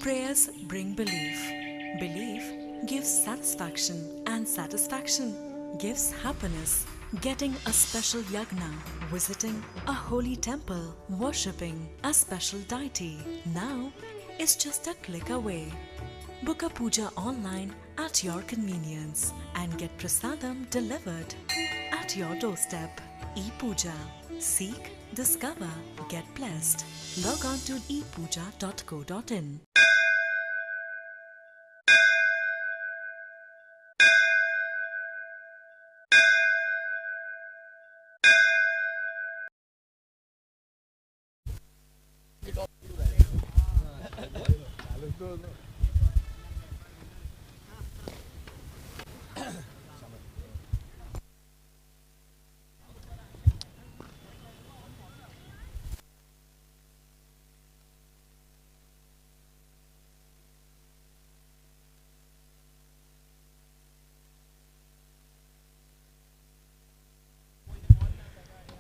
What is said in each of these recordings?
Prayers bring belief. Belief gives satisfaction, and satisfaction gives happiness. Getting a special yagna, visiting a holy temple, worshipping a special deity now is just a click away. Book a puja online at your convenience and get prasadam delivered at your doorstep. E-Puja. Seek, discover, get blessed. Log on to epuja.co.in.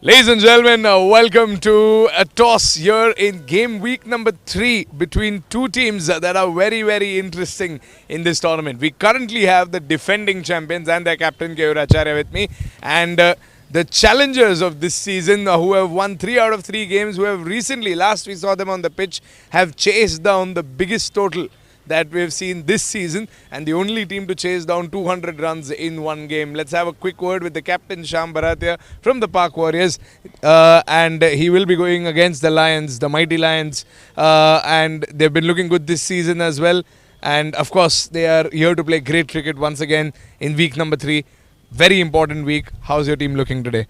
Ladies and gentlemen, welcome to a toss here in game week number 3 between two teams that are very, very interesting in this tournament. We currently have the defending champions and their captain Keyur Acharya with me, and the challengers of this season who have won 3 out of 3 games, who have recently, last we saw them on the pitch, have chased down the biggest total that we have seen this season, and the only team to chase down 200 runs in one game. Let's have a quick word with the captain Sham Baratia from the Park Warriors, and he will be going against the Lions, the mighty Lions, and they've been looking good this season as well, and of course they are here to play great cricket once again in week number 3. Very important week. How's your team looking today?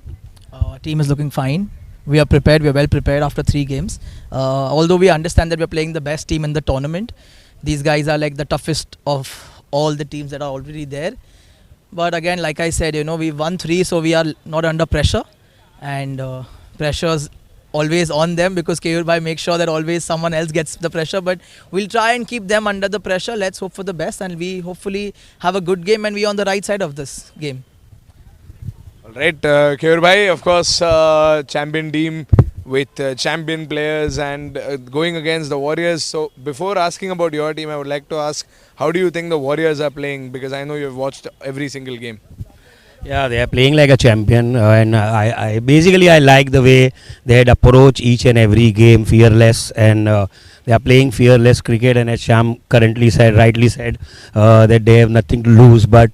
Our team is looking fine. We are prepared. We are well prepared after 3 games. Although we understand that we are playing the best team in the tournament, these guys are like the toughest of all the teams that are already there. But again, like I said, we won 3, so we are not under pressure. And pressure's always on them because Keyur Bhai makes sure that always someone else gets the pressure. But we'll try and keep them under the pressure. Let's hope for the best, and we hopefully have a good game and we are on the right side of this game. Alright, Keyur Bhai, of course, champion team with champion players and going against the Warriors. So before asking about your team, I would like to ask, how do you think the Warriors are playing? Because I know you've watched every single game. Yeah, they are playing like a champion, and I basically like the way they had approached each and every game, fearless, and they are playing fearless cricket. And as Sham rightly said, that they have nothing to lose, but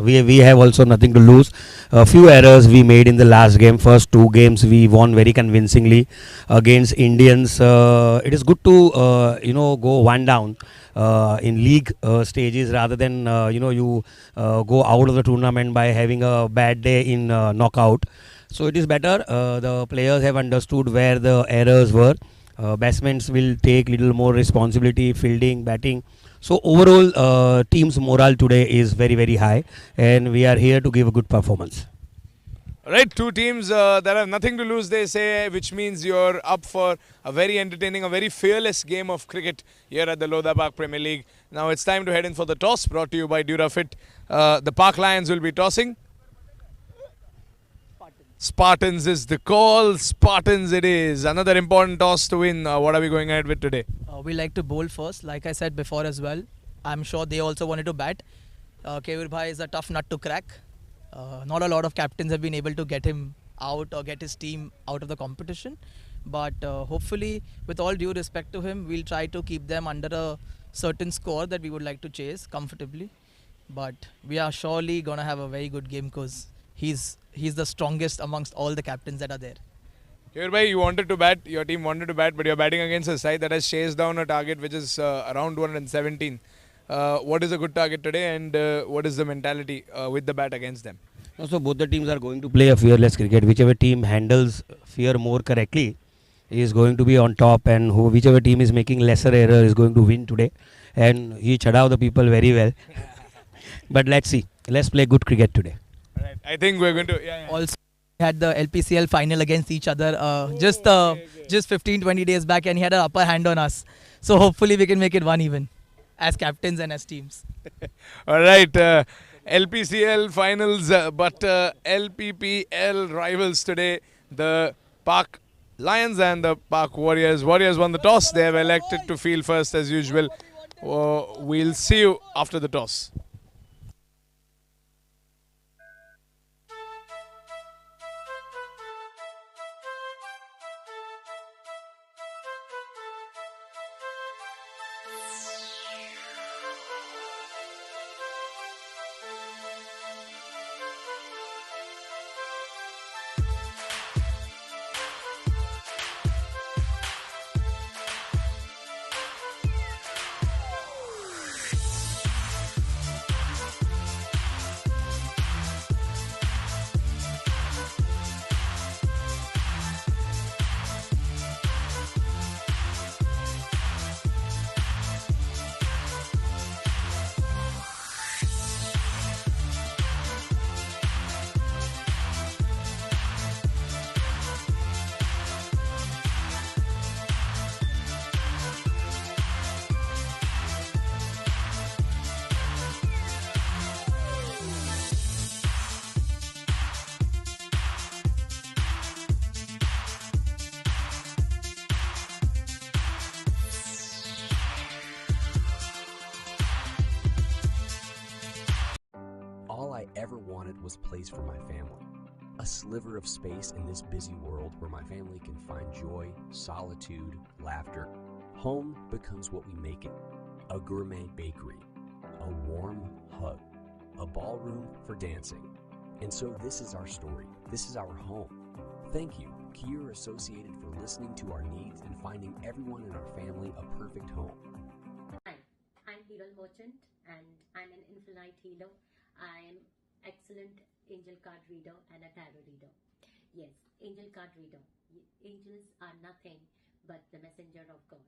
we have also nothing to lose. A few errors we made in the last game. First 2 games we won very convincingly against Indians. It is good to go one down in league stages rather than you go out of the tournament by having a bad day in knockout. So it is better. The players have understood where the errors were. Batsmen will take little more responsibility, fielding, batting. So overall, team's morale today is very, very high, and we are here to give a good performance. Alright, 2 teams that have nothing to lose, they say, which means you're up for a very entertaining, a very fearless game of cricket here at the Lodha Park Premier League. Now it's time to head in for the toss, brought to you by Durafit. The Park Lions will be tossing. Spartans is the call. Spartans it is. Another important toss to win. What are we going ahead with today? We like to bowl first, like I said before as well. I'm sure they also wanted to bat. Keyur Bhai is a tough nut to crack. Not a lot of captains have been able to get him out or get his team out of the competition. But hopefully, with all due respect to him, we'll try to keep them under a certain score that we would like to chase comfortably. But we are surely going to have a very good game because he's the strongest amongst all the captains that are there. Keyur Bhai, you wanted to bat, your team wanted to bat, but you're batting against a side that has chased down a target which is around 217. What is a good target today, and what is the mentality with the bat against them? So both the teams are going to play a fearless cricket. Whichever team handles fear more correctly is going to be on top, and whichever team is making lesser error is going to win today. And he chadao the people very well. But let's see. Let's play good cricket today. Right. I think we're going to. Also had the LPCL final against each other just 15-20 days back, and he had an upper hand on us. So hopefully we can make it one even as captains and as teams. All right. LPCL finals, but LPPL rivals today. The Park Lions and the Park Warriors. Warriors won the toss. They have elected to field first as usual. We'll see you after the toss. All I ever wanted was place for my family. A sliver of space in this busy world where my family can find joy, solitude, laughter. Home becomes what we make it. A gourmet bakery, a warm hug, a ballroom for dancing. And so this is our story. This is our home. Thank you, Kier Associated, for listening to our needs and finding everyone in our family a perfect home. Hi, I'm Hero Merchant and I'm an Infinite Healer. I'm excellent angel card reader and a tarot reader. Yes, angel card reader. Angels are nothing but the messenger of God.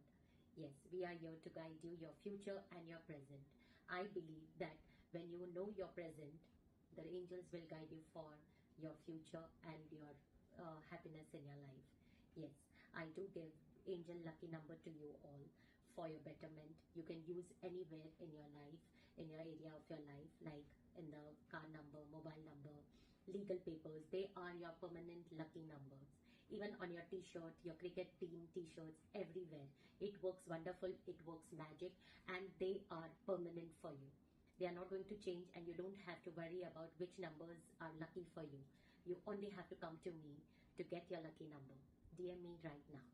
Yes, we are here to guide you, your future and your present. I believe that when you know your present, the angels will guide you for your future and your happiness in your life. Yes, I do give angel lucky number to you all for your betterment. You can use anywhere in your life, in your area of your life, like in the car number, mobile number, legal papers. They are your permanent lucky numbers. Even on your t-shirt, your cricket team t-shirts, everywhere. It works wonderful, it works magic, and they are permanent for you. They are not going to change, and you don't have to worry about which numbers are lucky for you. You only have to come to me to get your lucky number. DM me right now.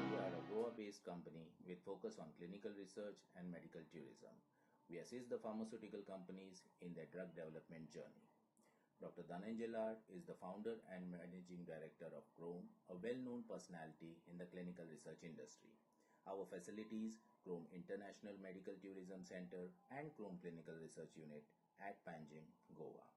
We are a Goa-based company with focus on clinical research and medical tourism. We assist the pharmaceutical companies in their drug development journey. Dr. Dhananjay Lad is the founder and managing director of Chrome, a well-known personality in the clinical research industry. Our facilities, Chrome International Medical Tourism Center and Chrome Clinical Research Unit at Panjim, Goa.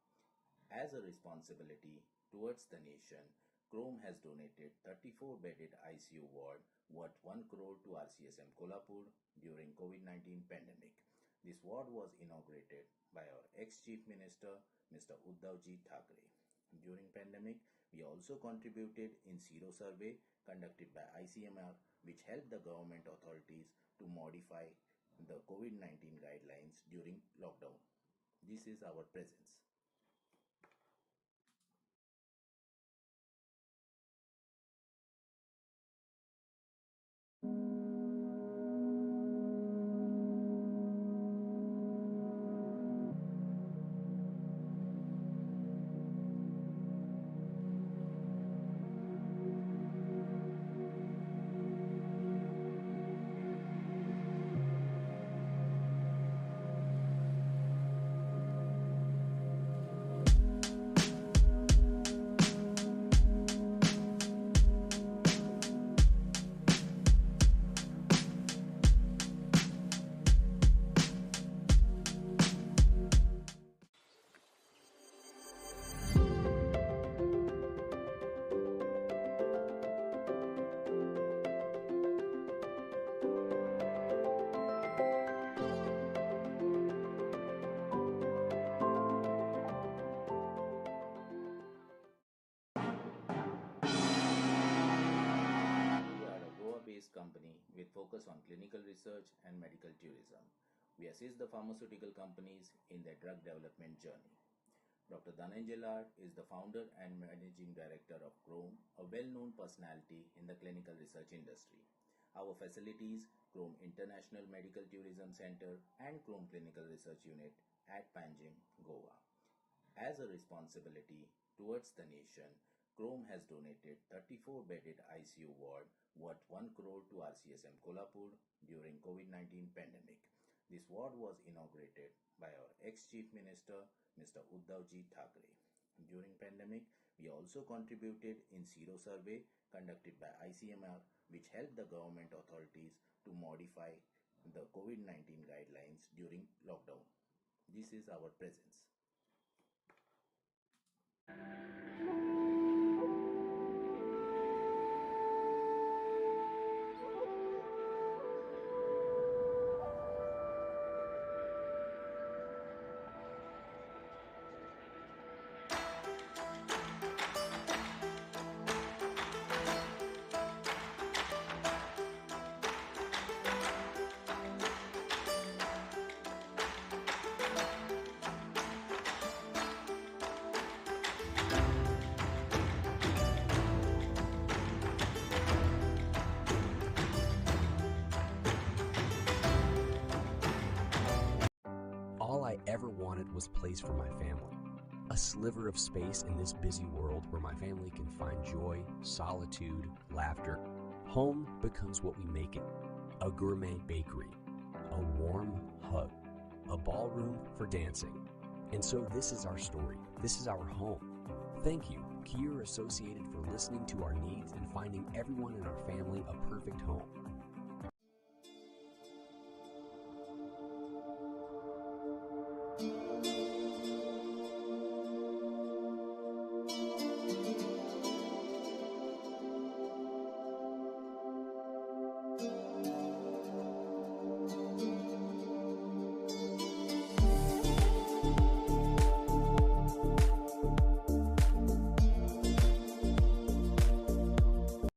As a responsibility towards the nation, Chrome has donated 34-bedded ICU ward worth 1 crore to RCSM Kolhapur during COVID-19 pandemic. This ward was inaugurated by our ex-Chief Minister, Mr. Uddhavji Thackeray. During pandemic, we also contributed in Zero survey conducted by ICMR, which helped the government authorities to modify the COVID-19 guidelines during lockdown. This is our presence. We are a Goa-based company with focus on clinical research and medical tourism. We assist the pharmaceutical companies in their drug development journey. Dr. Dhananjay Lad is the founder and managing director of Chrome, a well-known personality in the clinical research industry. Our facilities, Chrome International Medical Tourism Center and Chrome Clinical Research Unit at Panjim, Goa. As a responsibility towards the nation, Chrome has donated 34-bedded ICU ward worth 1 crore to RCSM Kolhapur during COVID-19 pandemic. This ward was inaugurated by our ex-Chief Minister, Mr. Uddhavji Thackeray. During pandemic, we also contributed in Zero survey conducted by ICMR, which helped the government authorities to modify the COVID-19 guidelines during lockdown. This is our presence. ever wanted was place for my family. A sliver of space in this busy world where my family can find joy, solitude, laughter. Home becomes what we make it. A gourmet bakery, a warm hug, a ballroom for dancing. And so this is our story. This is our home. Thank you, Kier Associated, for listening to our needs and finding everyone in our family a perfect home.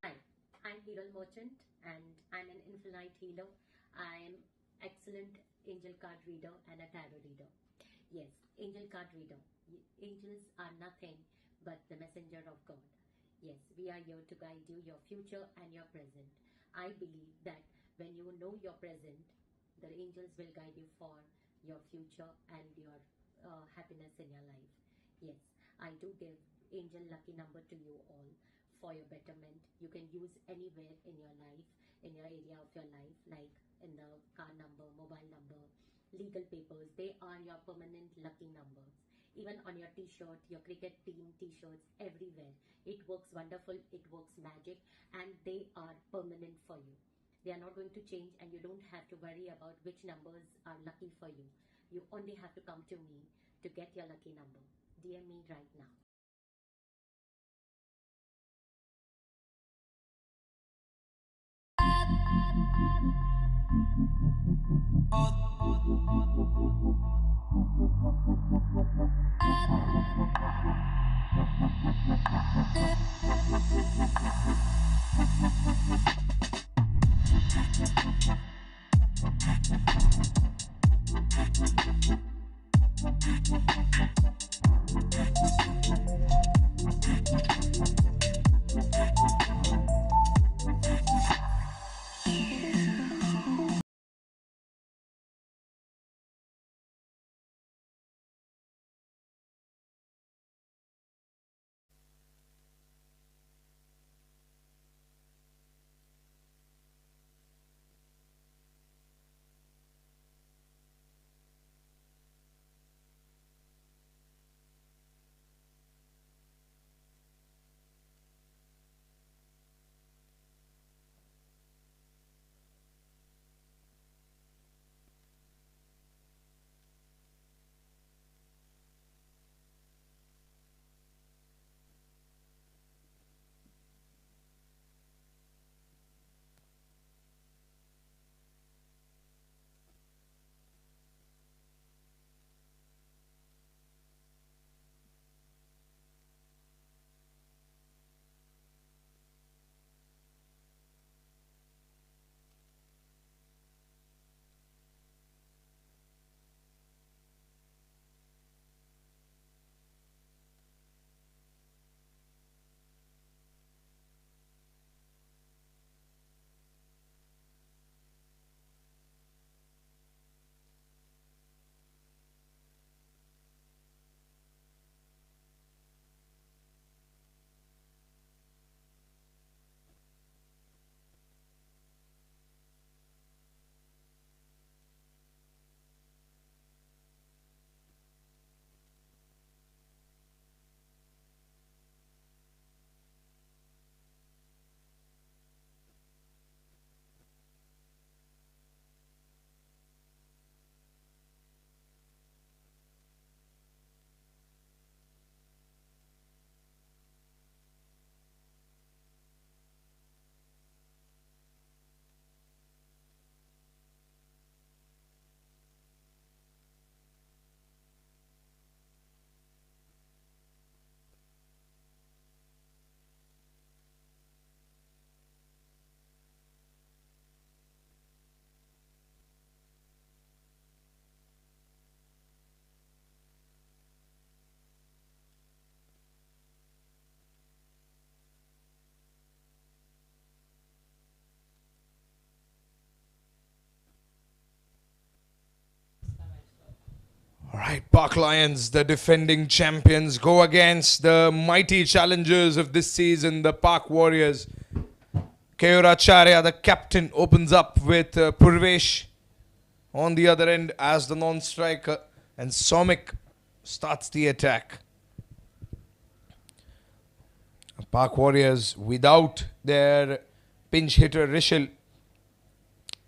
Hi, I'm Lppl and I'm an infinite healer. I'm excellent angel card reader and a tarot reader. Yes, angel card reader. Angels are nothing but the messenger of God. Yes, we are here to guide you, your future and your present. I believe that when you know your present, the angels will guide you for your future and your happiness in your life. Yes, I do give angel lucky number to you all for your betterment. You can use anywhere in your life, in your area of your life, like in the car number, mobile number, legal papers. They are your permanent lucky numbers. Even on your t-shirt, your cricket team t-shirts, everywhere. It works wonderful, it works magic, and they are permanent for you. They are not going to change, and you don't have to worry about which numbers are lucky for you. You only have to come to me to get your lucky number. DM me right now. Right, Park Lions, the defending champions, go against the mighty challengers of this season, the Park Warriors. Keyuracharya, the captain, opens up with Purvesh on the other end as the non-striker, and Somik starts the attack. Park Warriors without their pinch hitter Rishil,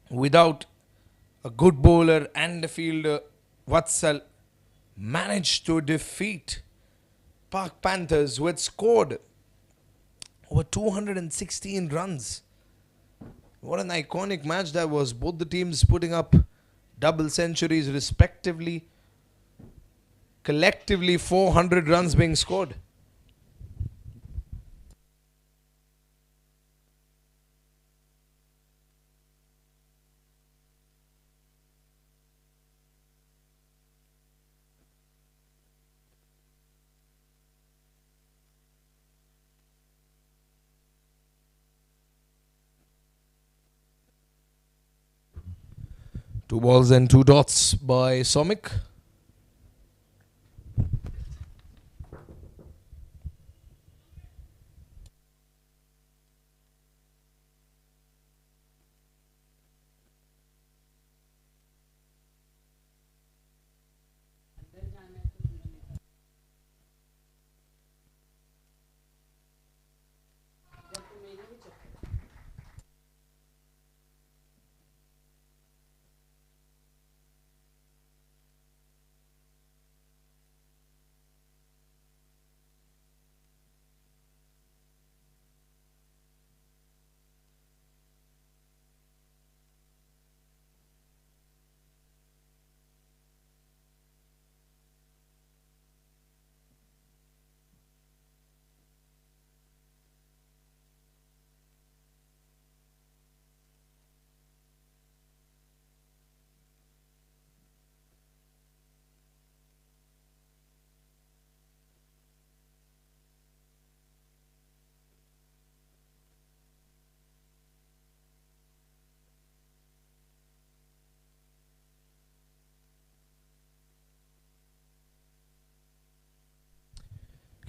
without a good bowler and a fielder Vatsal, managed to defeat Park Panthers, who had scored over 216 runs. What an iconic match that was. Both the teams putting up double centuries respectively. Collectively 400 runs being scored. Two balls and two dots by Somik.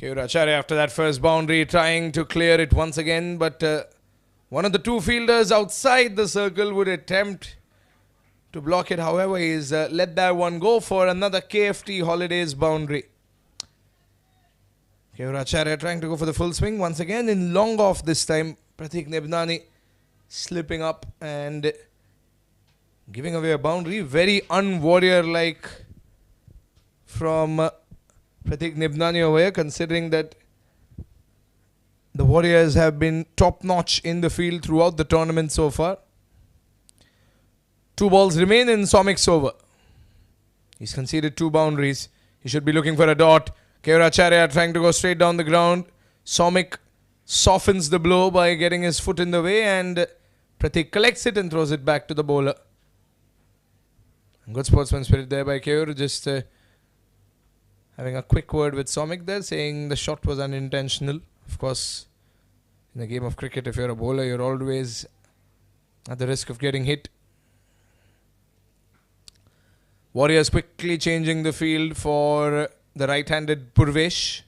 Keyuracharya after that first boundary trying to clear it once again, but one of the two fielders outside the circle would attempt to block it. However, he's let that one go for another KFT Holidays boundary. Keyuracharya trying to go for the full swing once again in long off this time. Pratik Nebnani slipping up and giving away a boundary. Very un-warrior-like from Pratik Nebnani over here, considering that the Warriors have been top-notch in the field throughout the tournament so far. Two balls remain in Somik's over. He's conceded two boundaries. He should be looking for a dot. Keyuracharya trying to go straight down the ground. Somik softens the blow by getting his foot in the way, and Pratik collects it and throws it back to the bowler. Good sportsman spirit there by Keyur, just having a quick word with Somik there, saying the shot was unintentional. Of course, in the game of cricket, if you're a bowler, you're always at the risk of getting hit. Warriors quickly changing the field for the right-handed Purvesh.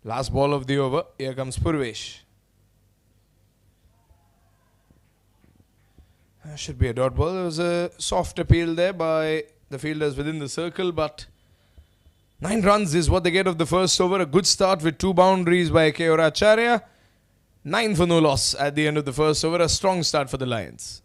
Last ball of the over. Here comes Purvesh. Should be a dot ball. There was a soft appeal there by the fielders within the circle, but 9 runs is what they get of the first over. A good start with 2 boundaries by Keyuracharya. 9 for no loss at the end of the first over. A strong start for the Lions.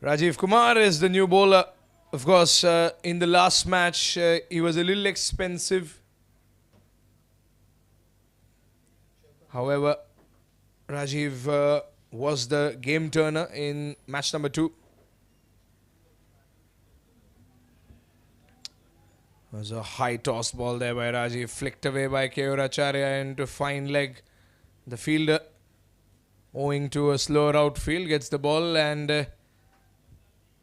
Rajiv Kumar is the new bowler. Of course, in the last match, he was a little expensive. However, Rajiv was the game turner in match number 2. It was a high toss ball there by Rajiv, flicked away by Keuracharya into fine leg. The fielder, owing to a slower outfield, gets the ball and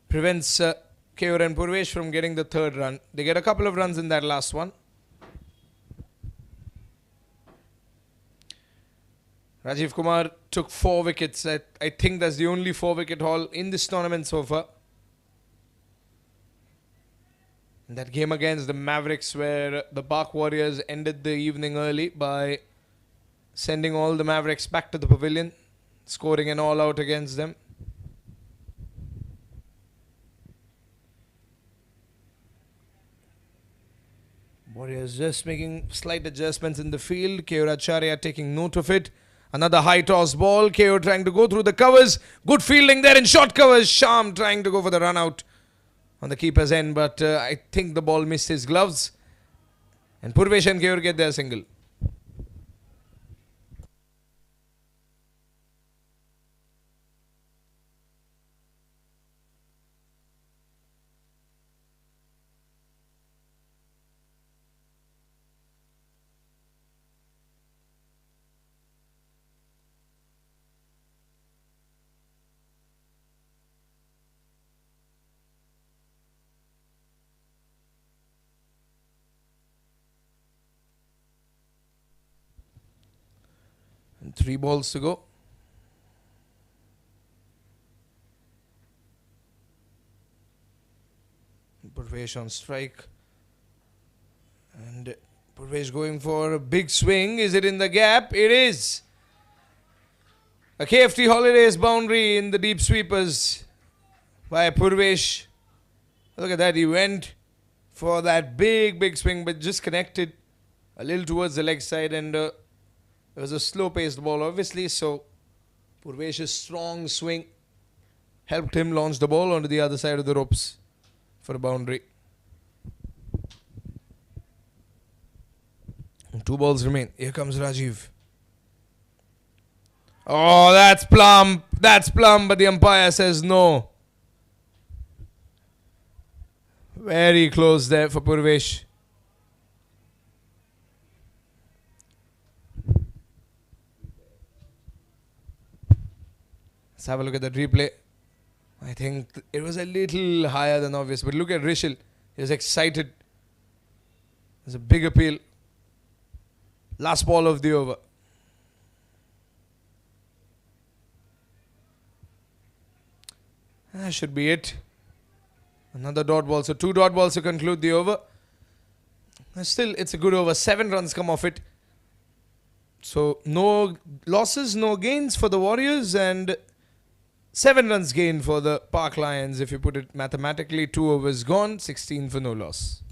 prevents Keur and Purvesh from getting the 3rd run. They get a couple of runs in that last one. Rajiv Kumar took 4 wickets. I think that's the only 4-wicket haul in this tournament so far. In that game against the Mavericks, where the Park Warriors ended the evening early by sending all the Mavericks back to the pavilion, scoring an all-out against them. Warriors just making slight adjustments in the field. Keuracharya taking note of it. Another high toss ball. Keur trying to go through the covers. Good fielding there in short covers. Sham trying to go for the run out on the keeper's end, but I think the ball missed his gloves. And Purvesh and Keur get their single. And 3 balls to go. Purvesh on strike. And Purvesh going for a big swing. Is it in the gap? It is. A KFT Holidays boundary in the deep sweepers by Purvesh. Look at that. He went for that big swing, but just connected a little towards the leg side, and it was a slow-paced ball, obviously. So Purvesh's strong swing helped him launch the ball onto the other side of the ropes for a boundary. And 2 balls remain. Here comes Rajiv. Oh, that's plump. That's plump, but the umpire says no. Very close there for Purvesh. Let's have a look at that replay. I think it was a little higher than obvious, but look at Rishil. He was excited. There's a big appeal. Last ball of the over. That should be it. Another dot ball. So 2 dot balls to conclude the over. Still, it's a good over. 7 runs come off it. So no losses, no gains for the Warriors, and 7 runs gained for the Park Lions. If you put it mathematically, 2 overs gone, 16 for no loss.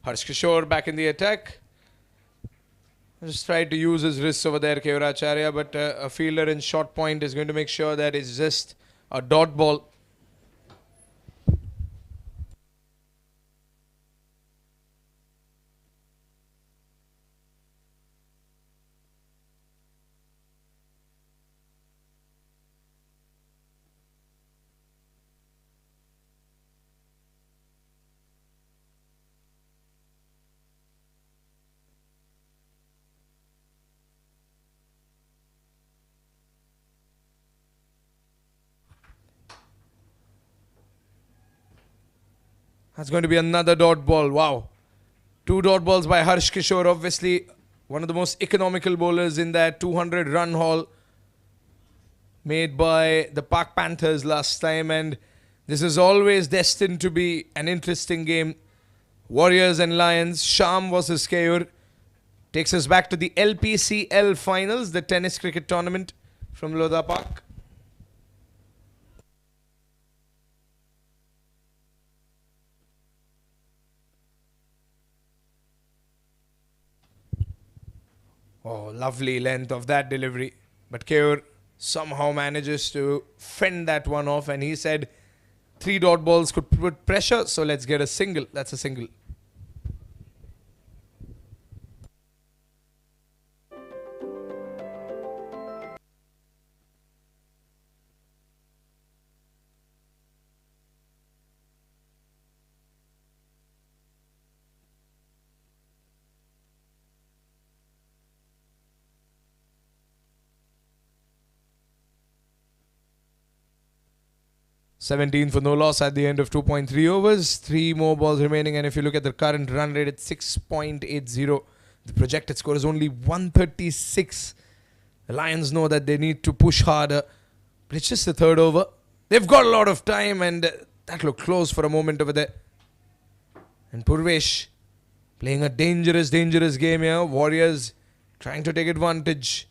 Harsh Kishore back in the attack. Just tried to use his wrists over there, Keuracharya, but a fielder in short point is going to make sure that it's just a dot ball. That's going to be another dot ball. Wow. 2 dot balls by Harsh Kishore. Obviously, one of the most economical bowlers in that 200 run haul made by the Pak Panthers last time. And this is always destined to be an interesting game. Warriors and Lions. Sham versus Keyur takes us back to the LPCL finals, the tennis cricket tournament from Lodha Park. Oh, lovely length of that delivery. But Keyur somehow manages to fend that one off, and he said 3 dot balls could put pressure, so let's get a single. That's a single. $17 for no loss at the end of 2.3 overs. 3 more balls remaining, and if you look at the current run rate, it's 6.80. The projected score is only 136. The Lions know that they need to push harder, but it's just the 3rd over. They've got a lot of time, and that looked close for a moment over there. And Purvesh playing a dangerous game here. Warriors trying to take advantage.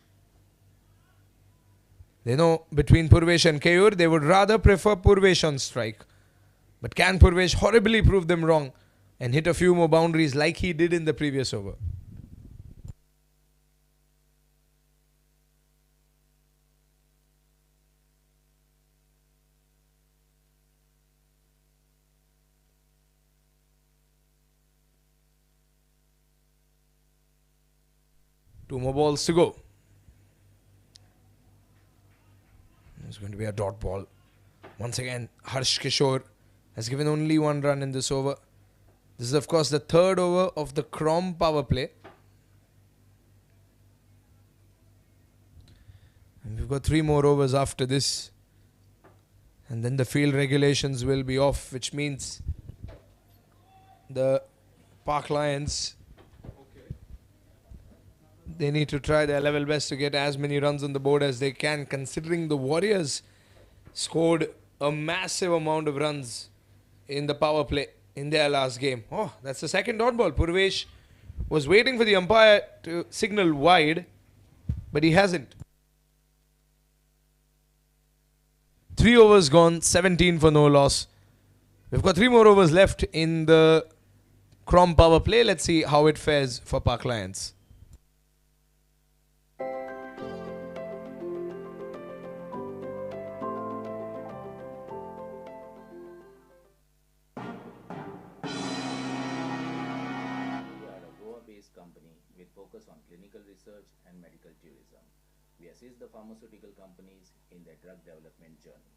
They know between Purvesh and Keyur, they would rather prefer Purvesh on strike. But can Purvesh horribly prove them wrong and hit a few more boundaries like he did in the previous over? Two more balls to go. It's going to be a dot ball. Once again, Harsh Kishore has given only 1 run in this over. This is, of course, the 3rd over of the Crom power play. And we've got 3 more overs after this. And then the field regulations will be off, which means the Park Lions, they need to try their level best to get as many runs on the board as they can, considering the Warriors scored a massive amount of runs in the power play in their last game. Oh, that's the 2nd dot ball. Purvesh was waiting for the umpire to signal wide, but he hasn't. 3 overs gone, 17 for no loss. We've got 3 more overs left in the Crom power play. Let's see how it fares for Park Lions. Company with focus on clinical research and medical tourism. We assist the pharmaceutical companies in their drug development journey.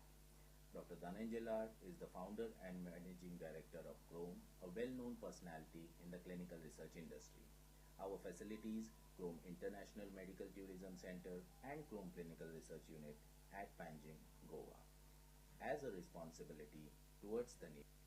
Dr. Dhananjay Lal is the founder and managing director of Chrome, a well-known personality in the clinical research industry. Our facilities, Chrome International Medical Tourism Center and Chrome Clinical Research Unit at Panjim, Goa, as a responsibility towards the nation.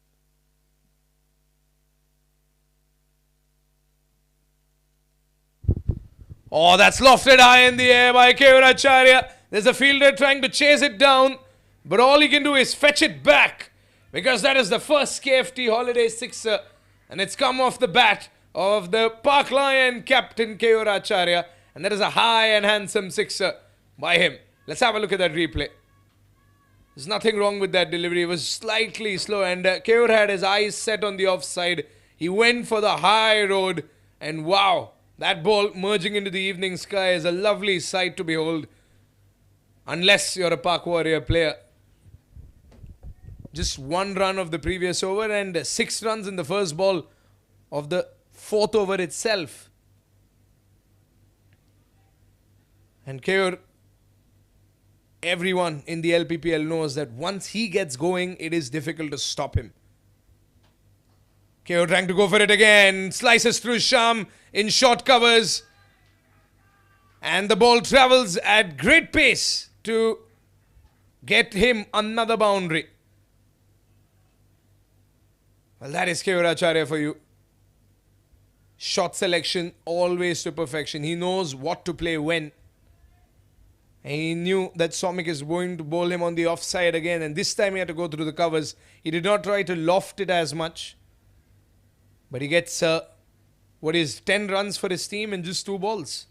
Oh, that's lofted high in the air by Keyur Acharya. There's a fielder trying to chase it down, but all he can do is fetch it back, because that is the first KFT holiday sixer, and it's come off the bat of the Park Lion captain Keyur Acharya, and that is a high and handsome sixer by him. Let's have a look at that replay. There's nothing wrong with that delivery. It was slightly slow, and Keyur had his eyes set on the offside. He went for the high road, and wow, that ball merging into the evening sky is a lovely sight to behold. Unless you're a Park Warrior player. Just 1 run of the previous over and 6 runs in the first ball of the 4th over itself. And Keyur, everyone in the LPPL knows that once he gets going, it is difficult to stop him. Keyur trying to go for it again. Slices through Sham in short covers. And the ball travels at great pace to get him another boundary. Well, that is Keyur Acharya for you. Shot selection always to perfection. He knows what to play when. And he knew that Somik is going to bowl him on the offside again, and this time he had to go through the covers. He did not try to loft it as much, but he gets 10 runs for his team in just 2 balls.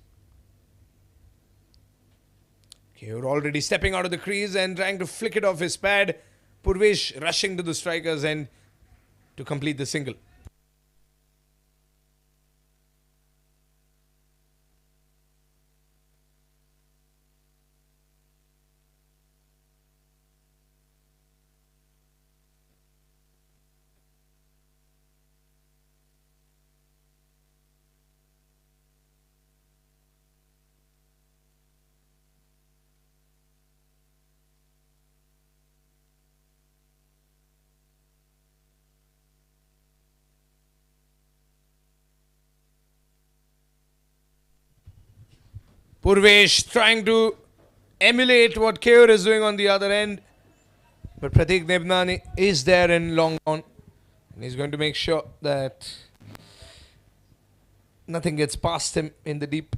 Keyur already stepping out of the crease and trying to flick it off his pad. Purvesh rushing to the strikers and to complete the single. Purvesh trying to emulate what Keyur is doing on the other end. But Pratik Nebnani is there in long on. And he's going to make sure that nothing gets past him in the deep.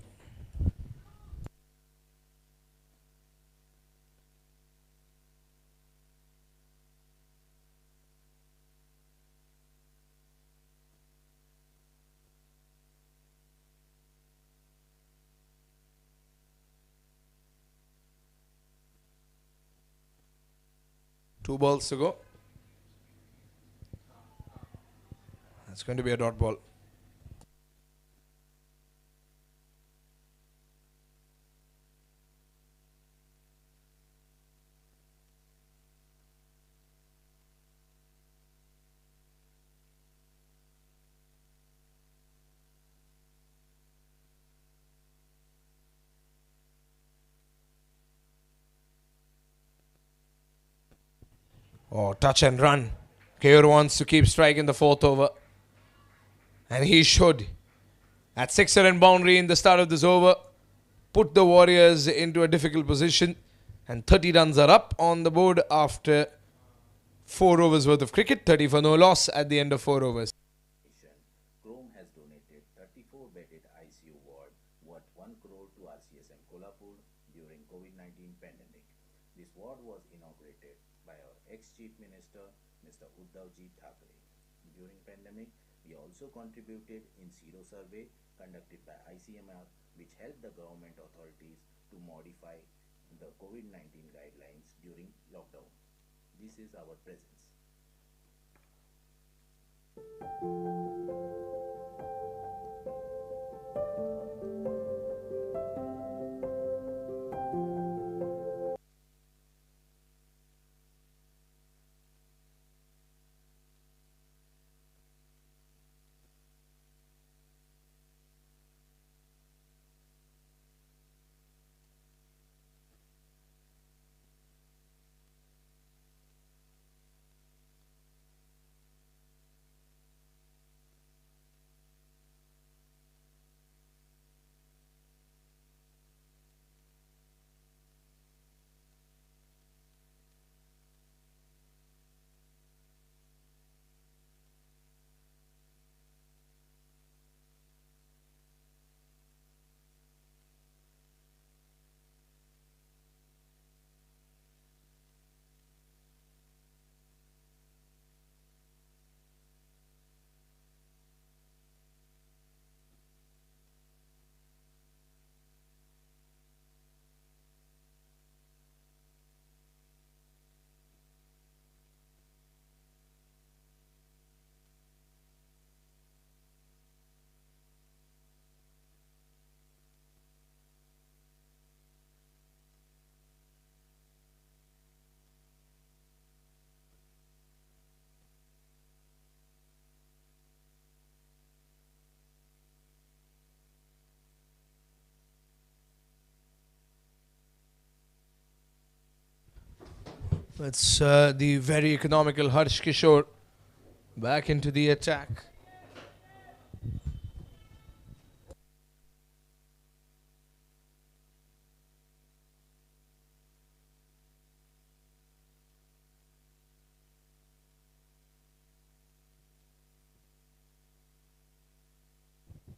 Two balls to go. That's going to be a dot ball. Oh, touch and run. Keyur wants to keep striking the 4th over. And he should. At 6-run boundary in the start of this over, put the Warriors into a difficult position. And 30 runs are up on the board after 4 overs worth of cricket. 30 for no loss at the end of 4 overs. Chrome has donated 34-bedded ICU ward worth 1 crore to RCSM Kolhapur during COVID-19 pandemic. This ward was inaugurated by our ex-Chief Minister, Mr. Uddhavji Thackeray. During pandemic, we also contributed in Zero survey conducted by ICMR, which helped the government authorities to modify the COVID-19 guidelines during lockdown. This is our presence. It's the very economical Harsh Kishore back into the attack.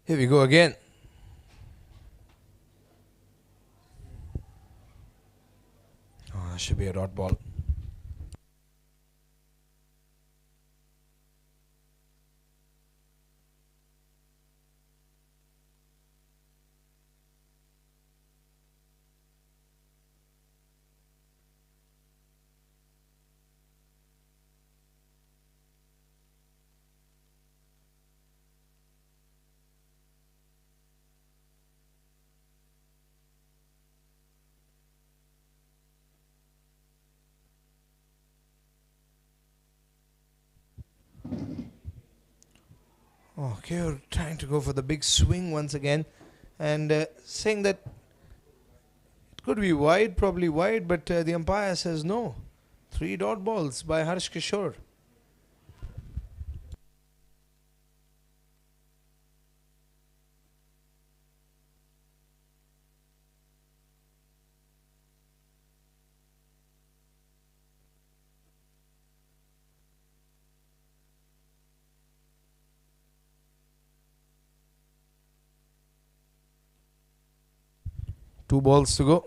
Here we go again. Oh, that should be a dot ball. Okay, we're trying to go for the big swing once again, and saying that it could be wide, probably wide, but the umpire says no. 3 dot balls by Harsh Kishore. Two balls to go.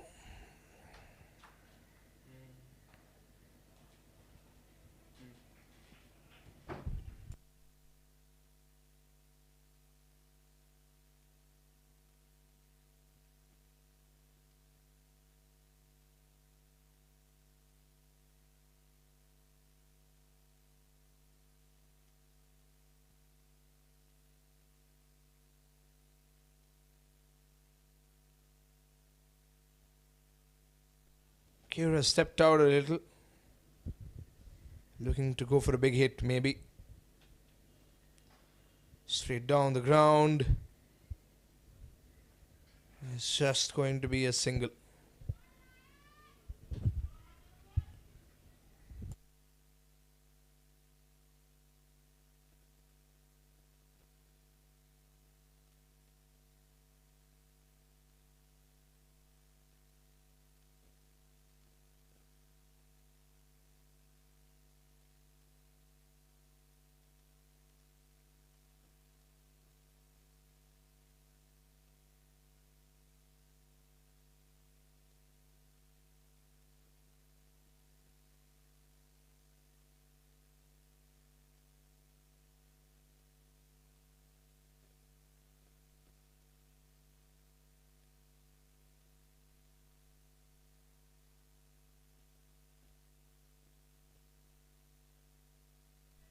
Kira stepped out a little, looking to go for a big hit, maybe. Straight down the ground. It's just going to be a single.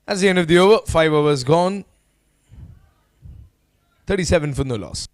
That's the end of the over. 5 overs gone. 37 for no loss.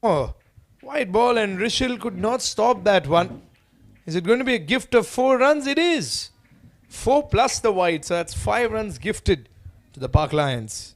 Oh, white ball, and Rishil could not stop that one. Is it going to be a gift of 4 runs? It is. 4 plus the wide, so that's 5 runs gifted to the Park Lions.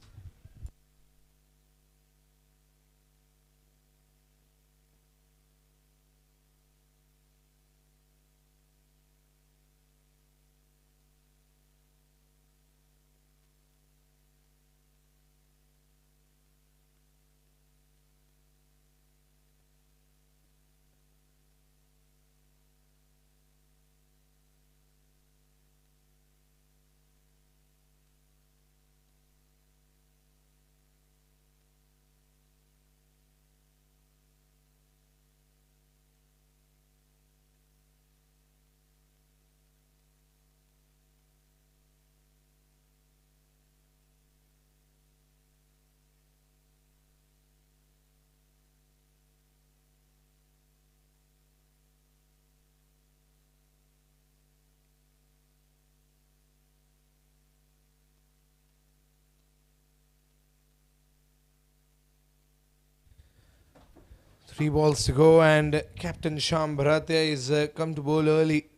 Three balls to go, and Captain Sham Bharatia is come to bowl early.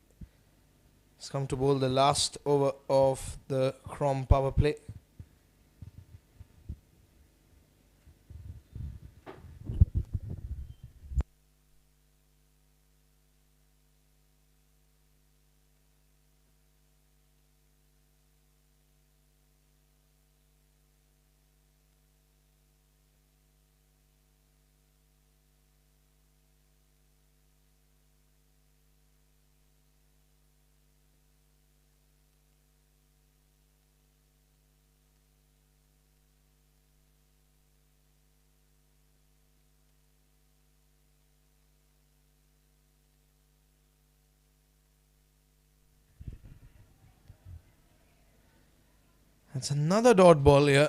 He's come to bowl the last over of the Crom power play. That's another dot ball here.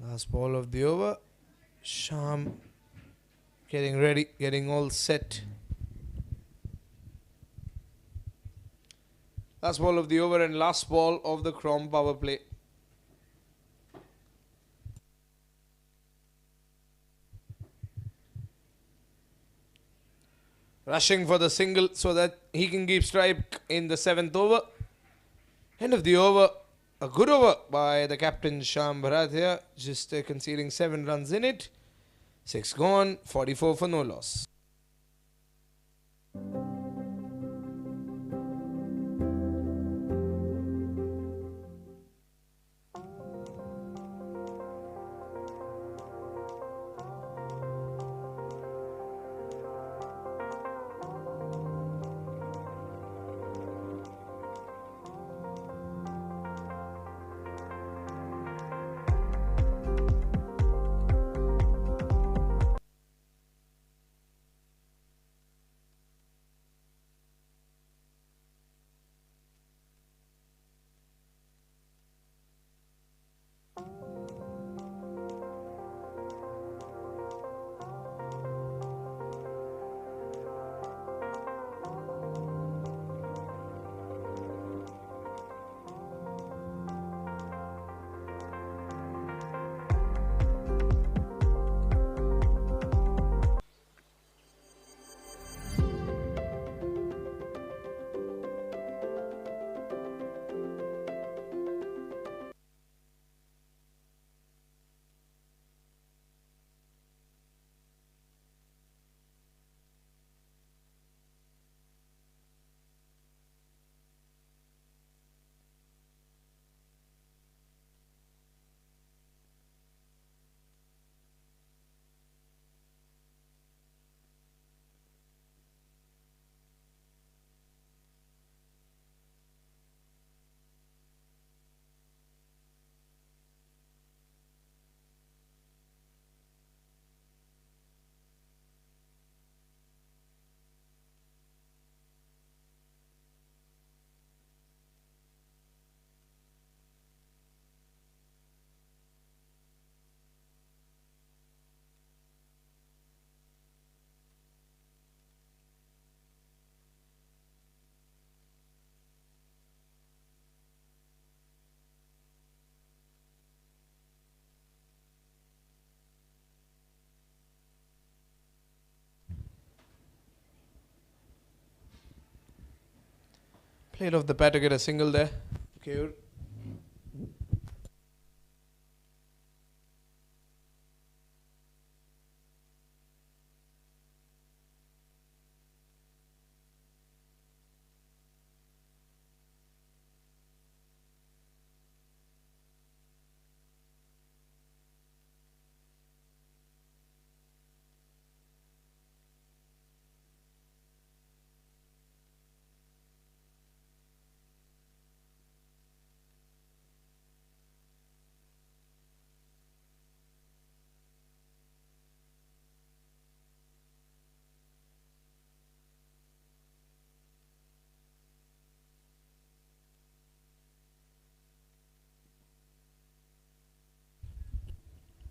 Last ball of the over. Sham getting ready, getting all set. Last ball of the over and last ball of the Crom power play. Rushing for the single so that he can keep strike in the 7th over. End of the over. A good over by the captain Sham Bharatia, just conceding 7 runs in it. 6 gone, 44 for no loss. Played off the pad to get a single there. Keur.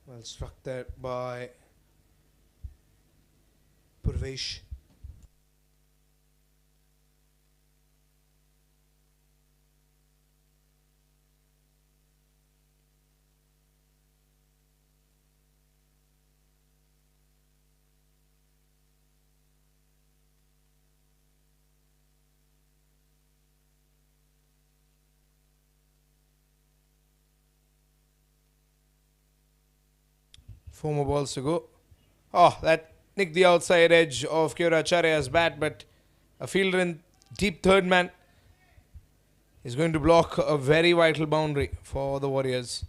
Well struck there by Purvesh. Four more balls to go. Oh, that nicked the outside edge of Kyoracharya's bat, but a fielder in deep third man is going to block a very vital boundary for the Warriors.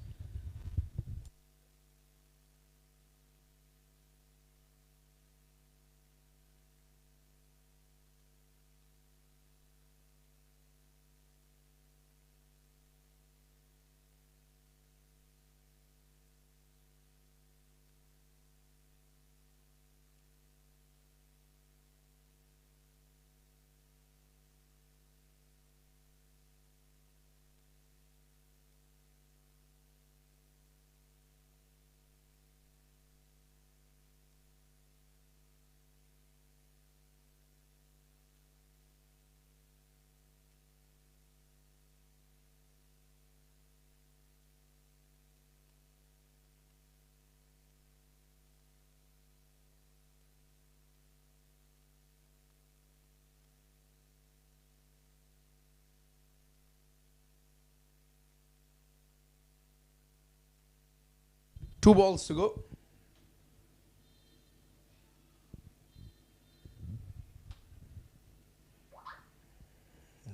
Two balls to go.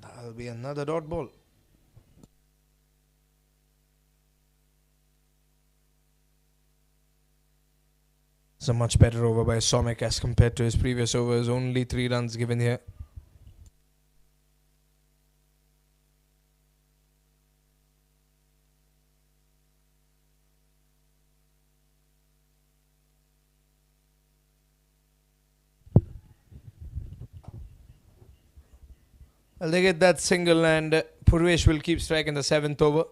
That'll be another dot ball. It's a much better over by Somek as compared to his previous overs. Only 3 runs given here. Well, they get that single and Purvesh will keep strike in the 7th over.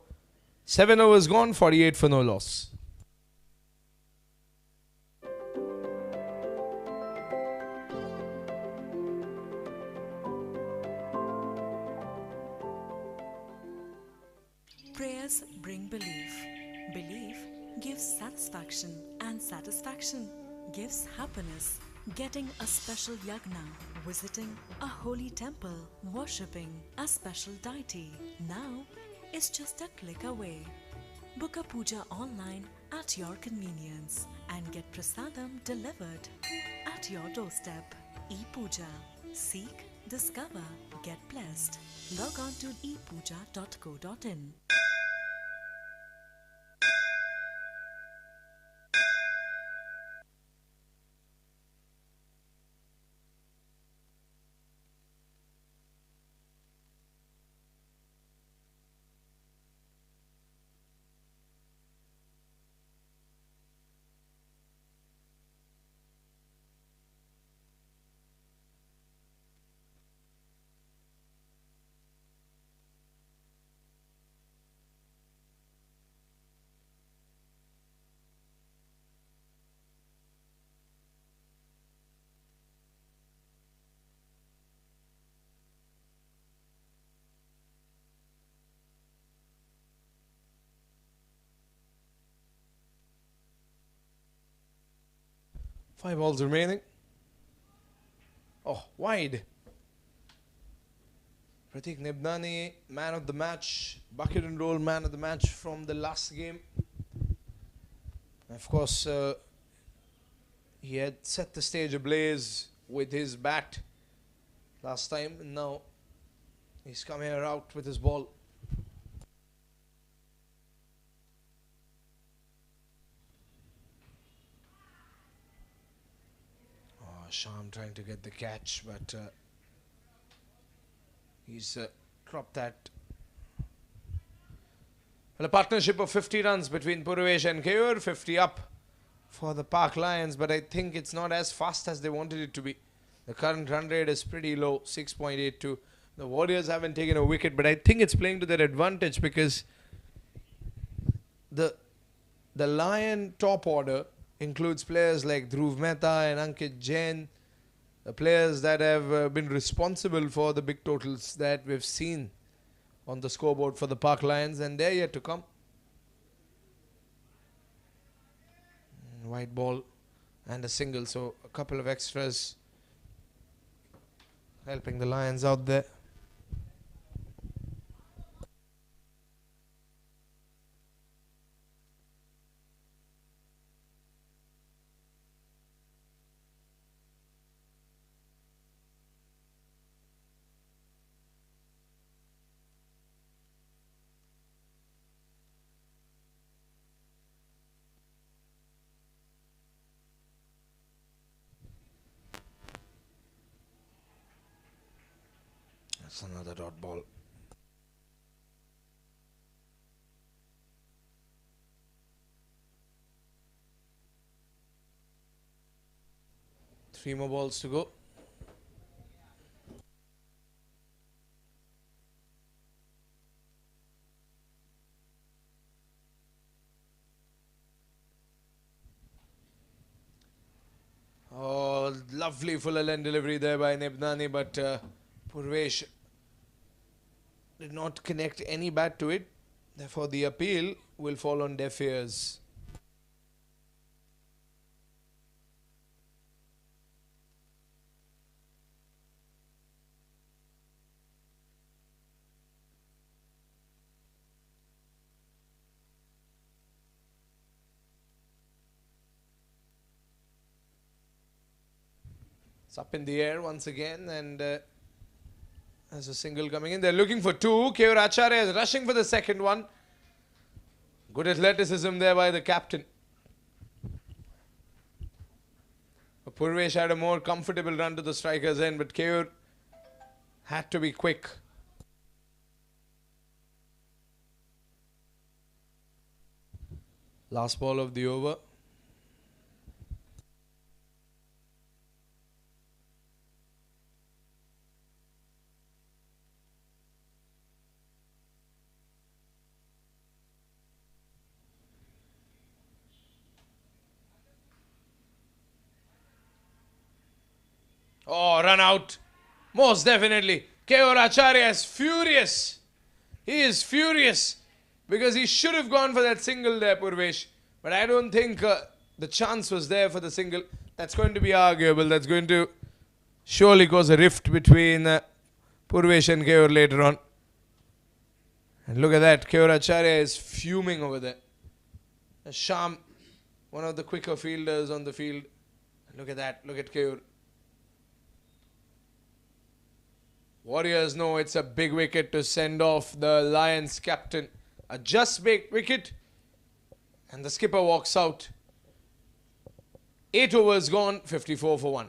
7 overs gone, 48 for no loss. Prayers bring belief. Belief gives satisfaction, and satisfaction gives happiness. Getting a special yagna, visiting a holy temple, worshipping a special deity now is just a click away. Book a puja online at your convenience and get prasadam delivered at your doorstep. E-Puja. Seek, discover, get blessed. Log on to epuja.co.in. Five balls remaining. Oh, wide. Pratik Nibnani, man of the match, bucket and roll man of the match from the last game. Of course, he had set the stage ablaze with his bat last time, and now he's come here out with his ball. Oh, Sham trying to get the catch, but he's cropped that. Well, a partnership of 50 runs between Purvesh and Keyur, 50 up for the Park Lions, but I think it's not as fast as they wanted it to be. The current run rate is pretty low, 6.82. The Warriors haven't taken a wicket, but I think it's playing to their advantage because the Lion top order includes players like Dhruv Mehta and Ankit Jain, the players that have been responsible for the big totals that we've seen on the scoreboard for the Park Lions, and they're yet to come. White ball and a single, so a couple of extras helping the Lions out there. That's another dot ball. Three more balls to go. Oh, lovely full length delivery there by Nibnani, but Purvesh did not connect any bat to it. Therefore, the appeal will fall on deaf ears. It's up in the air once again, and there's a single coming in. They're looking for two. Keyur Acharya is rushing for the second one. Good athleticism there by the captain. Purvesh had a more comfortable run to the striker's end, but Keyur had to be quick. Last ball of the over. Oh, run out. Most definitely. Keyur Acharya is furious. He is furious because he should have gone for that single there, Purvesh. But I don't think the chance was there for the single. That's going to be arguable. That's going to surely cause a rift between Purvesh and Keyur later on. And look at that. Keyur Acharya is fuming over there. Sham, one of the quicker fielders on the field. Look at that. Look at Keyur. Warriors know it's a big wicket to send off the Lions captain. A just baked wicket. And the skipper walks out. 8 overs gone, 54 for 1.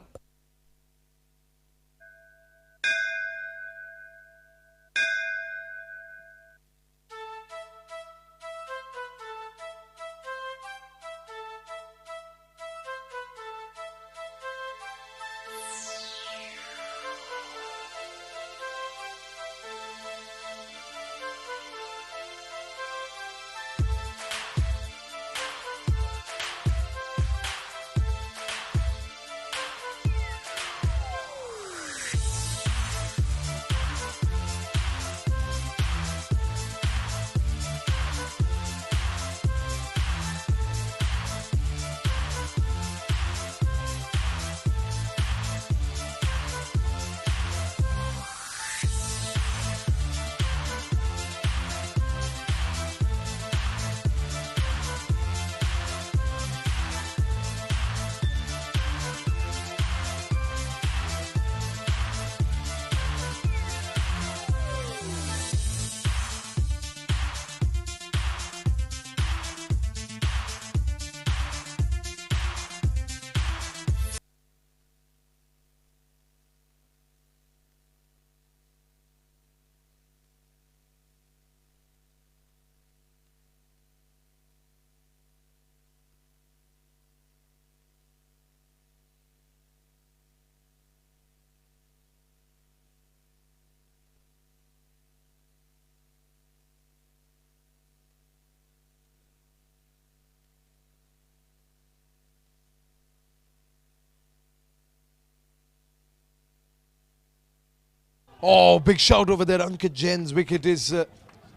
Oh, big shout over there. Ankit Jain's wicket is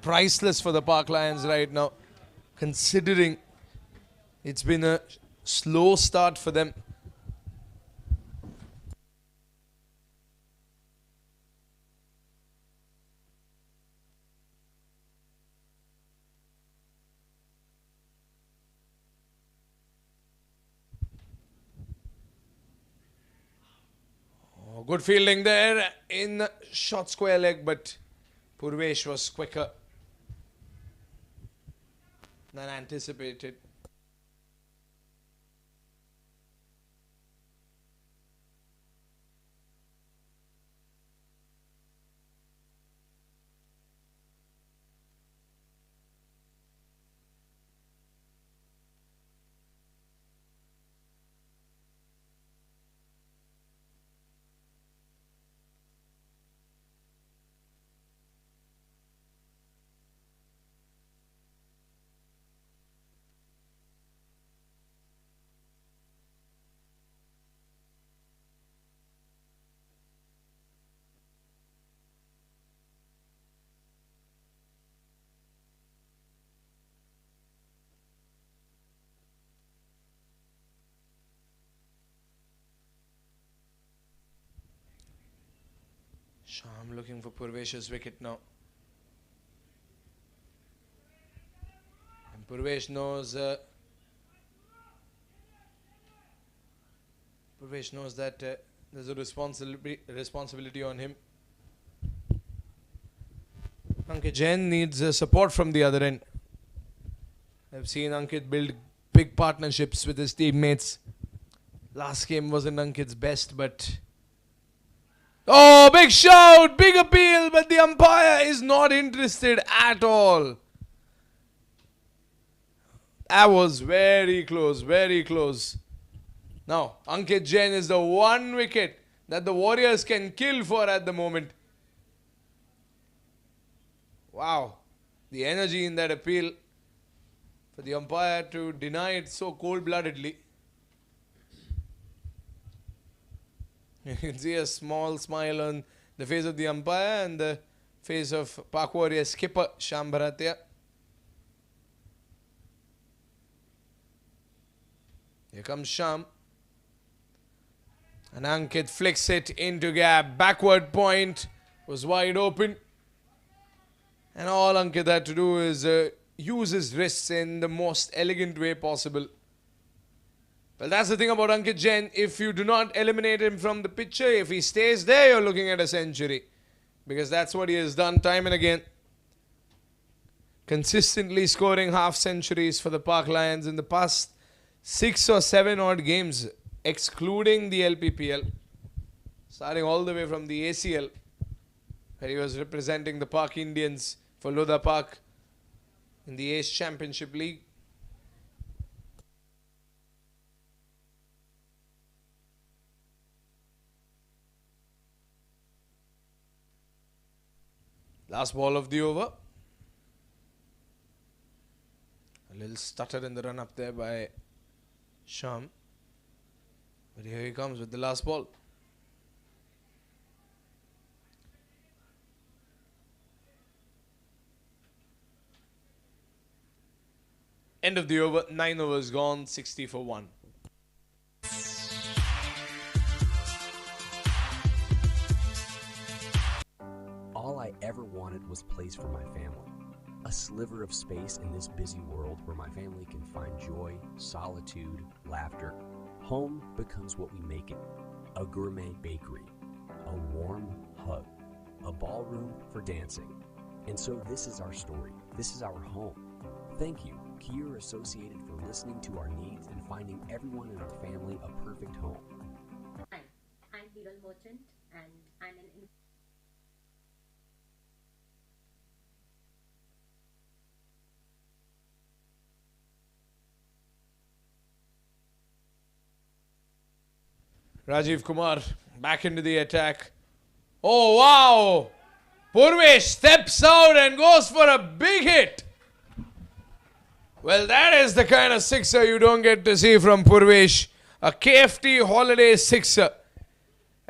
priceless for the Park Lions right now, considering it's been a slow start for them. Oh, good fielding there in short square leg, but Purvesh was quicker than anticipated. Sham looking for Purvesh's wicket now. And Purvesh knows that there's a responsibility on him. Ankit Jain needs support from the other end. I've seen Ankit build big partnerships with his teammates. Last game wasn't Ankit's best, but... Oh, big shout, big appeal, but the umpire is not interested at all. That was very close, very close. Now, Ankit Jain is the one wicket that the Warriors can kill for at the moment. Wow, the energy in that appeal for the umpire to deny it so cold-bloodedly. You can see a small smile on the face of the umpire and the face of Pak Warriors skipper Sham Bharatia. Here comes Sham. And Ankit flicks it into gap. Backward point was wide open. And all Ankit had to do is use his wrists in the most elegant way possible. Well, that's the thing about Ankit Jain. If you do not eliminate him from the picture, if he stays there, you're looking at a century. Because that's what he has done time and again. Consistently scoring half centuries for the Park Lions in the past 6 or 7 odd games, excluding the Lppl. Starting all the way from the ACL, where he was representing the Park Indians for Lodha Park in the Ace Championship League. Last ball of the over. A little stutter in the run up there by Sham. But here he comes with the last ball. End of the over. 9 overs gone. 60 for 1. All I ever wanted was place for my family. A sliver of space in this busy world where my family can find joy, solitude, laughter. Home becomes what we make it. A gourmet bakery, a warm hug, a ballroom for dancing. And so this is our story. This is our home. Thank you, Kier Associated, for listening to our needs and finding everyone in our family a perfect home. Hi, I'm Lppl Merchant and I'm an Rajiv Kumar back into the attack. Oh, wow! Purvesh steps out and goes for a big hit. Well, that is the kind of sixer you don't get to see from Purvesh. A KFT holiday sixer.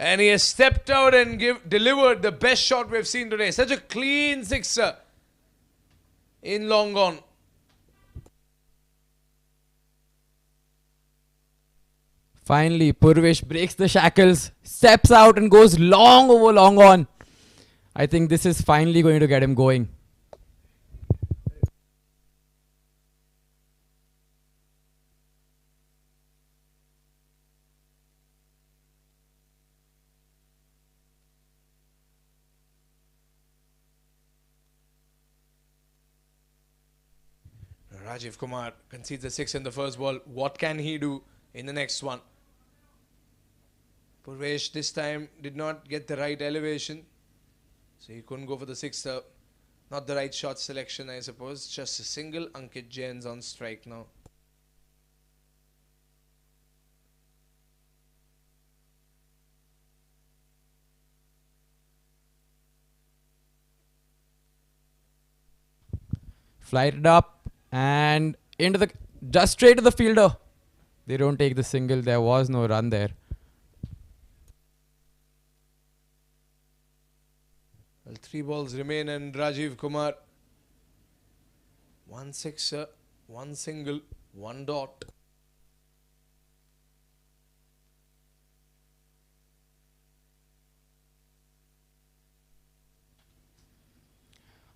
And he has stepped out and delivered the best shot we've seen today. Such a clean sixer in long on. Finally, Purvesh breaks the shackles, steps out and goes long over long on. I think this is finally going to get him going. Rajiv Kumar concedes a 6 in the first ball. What can he do in the next one? Purvesh this time did not get the right elevation, so he couldn't go for the sixer. Not the right shot selection, I suppose. Just a single. Ankit Jain's on strike now. Flighted up and into the just straight to the fielder. They don't take the single. There was no run there. Well, 3 balls remain and Rajiv Kumar. 1 sixer, 1 single, 1 dot.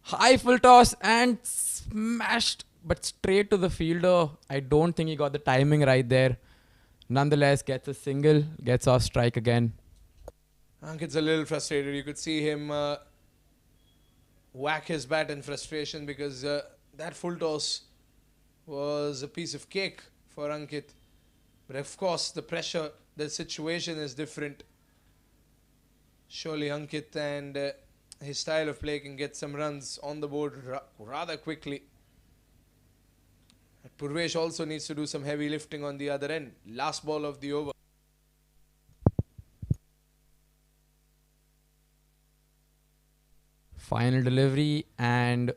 High full toss and smashed, but straight to the fielder. I don't think he got the timing right there. Nonetheless, gets a single, gets off strike again. Ankit's a little frustrated. You could see him whack his bat in frustration because that full toss was a piece of cake for Ankit. But of course, the pressure, the situation is different. Surely Ankit and his style of play can get some runs on the board rather quickly. But Purvesh also needs to do some heavy lifting on the other end. Last ball of the over. Final delivery and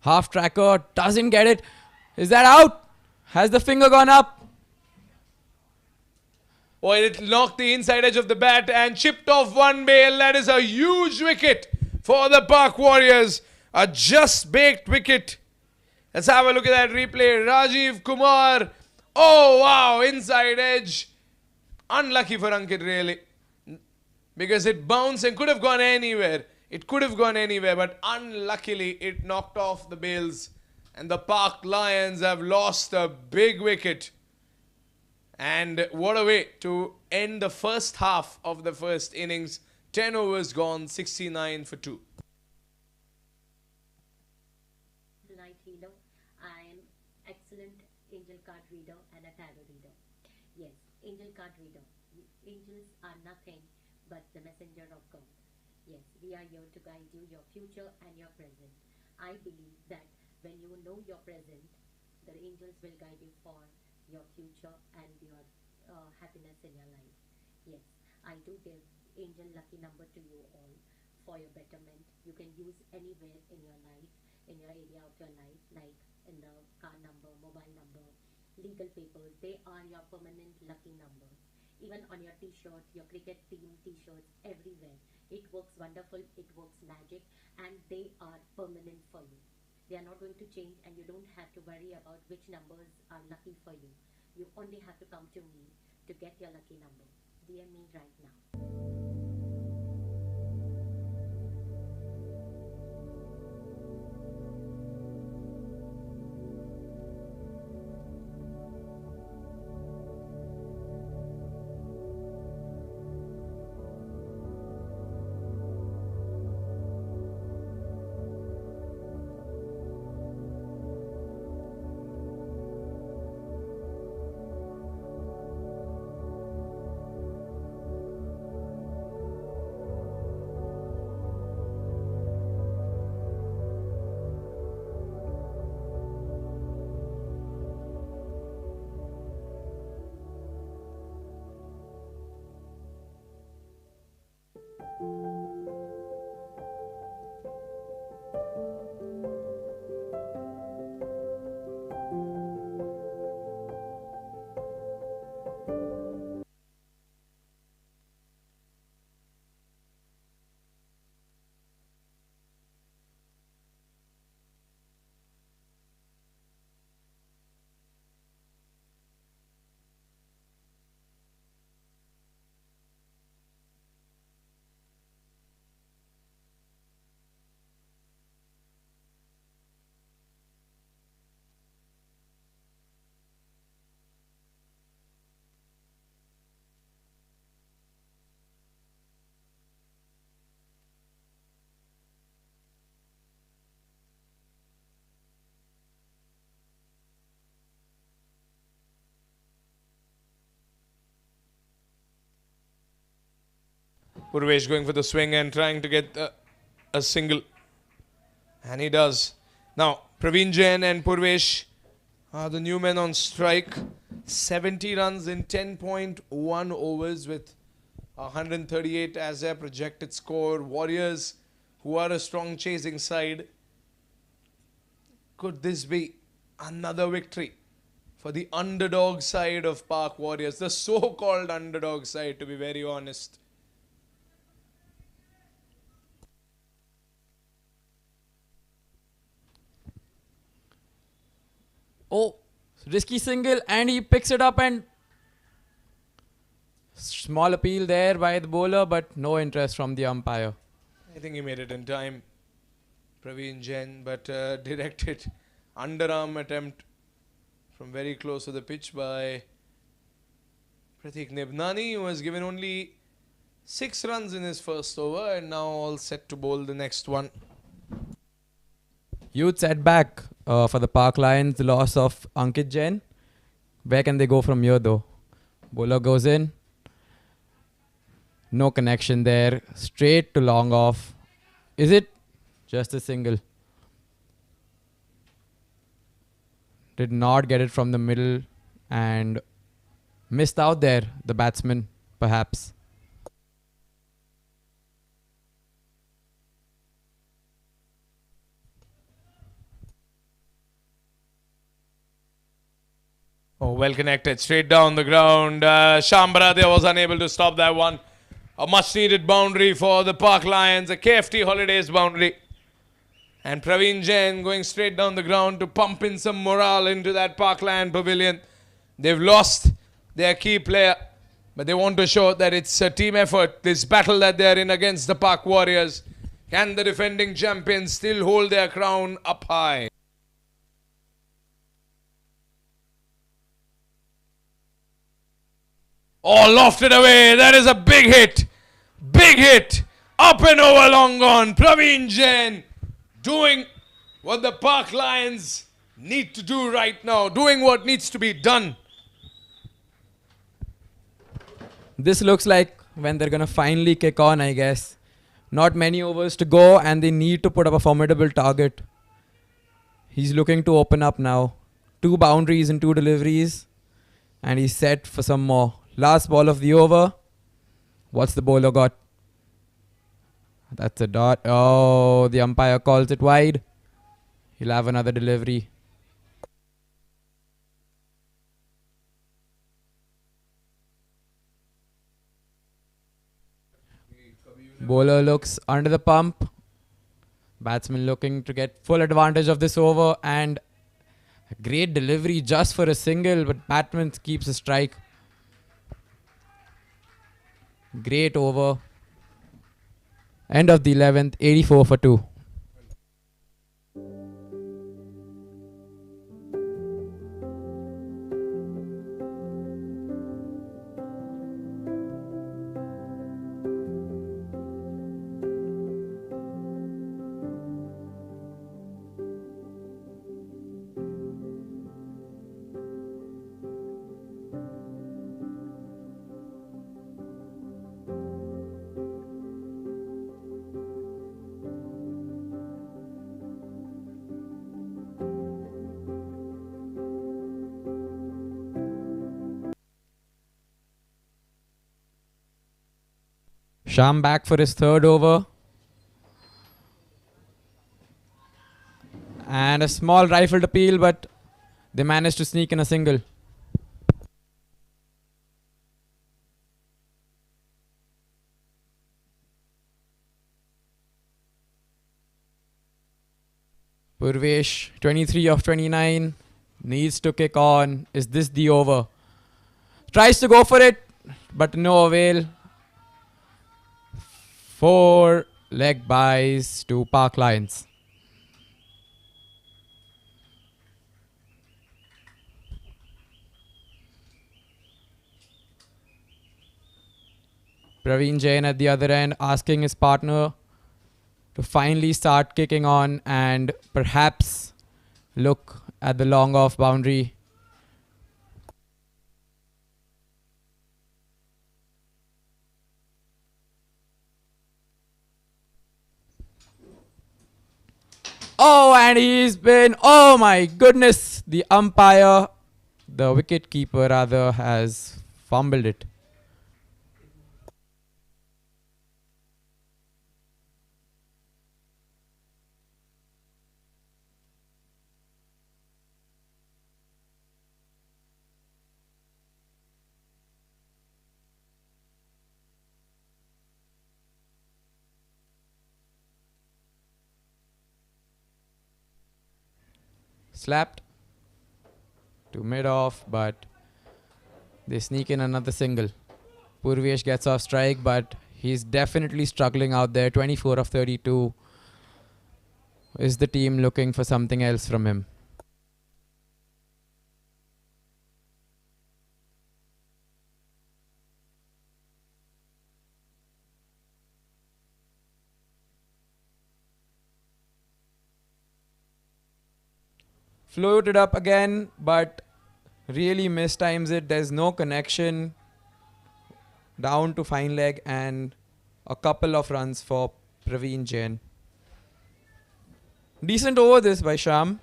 half tracker doesn't get it. Is that out? Has the finger gone up? Oh, it knocked the inside edge of the bat and chipped off one bail. That is a huge wicket for the Park Warriors. A just baked wicket. Let's have a look at that replay. Rajiv Kumar. Oh, wow. Inside edge. Unlucky for Ankit, really. Because it bounced and could have gone anywhere. It could have gone anywhere, but unluckily it knocked off the bails. And the Park Lions have lost a big wicket. And what a way to end the first half of the first innings. 10 overs gone, 69 for 2. Tonight, Hilo, I am excellent angel card reader and a tarot reader. Yes, angel card reader. Angels are nothing but the messenger of God. Yes, we are here to guide you, your future and your present. I believe that when you know your present, the angels will guide you for your future and your happiness in your life. Yes, I do give angel lucky number to you all for your betterment. You can use anywhere in your life, in your area of your life, like in the car number, mobile number, legal papers. They are your permanent lucky numbers. Even on your t-shirt, your cricket team t-shirts, everywhere. It works wonderful, it works magic, and they are permanent for you. They are not going to change, and you don't have to worry about which numbers are lucky for you. You only have to come to me to get your lucky number. DM me right now. Purvesh going for the swing and trying to get a single. And he does. Now, Praveen Jain and Purvesh are the new men on strike. 70 runs in 10.1 overs with 138 as their projected score. Warriors, who are a strong chasing side. Could this be another victory for the underdog side of Park Warriors? The so-called underdog side, to be very honest. Oh, risky single, and he picks it up, and small appeal there by the bowler, but no interest from the umpire. I think he made it in time, Praveen Jain, but directed underarm attempt from very close to the pitch by Pratik Nibnani, who was given only 6 runs in his first over and now all set to bowl the next one. Huge setback for the Park Lions, the loss of Ankit Jain. Where can they go from here though? Bowler goes in. No connection there. Straight to long off. Is it just a single? Did not get it from the middle and missed out there, the batsman, perhaps. Oh, well connected, straight down the ground. Shyam Baradia was unable to stop that one. A much needed boundary for the Park Lions, a KFT Holidays boundary. And Praveen Jain going straight down the ground to pump in some morale into that Park Lion pavilion. They've lost their key player, but they want to show that it's a team effort, this battle that they're in against the Park Warriors. Can the defending champions still hold their crown up high? Oh, lofted away. That is a big hit. Big hit. Up and over, long gone. Praveen Jain doing what the Park Lions need to do right now. Doing what needs to be done. This looks like when they're going to finally kick on, I guess. Not many overs to go and they need to put up a formidable target. He's looking to open up now. 2 boundaries and 2 deliveries. And he's set for some more. Last ball of the over. What's the bowler got? That's a dot. Oh, the umpire calls it wide. He'll have another delivery. Bowler looks under the pump. Batsman looking to get full advantage of this over. And a great delivery just for a single. But batsman keeps a strike. Great over. End of the 11th, 84 for 2. Shyam back for his 3rd over. And a small rifled appeal, but they managed to sneak in a single. Purvesh, 23 of 29, needs to kick on. Is this the over? Tries to go for it, but no avail. 4 leg byes to Park Lions. Praveen Jain at the other end asking his partner to finally start kicking on and perhaps look at the long off boundary. Oh, and he's been, oh my goodness, the umpire, the wicket keeper rather, has fumbled it. Slapped to mid off, but they sneak in another single. Purvesh gets off strike, but he's definitely struggling out there. 24 of 32. Is the team looking for something else from him? Floated up again, but really mistimes it. There's no connection. Down to fine leg and a couple of runs for Praveen Jain. Decent over this by Sham.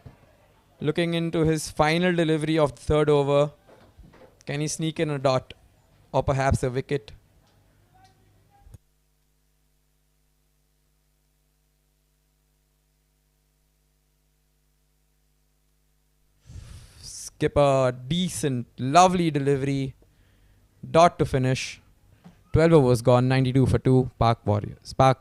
Looking into his final delivery of the third over. Can he sneak in a dot or perhaps a wicket? Skipper, decent, lovely delivery. Dot to finish. 12 overs gone, 92 for 2. Park Warriors. Park.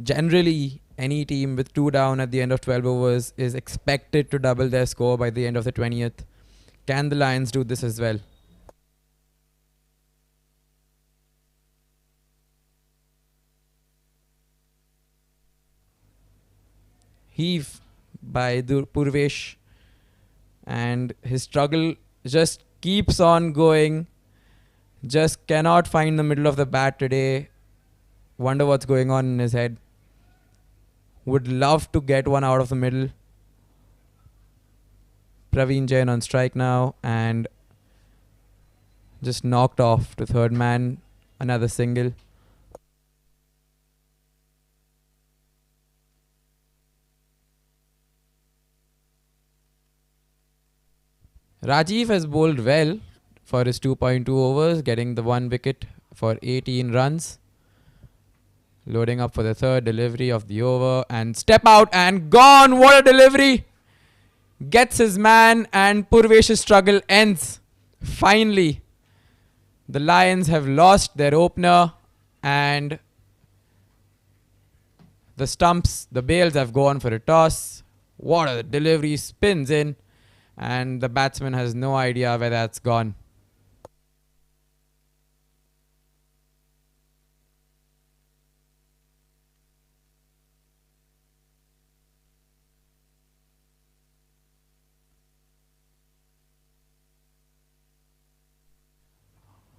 Generally, any team with 2 down at the end of 12 overs is expected to double their score by the end of the 20th. Can the Lions do this as well? Heave by Purvesh, and his struggle just keeps on going. Just cannot find the middle of the bat today. Wonder what's going on in his head. Would love to get one out of the middle. Praveen Jain on strike now and just knocked off to third man. Another single. Rajiv has bowled well for his 2.2 overs, getting the 1 wicket for 18 runs. Loading up for the third delivery of the over and step out and gone. What a delivery. Gets his man and Purvesh's struggle ends. Finally, the Lions have lost their opener and the stumps, the bails have gone for a toss. What a delivery. Spins in and the batsman has no idea where that's gone.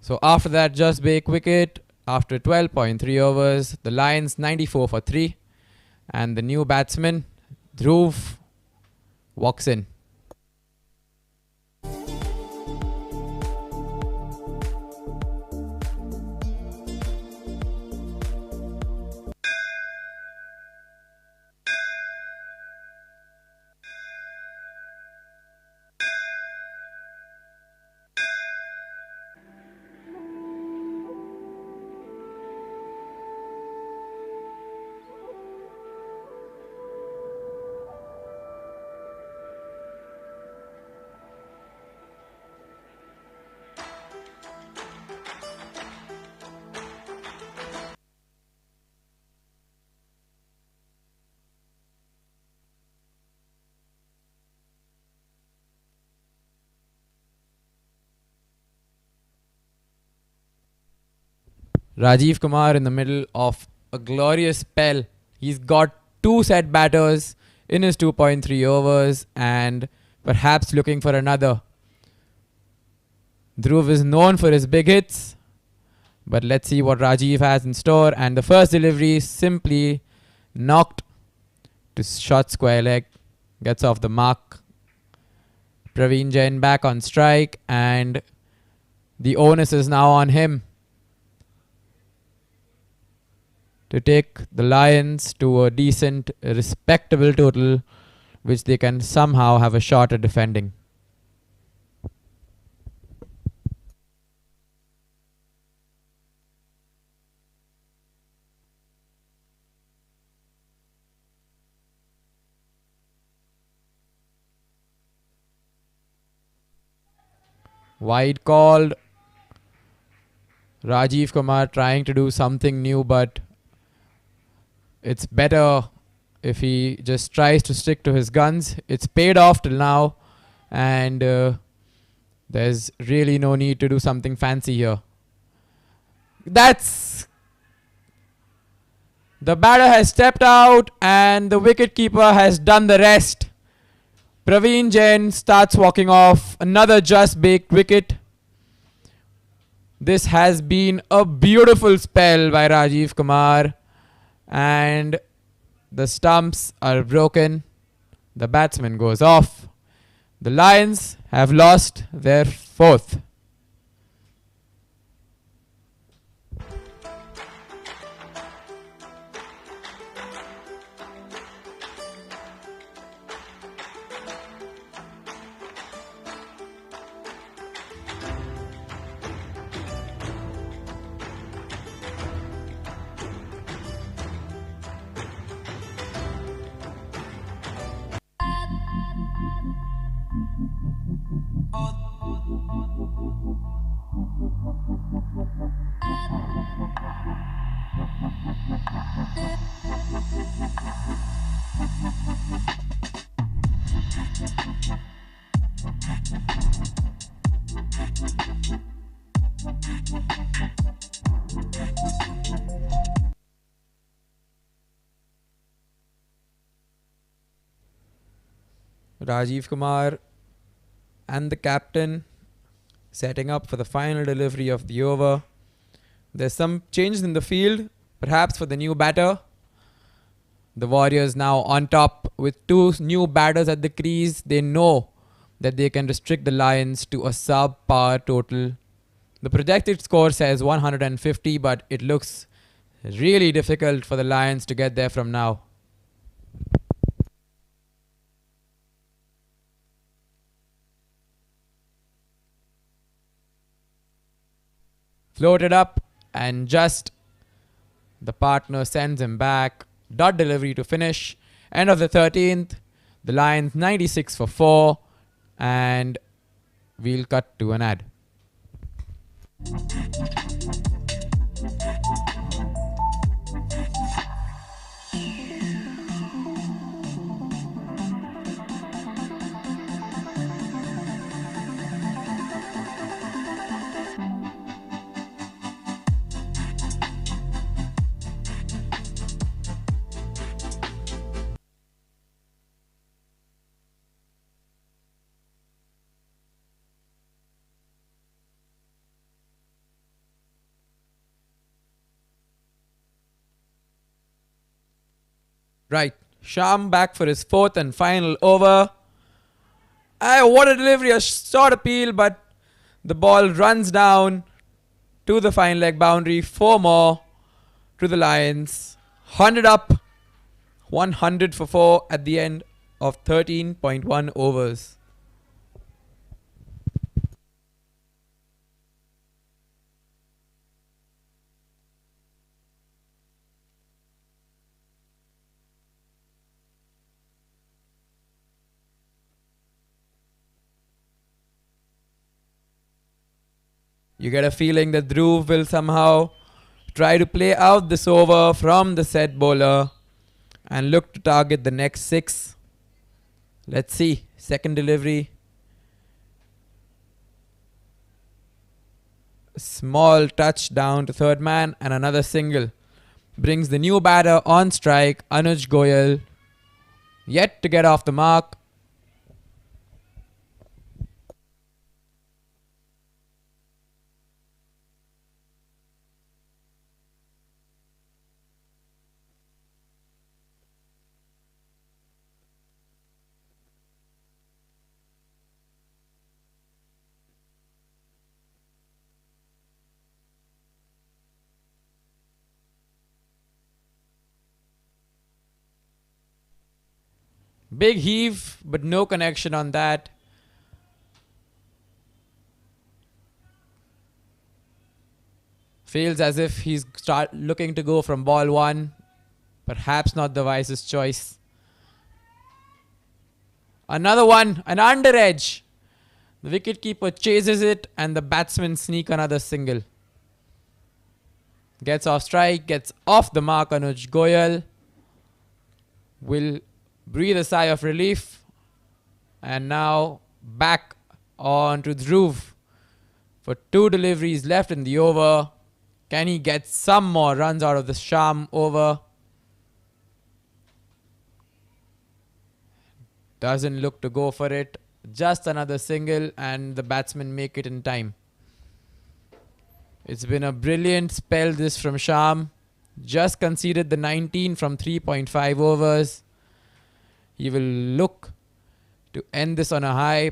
So after that just break wicket, after 12.3 overs, the Lions 94 for 3. And the new batsman, Dhruv, walks in. Rajiv Kumar in the middle of a glorious spell. He's got 2 set batters in his 2.3 overs and perhaps looking for another. Dhruv is known for his big hits, but let's see what Rajiv has in store. And the first delivery simply knocked to short square leg, gets off the mark. Praveen Jain back on strike, and the onus is now on him to take the Lions to a decent, respectable total, which they can somehow have a shot at defending. Wide called. Rajiv Kumar trying to do something new, but it's better if he just tries to stick to his guns. It's paid off till now, and there's really no need to do something fancy here. The batter has stepped out, and the wicketkeeper has done the rest. Praveen Jain starts walking off. Another just baked wicket. This has been a beautiful spell by Rajiv Kumar, and the stumps are broken. The batsman goes off. The Lions have lost their 4th. Rajiv Kumar and the captain setting up for the final delivery of the over. There's some changes in the field, perhaps for the new batter. The Warriors now on top with 2 new batters at the crease. They know that they can restrict the Lions to a sub-par total. The projected score says 150, but it looks really difficult for the Lions to get there from now. Floated up, and just the partner sends him back. Dot delivery to finish. End of the 13th. The Lions 96 for 4. And we'll cut to an ad. Right, Sham back for his 4th and final over. What a delivery, a short appeal, but the ball runs down to the fine leg boundary. 4 more to the Lions. 100 up, 100 for 4 at the end of 13.1 overs. You get a feeling that Dhruv will somehow try to play out this over from the set bowler and look to target the next 6. Let's see. Second delivery. Small touch down to third man and another single. Brings the new batter on strike, Anuj Goyal, yet to get off the mark. Big heave, but no connection on that. Feels as if he's looking to go from ball one. Perhaps not the wisest choice. Another one, an under edge. The wicketkeeper chases it and the batsmen sneak another single. Gets off strike, gets off the mark. Anuj Goyal will breathe a sigh of relief. And now back on to Dhruv for 2 deliveries left in the over. Can he get some more runs out of the Sham over? Doesn't look to go for it. Just another single and the batsmen make it in time. It's been a brilliant spell this from Sham. Just conceded the 19 from 3.5 overs. He will look to end this on a high.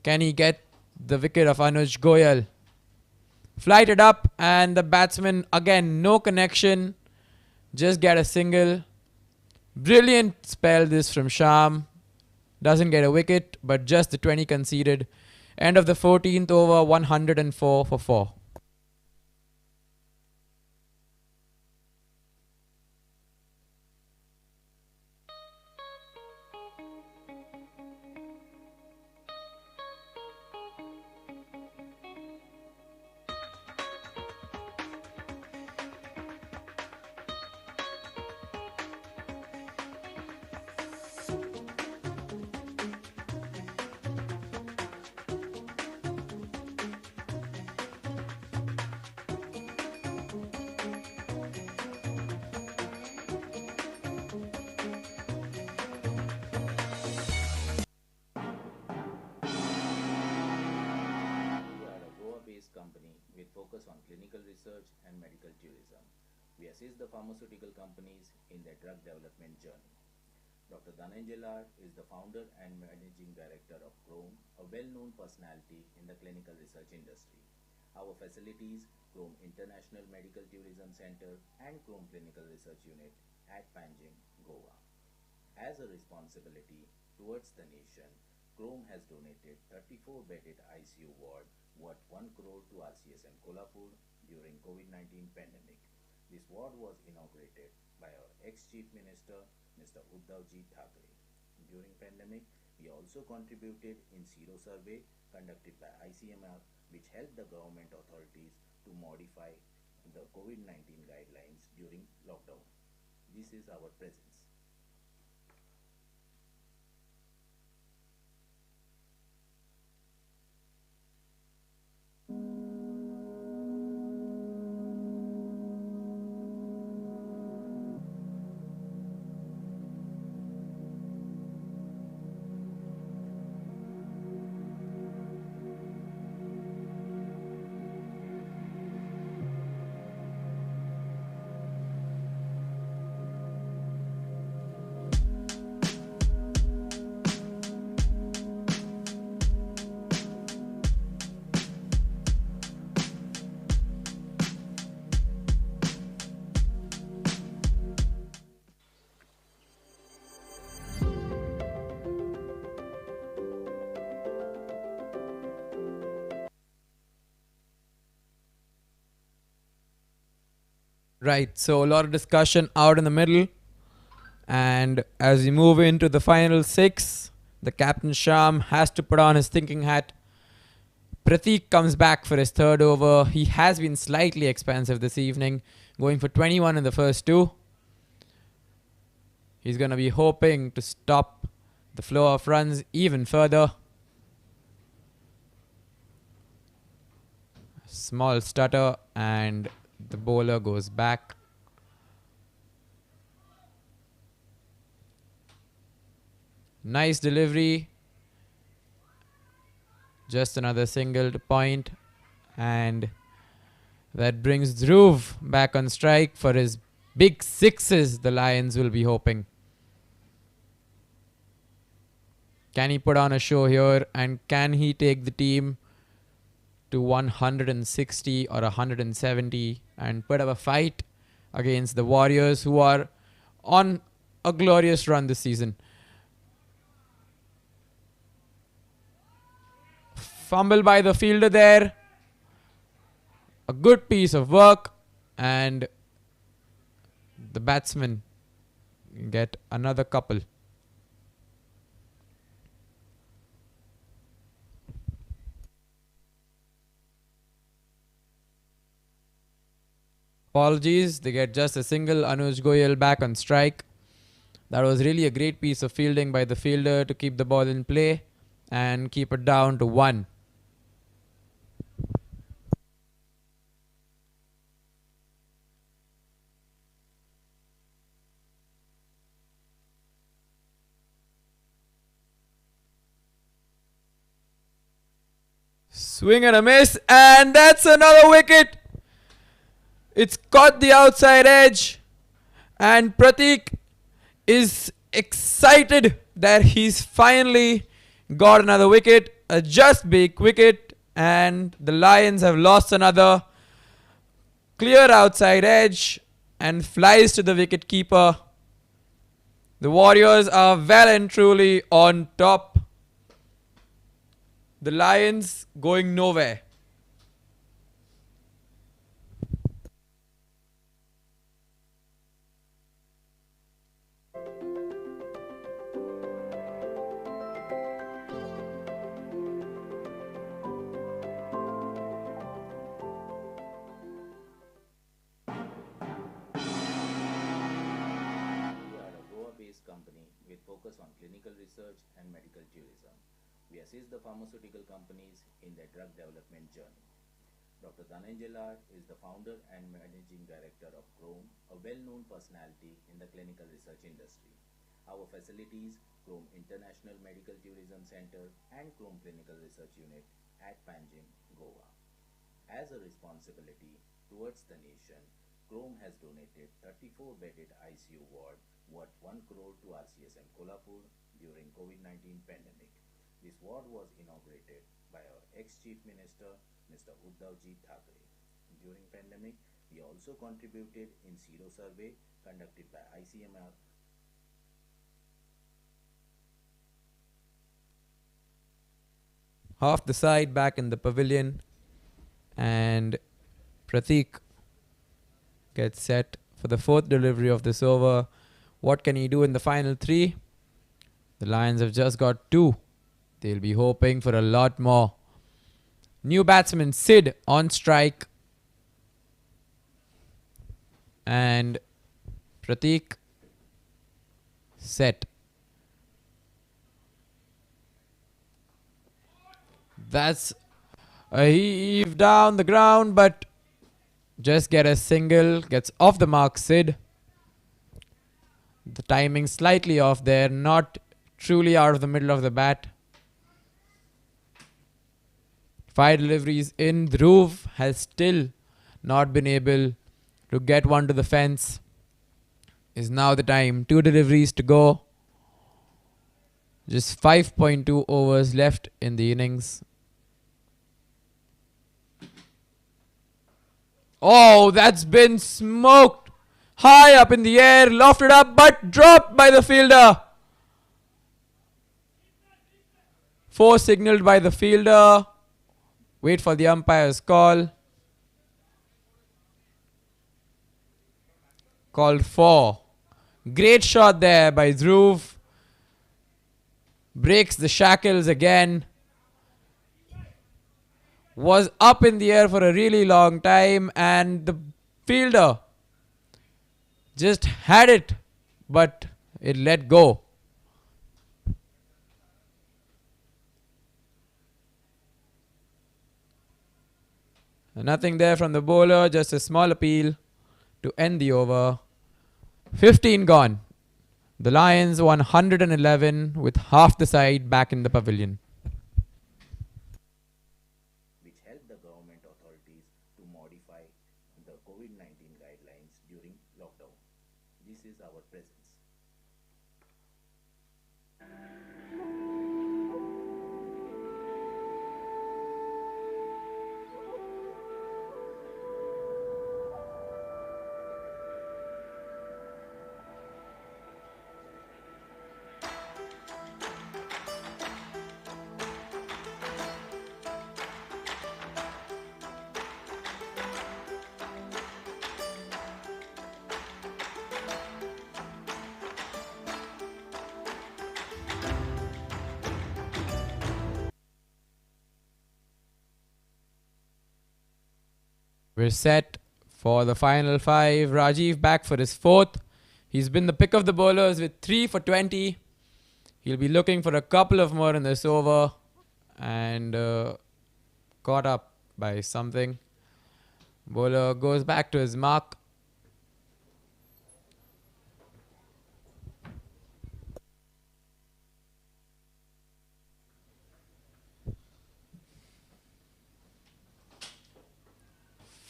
Can he get the wicket of Anuj Goyal? Flighted up and the batsman again no connection. Just get a single. Brilliant spell this from Sham. Doesn't get a wicket but just the 20 conceded. End of the 14th over, 104 for 4. Company with focus on clinical research and medical tourism. We assist the pharmaceutical companies in their drug development journey. Dr. Dhananjay Lal is the founder and managing director of Chrome, a well-known personality in the clinical research industry. Our facilities, Chrome International Medical Tourism Center and Chrome Clinical Research Unit at Panjim, Goa. As a responsibility towards the nation, Chrome has donated 34-bedded ICU ward worth 1 crore to RCSM Kolhapur during COVID-19 pandemic. This ward was inaugurated by our ex-Chief Minister, Mr. Uddhavji Thackeray. During pandemic, we also contributed in Sero survey conducted by ICMR, which helped the government authorities to modify the COVID-19 guidelines during lockdown. This is our presence. Right, so a lot of discussion out in the middle. And as we move into the final 6, the captain Sham has to put on his thinking hat. Prateek comes back for his 3rd over. He has been slightly expensive this evening, going for 21 in the first 2. He's going to be hoping to stop the flow of runs even further. Small stutter and the bowler goes back. Nice delivery. Just another single to point. And that brings Dhruv back on strike for his big sixes, the Lions will be hoping. Can he put on a show here, and can he take the team to 160 or 170 and put up a fight against the Warriors, who are on a glorious run this season? Fumble by the fielder there. A good piece of work, and the batsmen get another couple. Apologies, they get just a single. Anuj Goyal back on strike. That was really a great piece of fielding by the fielder to keep the ball in play and keep it down to 1. Swing and a miss, and that's another wicket. It's caught the outside edge, and Pratik is excited that he's finally got another wicket, a just big wicket, and the Lions have lost another. Clear outside edge and flies to the wicket keeper. The Warriors are well and truly on top. The Lions going nowhere. Company with focus on clinical research and medical tourism. We assist the pharmaceutical companies in their drug development journey. Dr. Dhananjay Lal is the founder and managing director of Chrome, a well-known personality in the clinical research industry. Our facilities, Chrome International Medical Tourism Center and Chrome Clinical Research Unit at Panjim, Goa. As a responsibility towards the nation, Chrome has donated 34-bedded ICU ward worth 1 crore to RCSM Kolhapur during COVID-19 pandemic. This ward was inaugurated by our ex-Chief Minister, Mr. Uddhavji Thackeray. During pandemic, we also contributed in Sero survey conducted by ICMR. Half the side back in the pavilion, and Pratik gets set for the 4th delivery of this over. What can he do in the final 3? The Lions have just got 2. They'll be hoping for a lot more. New batsman Sid on strike. And Pratik set. That's a heave down the ground, but just get a single. Gets off the mark, Sid. The timing slightly off there, not truly out of the middle of the bat. 5 deliveries in. Dhruv has still not been able to get one to the fence. Is now the time. 2 deliveries to go. Just 5.2 overs left in the innings. Oh, that's been smoked. High up in the air, lofted up, but dropped by the fielder. 4 signalled by the fielder. Wait for the umpire's call. Called 4. Great shot there by Dhruv. Breaks the shackles again. Was up in the air for a really long time, and the fielder just had it, but it let go. Nothing there from the bowler, just a small appeal to end the over. 15 gone. The Lions 111 with half the side back in the pavilion. which helped the government authorities to modify the COVID-19 guidelines during lockdown. This is our presence. We're set for the final five. Rajiv back for his fourth. He's been the pick of the bowlers with 3 for 20. He'll be looking for a couple of more in this over and caught up by something. Bowler goes back to his mark.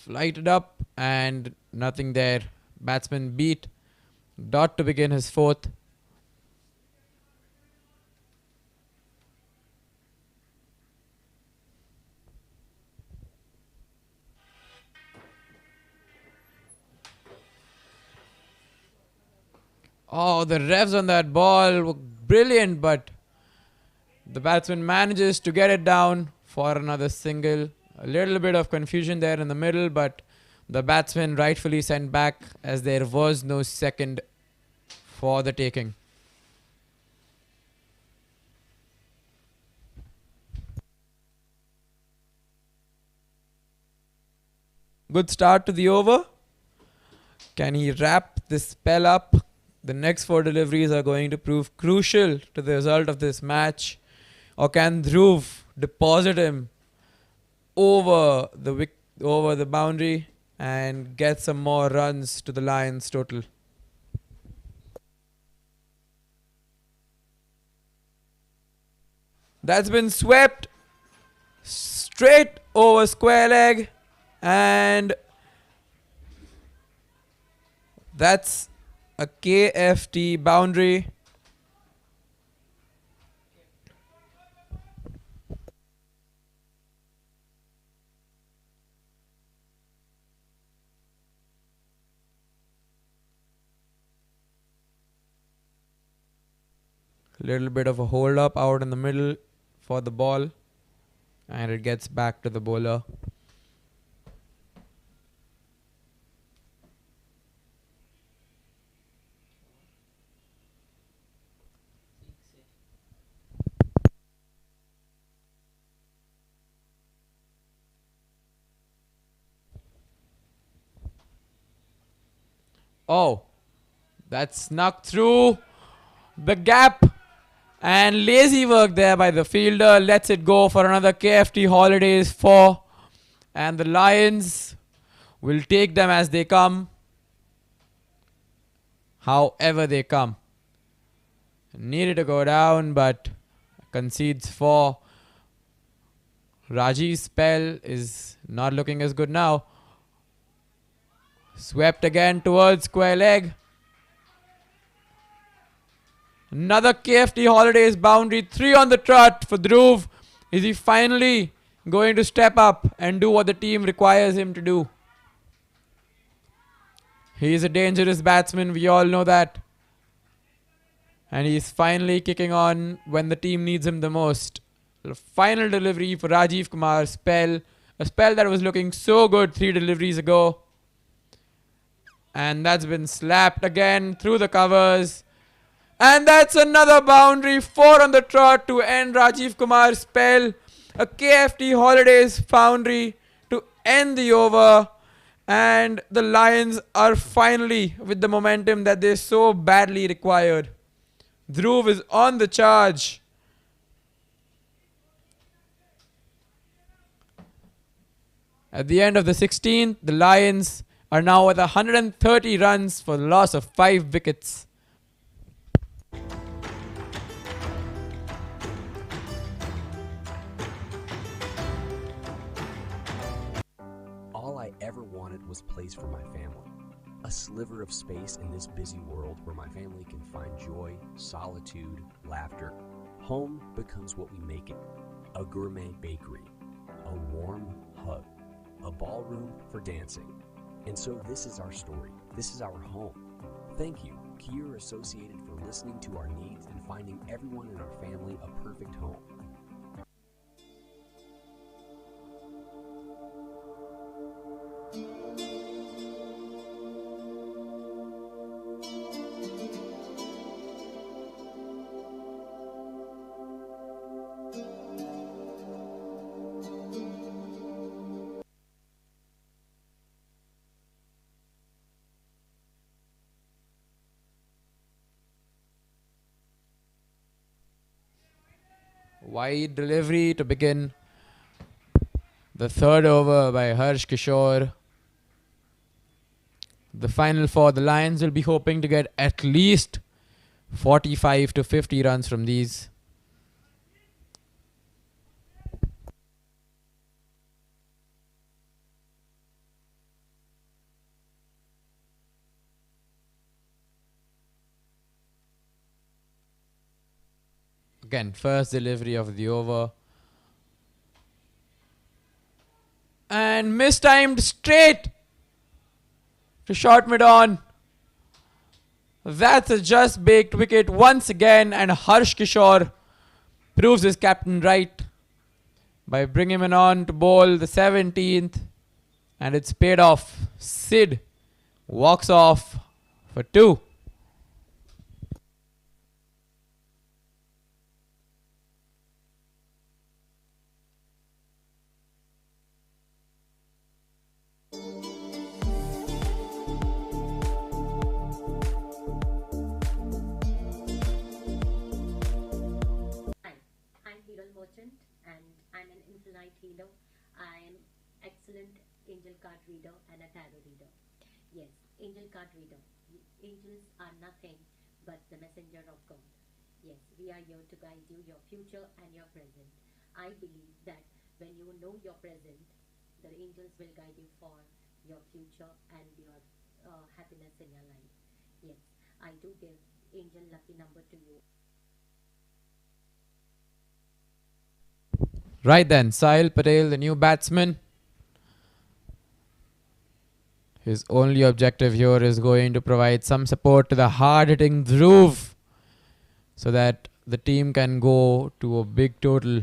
Flighted up and nothing there. Batsman beat. Dot to begin his fourth. Oh, the revs on that ball were brilliant, but the batsman manages to get it down for another single. A little bit of confusion there in the middle, but the batsman rightfully sent back as there was no second for the taking. Good start to the over. Can he wrap this spell up? The next 4 deliveries are going to prove crucial to the result of this match. Or can Dhruv deposit him over the boundary and get some more runs to the Lions total? That's been swept straight over square leg, and that's a KFT boundary. Little bit of a hold up out in the middle for the ball, and it gets back to the bowler. Oh, that snuck through the gap, and lazy work there by the fielder. Lets it go for another KFT Holidays 4, and the Lions will take them as they come, however they come. Needed to go down, but concedes 4. Rajiv's spell is not looking as good now. Swept again towards square leg. Another KFT Holidays boundary. 3 on the trot for Dhruv. Is he finally going to step up and do what the team requires him to do? He is a dangerous batsman. We all know that. And he's finally kicking on when the team needs him the most. The final delivery for Rajiv Kumar's spell. A spell that was looking so good 3 deliveries ago. And that's been slapped again through the covers. And that's another boundary. 4 on the trot to end Rajiv Kumar's spell. A KFT Holidays boundary to end the over. And the Lions are finally with the momentum that they so badly required. Dhruv is on the charge. At the end of the 16th, the Lions are now at 130 runs for the loss of 5 wickets. All I ever wanted was place for my family. A sliver of space in this busy world where my family can find joy, solitude, laughter. Home becomes what we make it. A gourmet bakery, a warm hug, a ballroom for dancing. And so this is our story. This is our home. Thank you, Kier Associated, for listening to our needs and finding everyone in our family a perfect home. Wide delivery to begin the third over by Harsh Kishore. The final four, the Lions will be hoping to get at least 45 to 50 runs from these. Again, first delivery of the over. And mistimed straight to short mid on. That's a just baked wicket once again, and Harsh Kishore proves his captain right by bringing him on to bowl the 17th, and it's paid off. Sid walks off for 2. Merchant, and I'm an infinite healer. I am excellent angel card reader and a tarot reader. Yes, angel card reader. Angels are nothing but the messenger of God. Yes, we are here to guide you, your future and your present. I believe that when you know your present, the angels will guide you for your future and your happiness in your life. Yes, I do give angel lucky number to you. Right then, Sahil Patel, the new batsman. His only objective here is going to provide some support to the hard-hitting Dhruv so that the team can go to a big total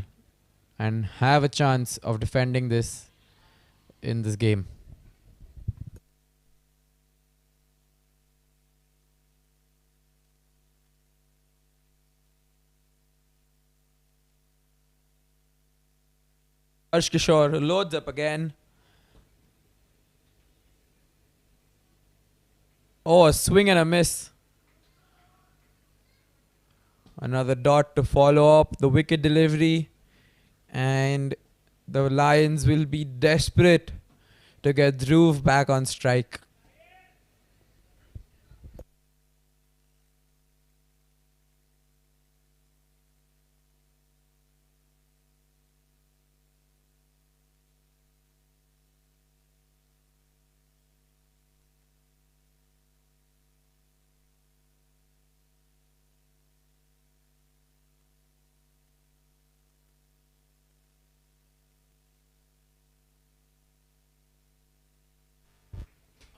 and have a chance of defending this in this game. Harsh Kishore loads up again. Oh, a swing and a miss. Another dot to follow up the wicket delivery. And the Lions will be desperate to get Dhruv back on strike.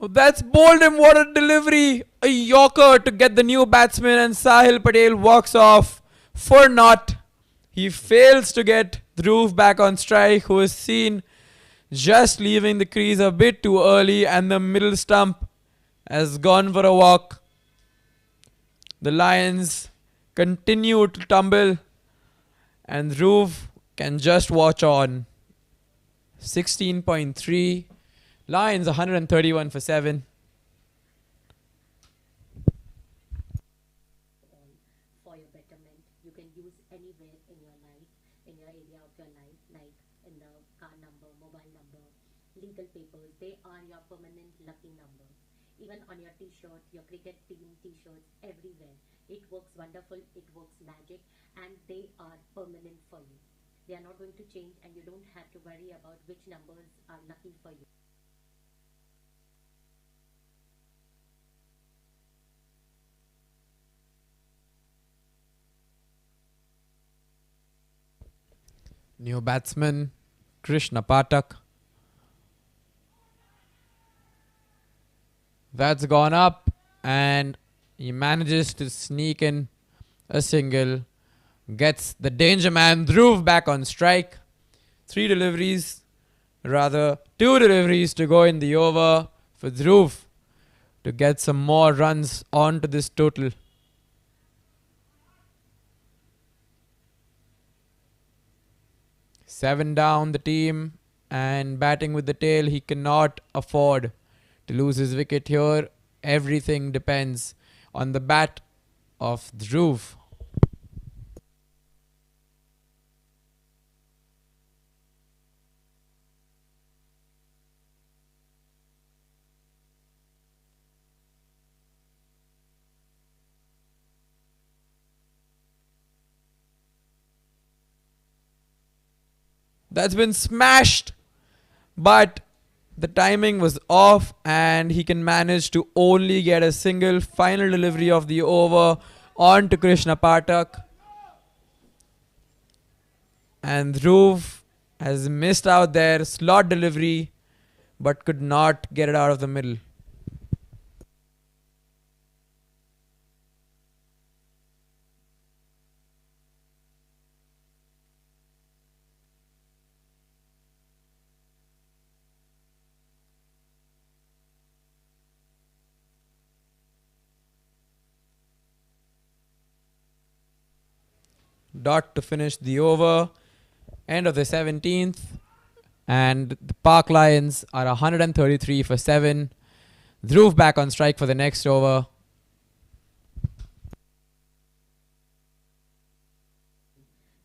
Oh, that's bold and what a delivery. A Yorker to get the new batsman, and Sahil Patel walks off for naught. He fails to get Dhruv back on strike, who is seen just leaving the crease a bit too early, and the middle stump has gone for a walk. The Lions continue to tumble, and Dhruv can just watch on. 16.3. Lions 131 for 7. For your betterment, you can use anywhere in your life, in your area of your life, like in the car number, mobile number, legal papers. They are your permanent lucky numbers. Even on your t-shirt, your cricket team t-shirts, everywhere. It works wonderful, it works magic, and they are permanent for you. They are not going to change, and you don't have to worry about which numbers are lucky for you. New batsman Krishna Patak. That's gone up and he manages to sneak in a single. Gets the danger man Dhruv back on strike. Two deliveries to go in the over for Dhruv to get some more runs onto this total. Seven down the team, and batting with the tail, he cannot afford to lose his wicket here. Everything depends on the bat of Dhruv. That's been smashed, but the timing was off and he can manage to only get a single. Final delivery of the over on to Krishna Patak. And Dhruv has missed out there. Slot delivery, but could not get it out of the middle. Dot to finish the over. End of the 17th. And the Park Lions are 133 for 7. Dhruv back on strike for the next over.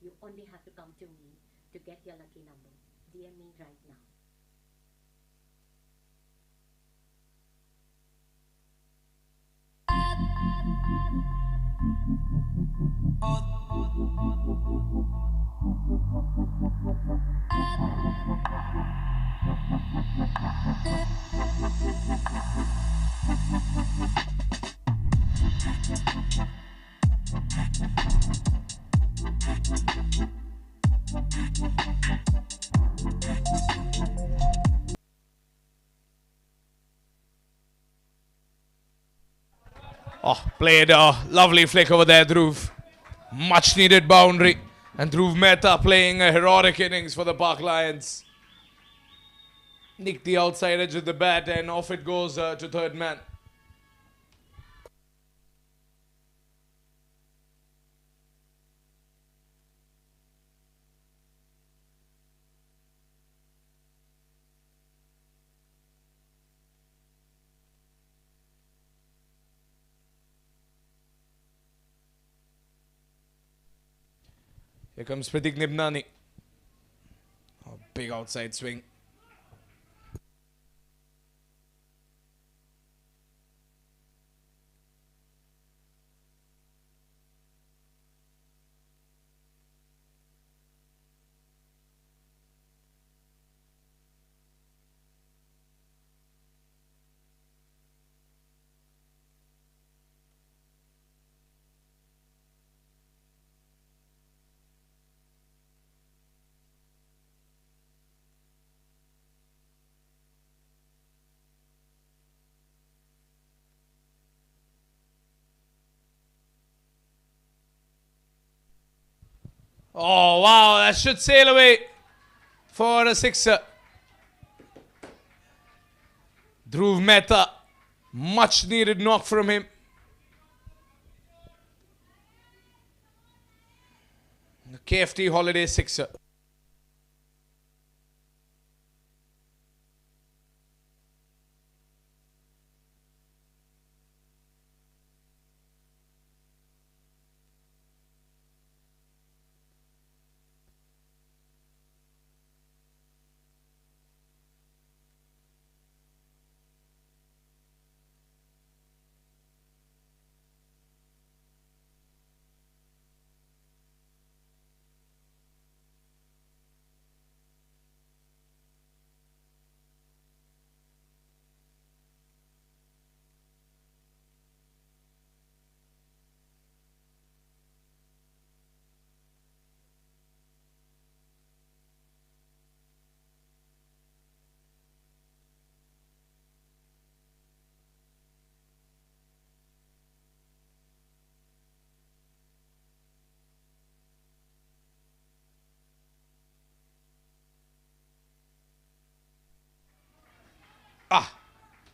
You only have to come to me to get your lucky number. DM me right now. Oh, played a lovely flick over there, Dhruv. Much needed boundary. And Dhruv Mehta playing a heroic innings for the Park Lions. Nicked the outside edge of the bat and off it goes to third man. Here comes Pratik Nibnani. Oh, big outside swing. Oh, wow, that should sail away for a sixer. Dhruv Mehta, much needed knock from him. The KFT holiday sixer.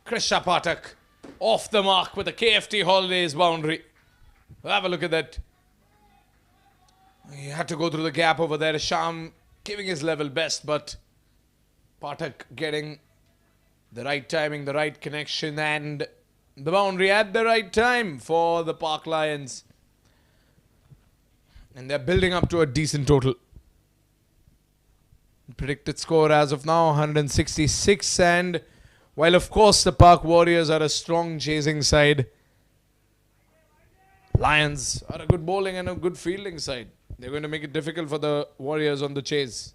Krisha Patak off the mark with a KFT Holidays boundary. Have a look at that. He had to go through the gap over there. Sham giving his level best, but Patak getting the right timing, the right connection, and the boundary at the right time for the Park Lions. And they're building up to a decent total. Predicted score as of now 166, and while of course the Park Warriors are a strong chasing side, Lions are a good bowling and a good fielding side. They're going to make it difficult for the Warriors on the chase.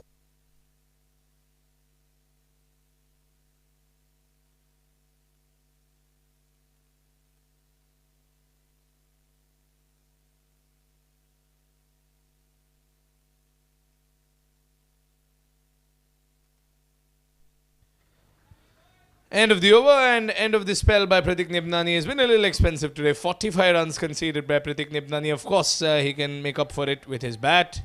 End of the over and end of the spell by Pratik Nibnani has been a little expensive today. 45 runs conceded by Pratik Nibnani. Of course, he can make up for it with his bat.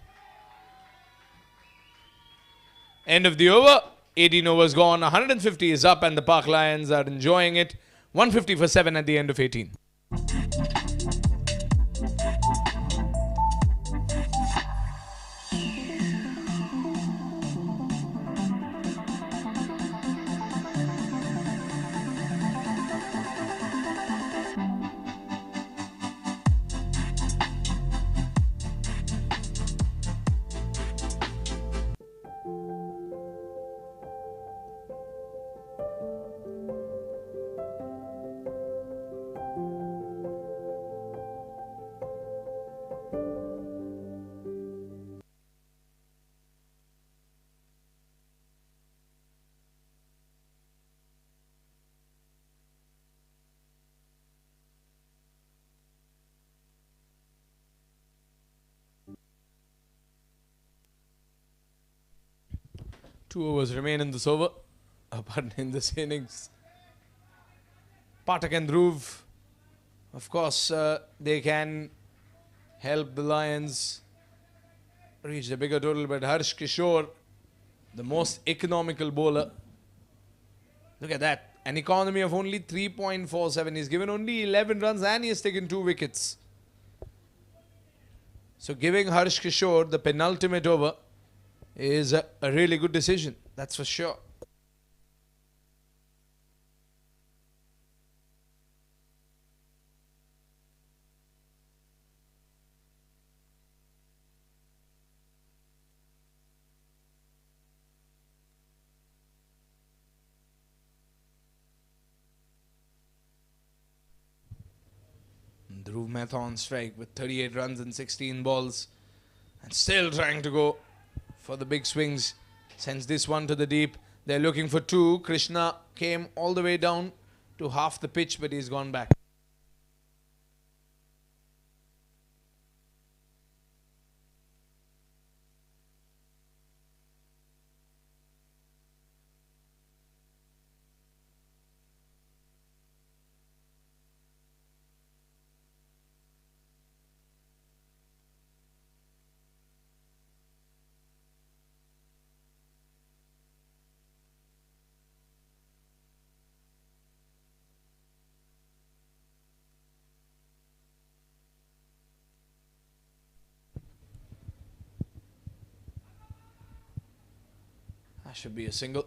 End of the over. 18 overs gone. 150 is up and the Park Lions are enjoying it. 150 for 7 at the end of 18. Two overs remain in this over. Pardon, in this innings. Patak and Dhruv, of course, they can help the Lions reach the bigger total, but Harsh Kishore, the most economical bowler. Look at that. An economy of only 3.47. He's given only 11 runs and he has taken 2 wickets. So giving Harsh Kishore the penultimate over is a really good decision. That's for sure. Dhruv Mehta on strike with 38 runs and 16 balls. And still trying to go for the big swings. Sends this one to the deep. They're looking for 2. Krishna came all the way down to half the pitch, but he's gone back. That should be a single.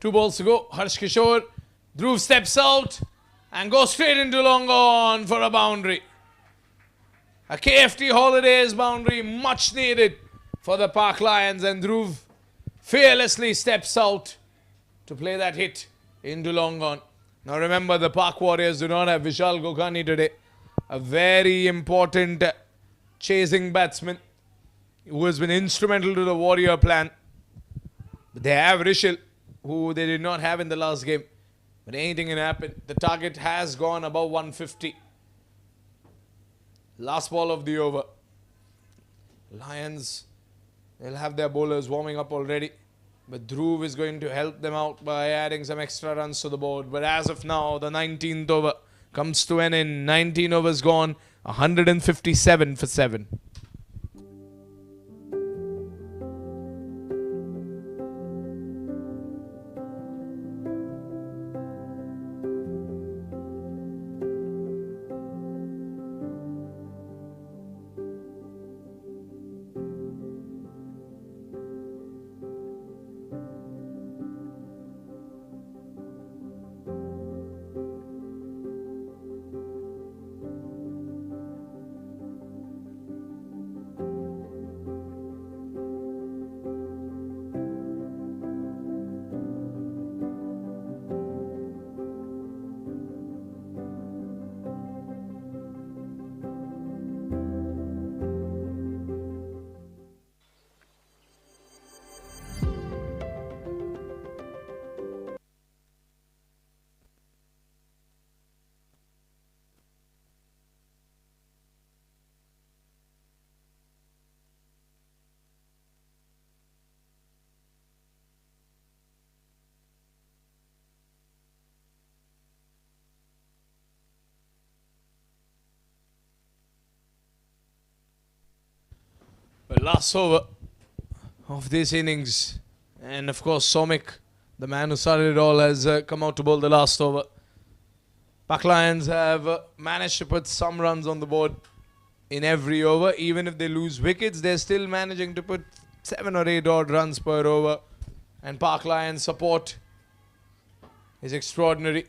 2 balls to go. Harsh Kishore. Dhruv steps out and goes straight into long on for a boundary. A KFT Holidays boundary, much needed for the Park Lions, and Dhruv fearlessly steps out to play that hit into long on. Now remember, the Park Warriors do not have Vishal Gokhani today. A very important chasing batsman who has been instrumental to the Warrior plan. But they have Rishil, who they did not have in the last game. But anything can happen. The target has gone above 150. Last ball of the over. Lions, they'll have their bowlers warming up already. But Dhruv is going to help them out by adding some extra runs to the board. But as of now, the 19th over comes to an end. 19 overs gone. 157 for 7. But last over of this innings, and of course Somik, the man who started it all, has come out to bowl the last over. Park Lions have managed to put some runs on the board in every over. Even if they lose wickets, they're still managing to put 7 or 8 odd runs per over. And Park Lions' support is extraordinary.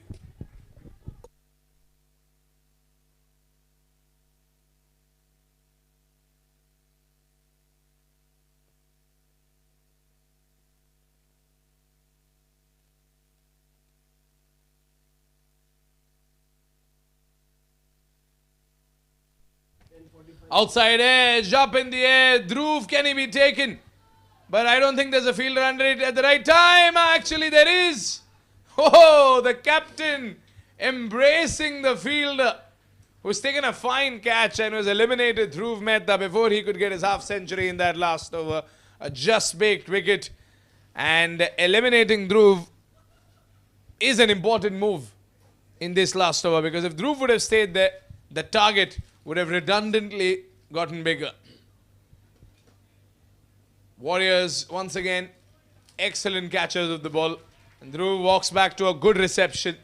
Outside edge, up in the air. Dhruv, can he be taken? But I don't think there's a fielder under it at the right time. Actually, there is. Oh, the captain embracing the fielder who's taken a fine catch and was eliminated, Dhruv Mehta, before he could get his half century in that last over. A just-baked wicket. And eliminating Dhruv is an important move in this last over, because if Dhruv would have stayed there, the target would have redundantly gotten bigger. Warriors, once again, excellent catchers of the ball. And Dhruv walks back to a good reception.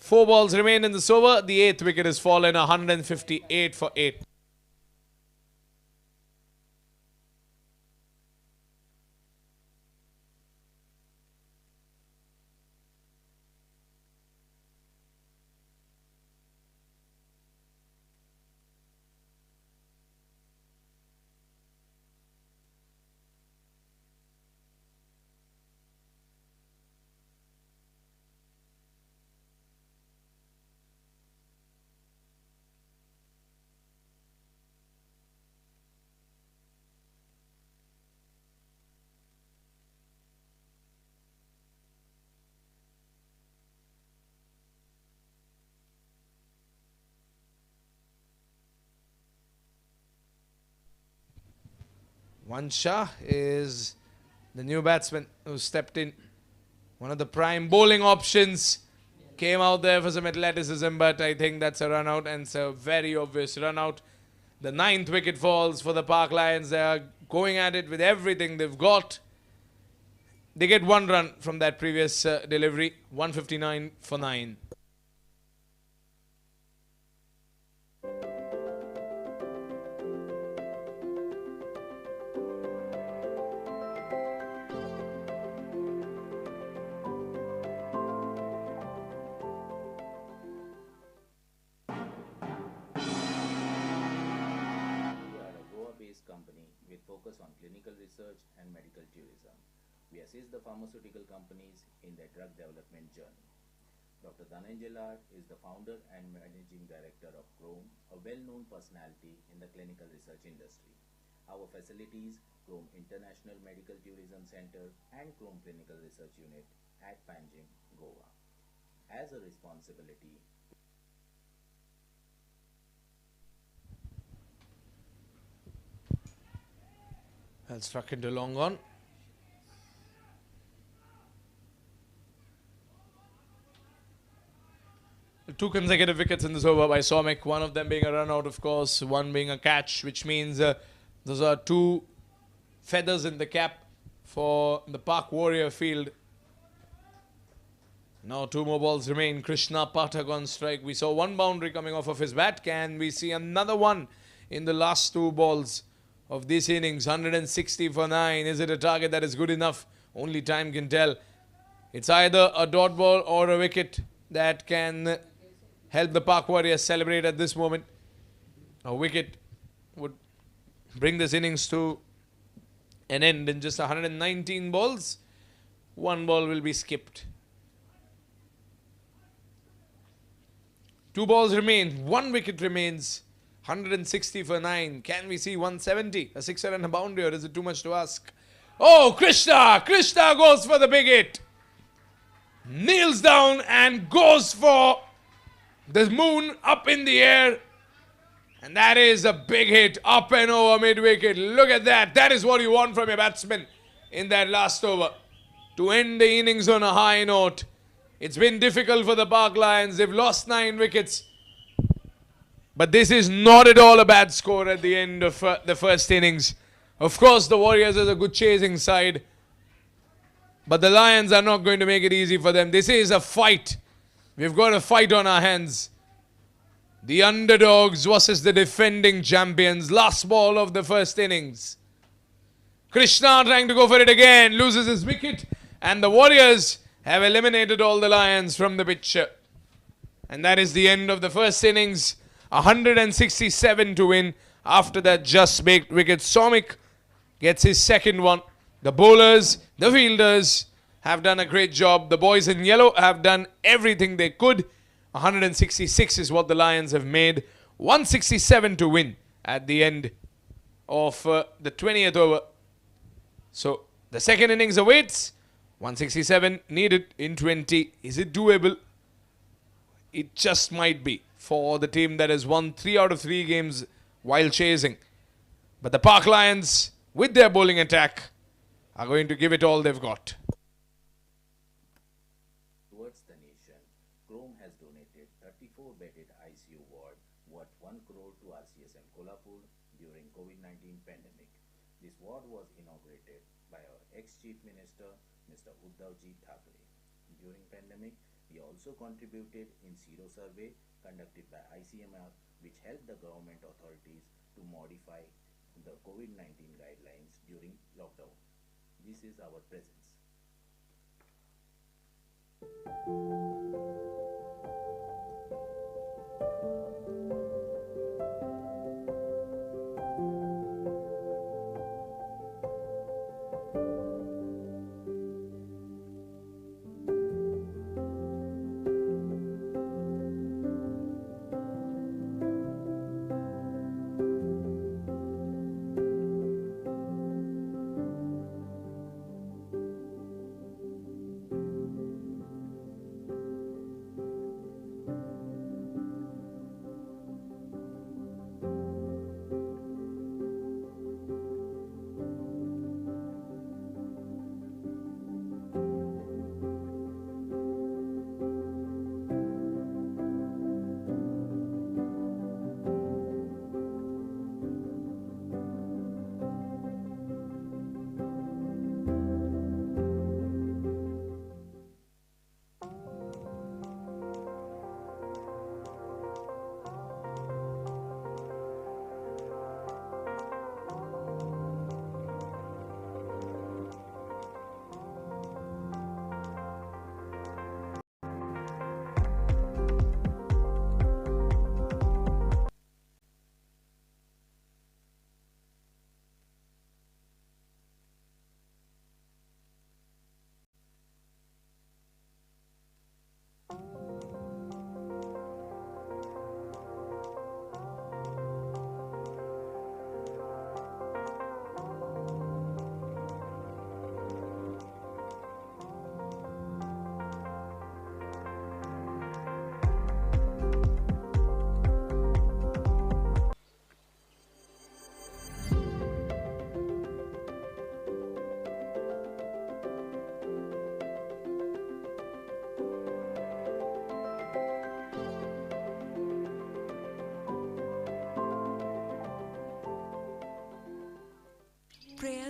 4 balls remain in this over. The 8th wicket has fallen, 158 for 8. Shah is the new batsman who stepped in. One of the prime bowling options. Came out there for some athleticism, but I think that's a run out, and it's a very obvious run out. The 9th wicket falls for the Park Lions. They are going at it with everything they've got. They get 1 run from that previous delivery. 159 for 9. with focus on clinical research and medical tourism. We assist the pharmaceutical companies in their drug development journey. Dr. Dhananjay is the founder and managing director of Chrome, a well-known personality in the clinical research industry. Our facilities, Chrome International Medical Tourism Center and Chrome Clinical Research Unit at Panjim, Goa. As a responsibility, Well, struck into long on. Two consecutive wickets in this over by Somic, one of them being a run out, of course, one being a catch, which means those are two feathers in the cap for the Park Warrior field. Now two more balls remain. Krishna Pathak on strike. We saw one boundary coming off of his bat. Can we see another one in the last two balls of this innings? 160 for 9. Is it a target that is good enough? Only time can tell. It's either a dot ball or a wicket that can help the Park Warriors celebrate at this moment. A wicket would bring this innings to an end in just 119 balls. One ball will be skipped. Two balls remain. One wicket remains. 160 for 9. Can we see 170? A sixer and a boundary, or is it too much to ask? Oh, Krishna! Krishna goes for the big hit. Kneels down and goes for the moon up in the air. And that is a big hit up and over mid-wicket. Look at that. That is what you want from your batsman in that last over. To end the innings on a high note. It's been difficult for the Park Lions. They've lost 9 wickets. But this is not at all a bad score at the end of the first innings. Of course, the Warriors is a good chasing side. But the Lions are not going to make it easy for them. This is a fight. We've got a fight on our hands. The underdogs versus the defending champions. Last ball of the first innings. Krishna trying to go for it again. Loses his wicket. And the Warriors have eliminated all the Lions from the picture. And that is the end of the first innings. 167 to win. After that just baked wicket, Somic gets his second one. The bowlers, the fielders have done a great job. The boys in yellow have done everything they could. 166 is what the Lions have made. 167 to win at the end of the 20th over. So the second innings awaits. 167 needed in 20. Is it doable? It just might be for the team that has won 3 out of 3 games while chasing. But the Park Lions, with their bowling attack, are going to give it all they've got. towards the nation, Chrome has donated 34-bedded ICU ward worth 1 crore to RCSM Kolhapur during COVID-19 pandemic. This ward was inaugurated by our ex-Chief Minister, Mr. Uddhavji Thackeray. During pandemic, we also contributed in Zero survey conducted by ICMR, which helped the government authorities to modify the COVID-19 guidelines during lockdown. This is our presence.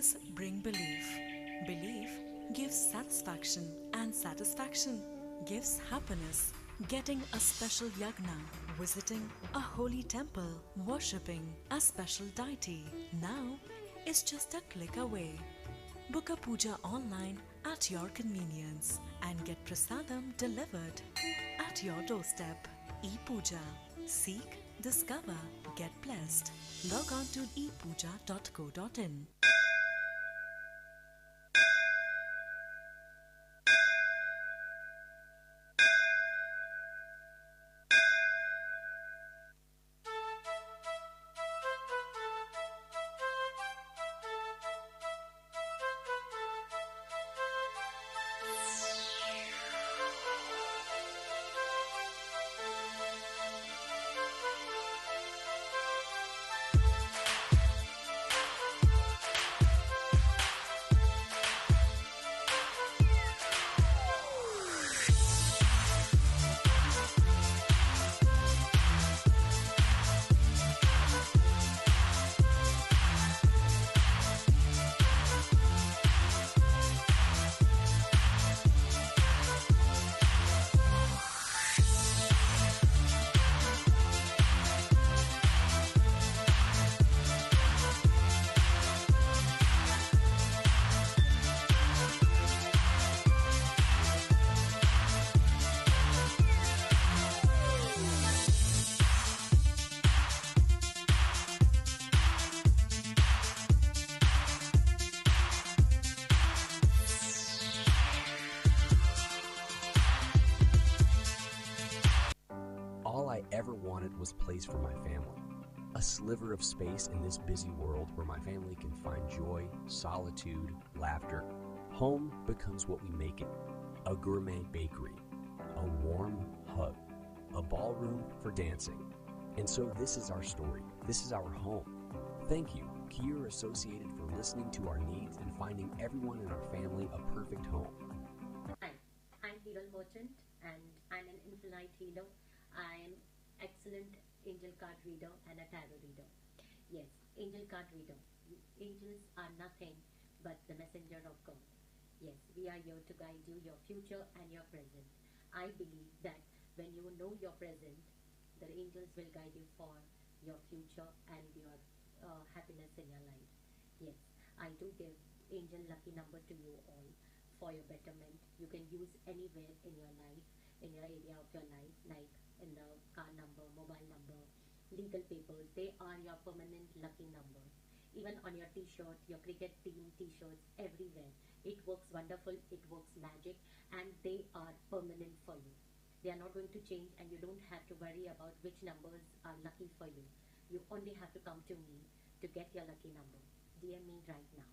Prayers bring belief. Belief gives satisfaction, and satisfaction gives happiness. Getting a special yagna, visiting a holy temple, worshipping a special deity now is just a click away. Book a puja online at your convenience and get prasadam delivered at your doorstep. E-Puja. Seek, discover, get blessed. Log on to epuja.co.in. All I ever wanted was place for my family. A sliver of space in this busy world where my family can find joy, solitude, laughter. Home becomes what we make it. A gourmet bakery, a warm hug, a ballroom for dancing. And so this is our story. This is our home. Thank you, Kier Associated, for listening to our needs and finding everyone in our family a perfect home. Hi, I'm Hiral Merchant and I'm an infinite healer. I'm excellent angel card reader and a tarot reader. Yes, angel card reader. Angels are nothing but the messenger of God. Yes, we are here to guide you, your future and your present. I believe that when you know your present, the angels will guide you for your future and your happiness in your life. Yes, I do give angel lucky number to you all for your betterment. You can use anywhere in your life, in your area of your life, like in the car number, mobile number, legal papers. They are your permanent lucky numbers. Even on your t-shirt, your cricket team t-shirts, everywhere. It works wonderful, it works magic, and they are permanent for you. They are not going to change, and you don't have to worry about which numbers are lucky for you. You only have to come to me to get your lucky number. DM me right now.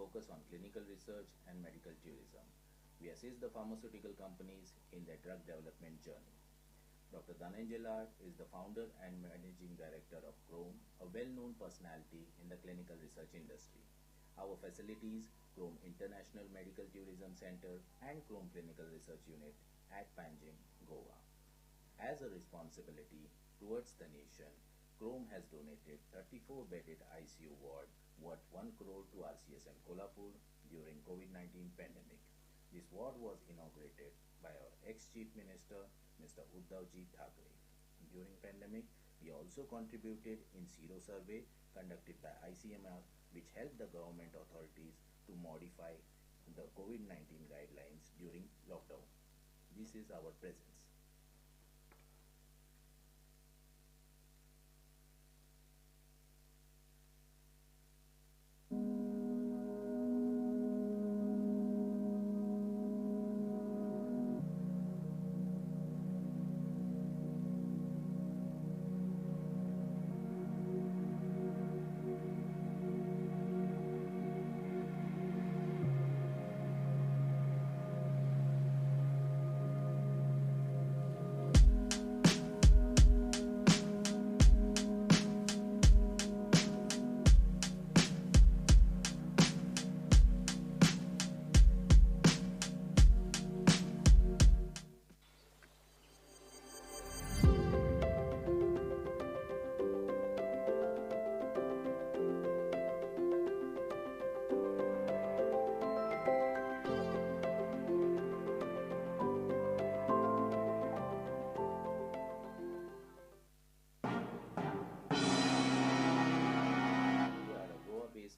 focus on clinical research and medical tourism. We assist the pharmaceutical companies in their drug development journey. Dr. Dhananjay Lal is the founder and managing director of Chrome, a well-known personality in the clinical research industry. Our facilities, Chrome International Medical Tourism Center and Chrome Clinical Research Unit at Panjim, Goa. As a responsibility towards the nation, Chrome has donated 34-bedded ICU ward worth 1 crore to RCSM Kolhapur during COVID-19 pandemic. This ward was inaugurated by our ex-Chief Minister, Mr. Uddhavji Thackeray. During pandemic, we also contributed in Zero survey conducted by ICMR, which helped the government authorities to modify the COVID-19 guidelines during lockdown. This is our presence.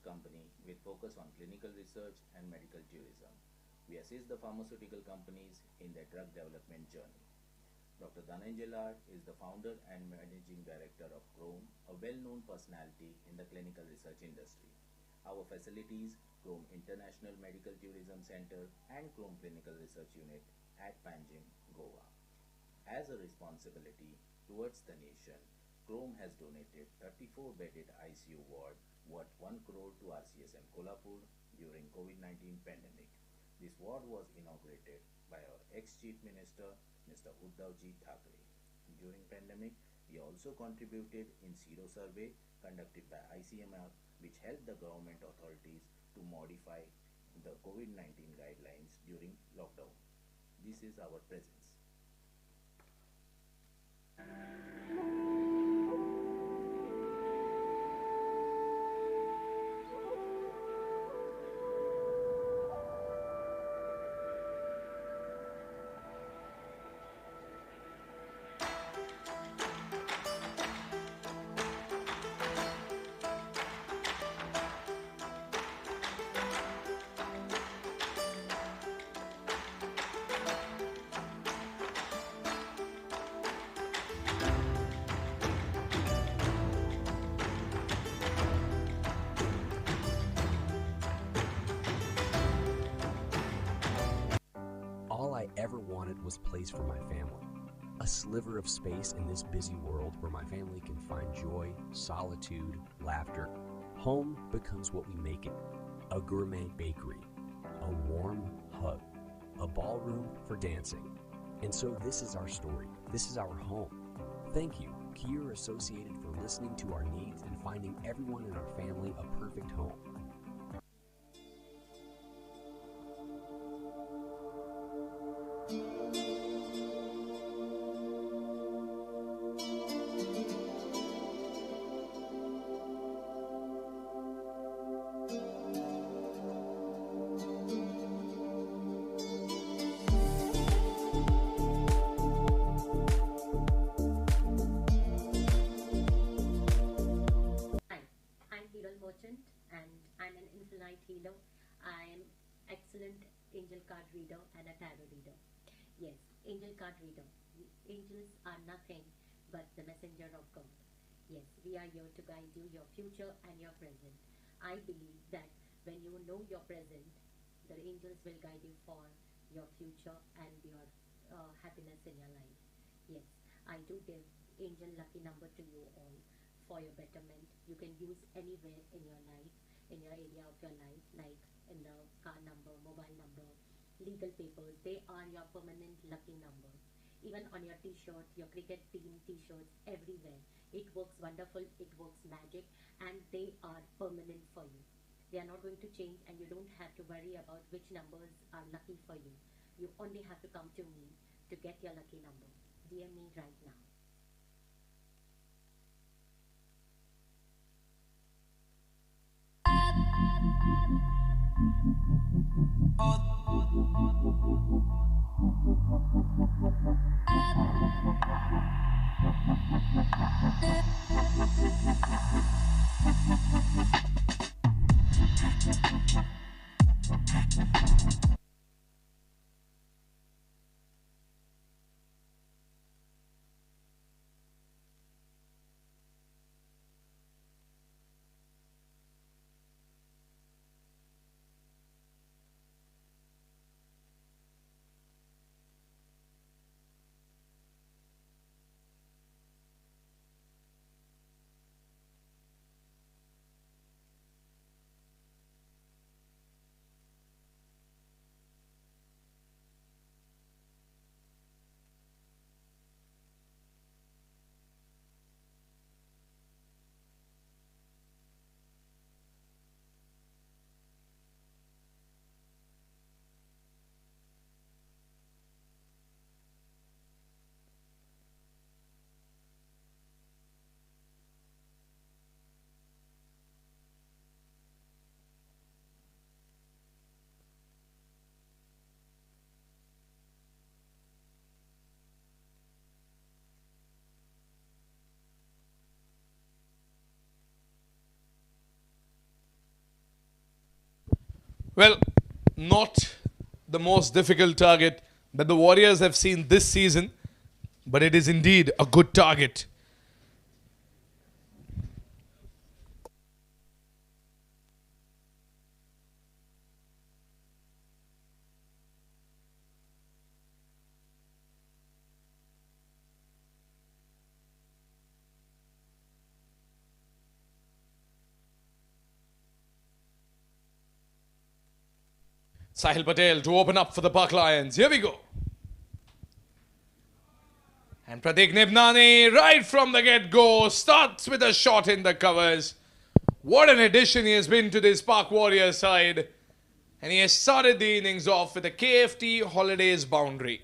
Company with focus on clinical research and medical tourism. We assist the pharmaceutical companies in their drug development journey. Dr. Dhananjay Lal is the founder and managing director of Chrome, a well-known personality in the clinical research industry. Our facilities, Chrome International Medical Tourism Center and Chrome Clinical Research Unit at Panjim, Goa. As a responsibility towards the nation, Chrome has donated 34-bedded ICU ward worth 1 crore to RCSM Kolhapur during COVID-19 pandemic. This ward was inaugurated by our ex-Chief Minister, Mr. Uddhavji Thackeray. During pandemic, we also contributed in Zero survey conducted by ICMR, which helped the government authorities to modify the COVID-19 guidelines during lockdown. This is our presence. All I ever wanted was place for my family. A sliver of space in this busy world where my family can find joy, solitude, laughter. Home becomes what we make it. A gourmet bakery, a warm hug, a ballroom for dancing. And so this is our story. This is our home. Thank you, Kier Associated, for listening to our needs and finding everyone in our family a perfect home. And I'm an infinite healer. I'm excellent angel card reader and a tarot reader. Yes, angel card reader. Angels are nothing but the messenger of God. Yes, we are here to guide you, your future and your present. I believe that when you know your present, the angels will guide you for your future and your happiness in your life. Yes, I do give angel lucky number to you all for your betterment. You can use anywhere in your life, in your area of your life, like in the car number, mobile number, legal papers. They are your permanent lucky number. Even on your t-shirt, your cricket team t-shirts, everywhere. It works wonderful, it works magic, and they are permanent for you. They are not going to change, and you don't have to worry about which numbers are lucky for you. You only have to come to me to get your lucky number. DM me right now. Well, not the most difficult target that the Warriors have seen this season, but it is indeed a good target. Sahil Patel to open up for the Pak Lions. Here we go. And Pratik Nibnani, right from the get-go, starts with a shot in the covers. What an addition he has been to this Pak Warriors side. And he has started the innings off with a KFT Holidays boundary.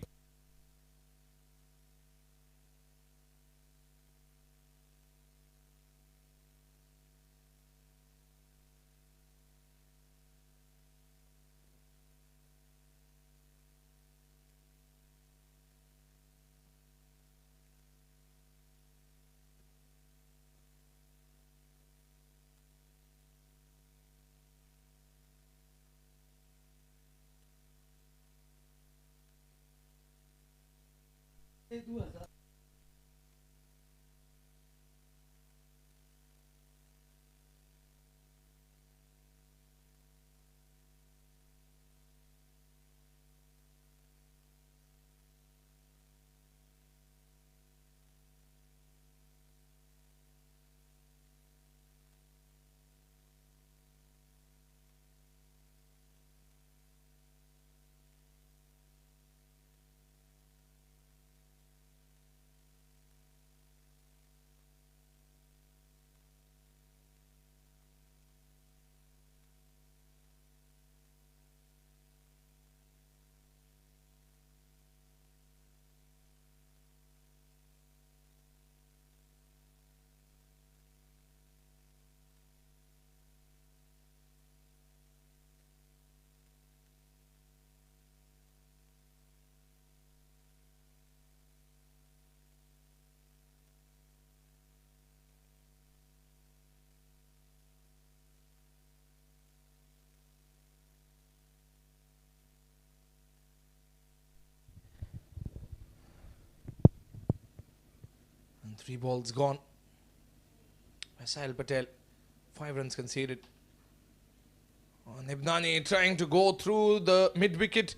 And 3 balls gone. Sahil Patel, 5 runs conceded. Nibnani trying to go through the mid-wicket.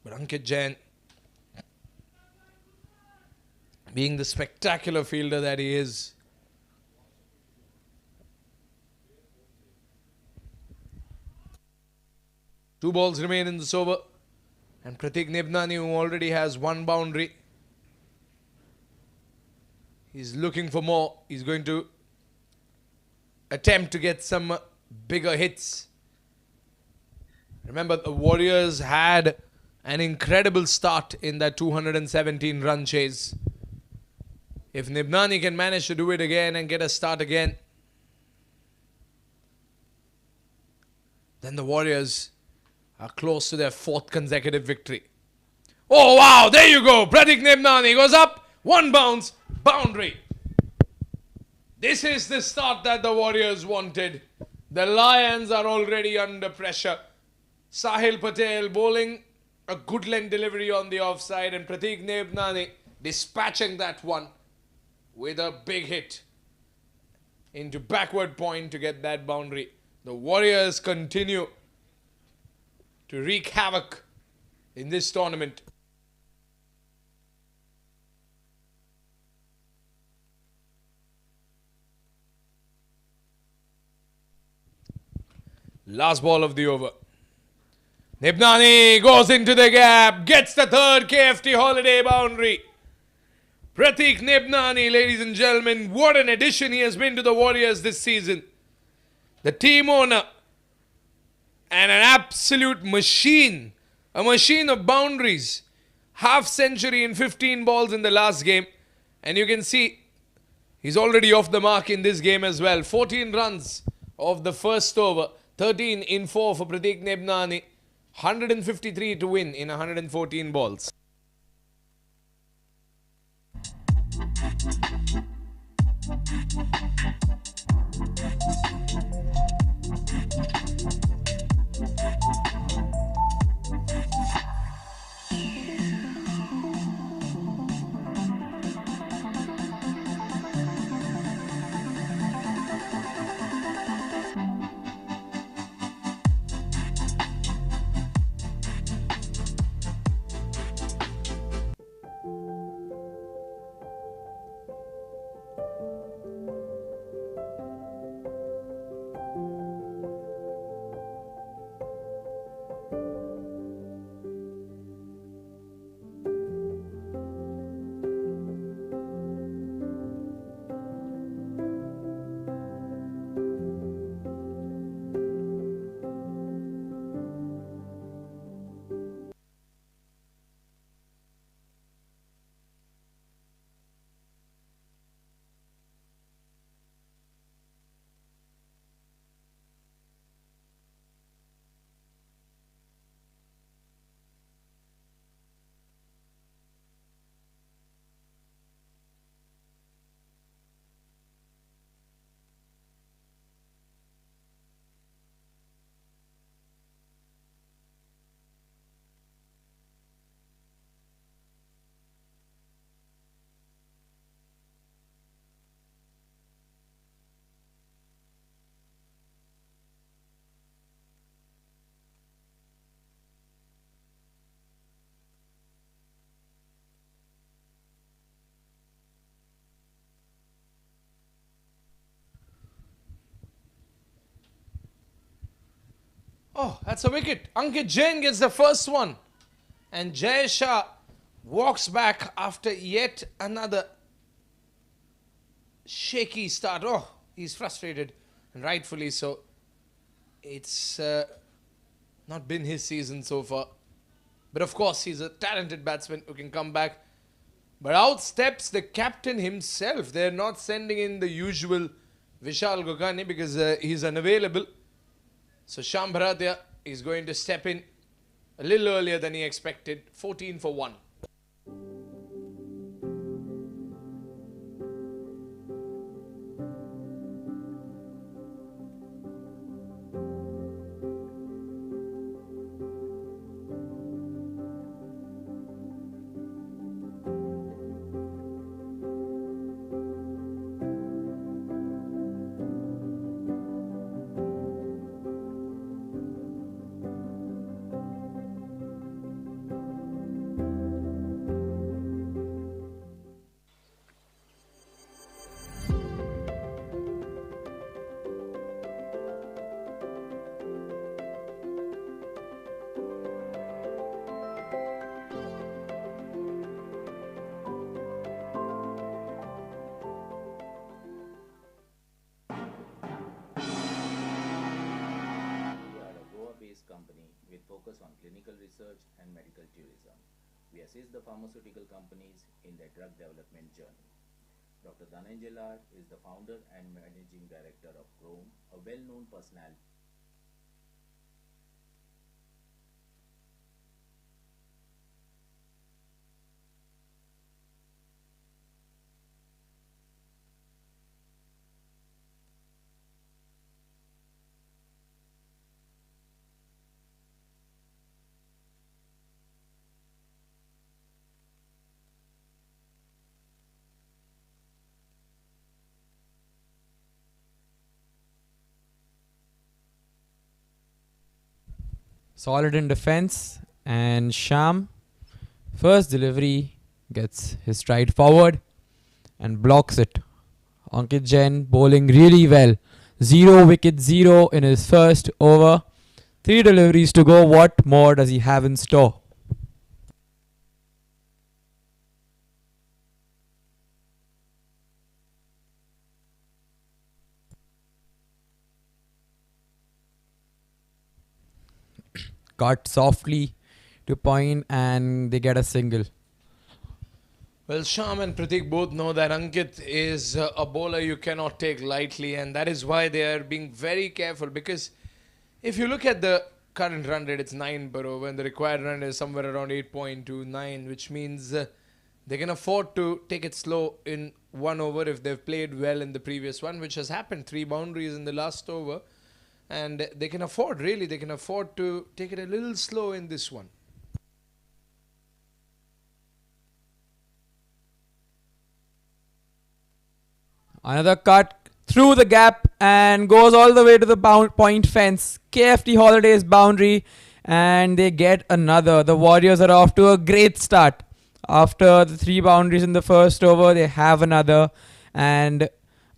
But Ankit Jain, being the spectacular fielder that he is, 2 balls remain in this over. And Pratik Nibnani, who already has 1 boundary, he's looking for more. He's going to attempt to get some bigger hits. Remember, the Warriors had an incredible start in that 217 run chase. If Nibnani can manage to do it again and get a start again, then the Warriors are close to their 4th consecutive victory. Oh wow, there you go. Pratik Nibnani goes up, 1 bounce, boundary. This is the start that the Warriors wanted. The Lions are already under pressure. Sahil Patel bowling a good length delivery on the offside, and Pratik Nibnani dispatching that one with a big hit into backward point to get that boundary. The Warriors continue to wreak havoc in this tournament. Last ball of the over. Nibnani goes into the gap, gets the 3rd KFT holiday boundary. Pratik Nibnani, ladies and gentlemen, what an addition he has been to the Warriors this season. The team owner and an absolute machine. A machine of boundaries. Half century in 15 balls in the last game. And you can see he's already off the mark in this game as well. 14 runs of the first over. 13 in 4 for Pratik Nibnani. 153 to win in 114 balls. Oh, that's a wicket. Ankit Jain gets the first one. And Jay Shah walks back after yet another shaky start. Oh, he's frustrated. And rightfully so. It's not been his season so far. But of course, he's a talented batsman who can come back. But out steps the captain himself. They're not sending in the usual Vishal Gokani because he's unavailable. So Sham Bharatya is going to step in a little earlier than he expected. 14 for 1. focus on clinical research and medical tourism. We assist the pharmaceutical companies in their drug development journey. Dr. Dhananjay Lal is the founder and managing director of Chrome, a well-known personality. Solid in defense, and Sham, first delivery, gets his stride forward and blocks it. Ankit Jain bowling really well. 0 wicket, 0 in his first over. 3 deliveries to go. What more does he have in store? Cut softly to point and they get a single. Well, Sham and Pratik both know that Ankit is a bowler you cannot take lightly, and that is why they are being very careful. Because if you look at the current run rate, it's 9 per over, and the required run is somewhere around 8.29, which means they can afford to take it slow in one over if they've played well in the previous one, which has happened. 3 boundaries in the last over. And they can afford to take it a little slow in this one. Another cut through the gap and goes all the way to the point fence. KFT Holidays boundary, and they get another. The Warriors are off to a great start. After the 3 boundaries in the first over, they have another, and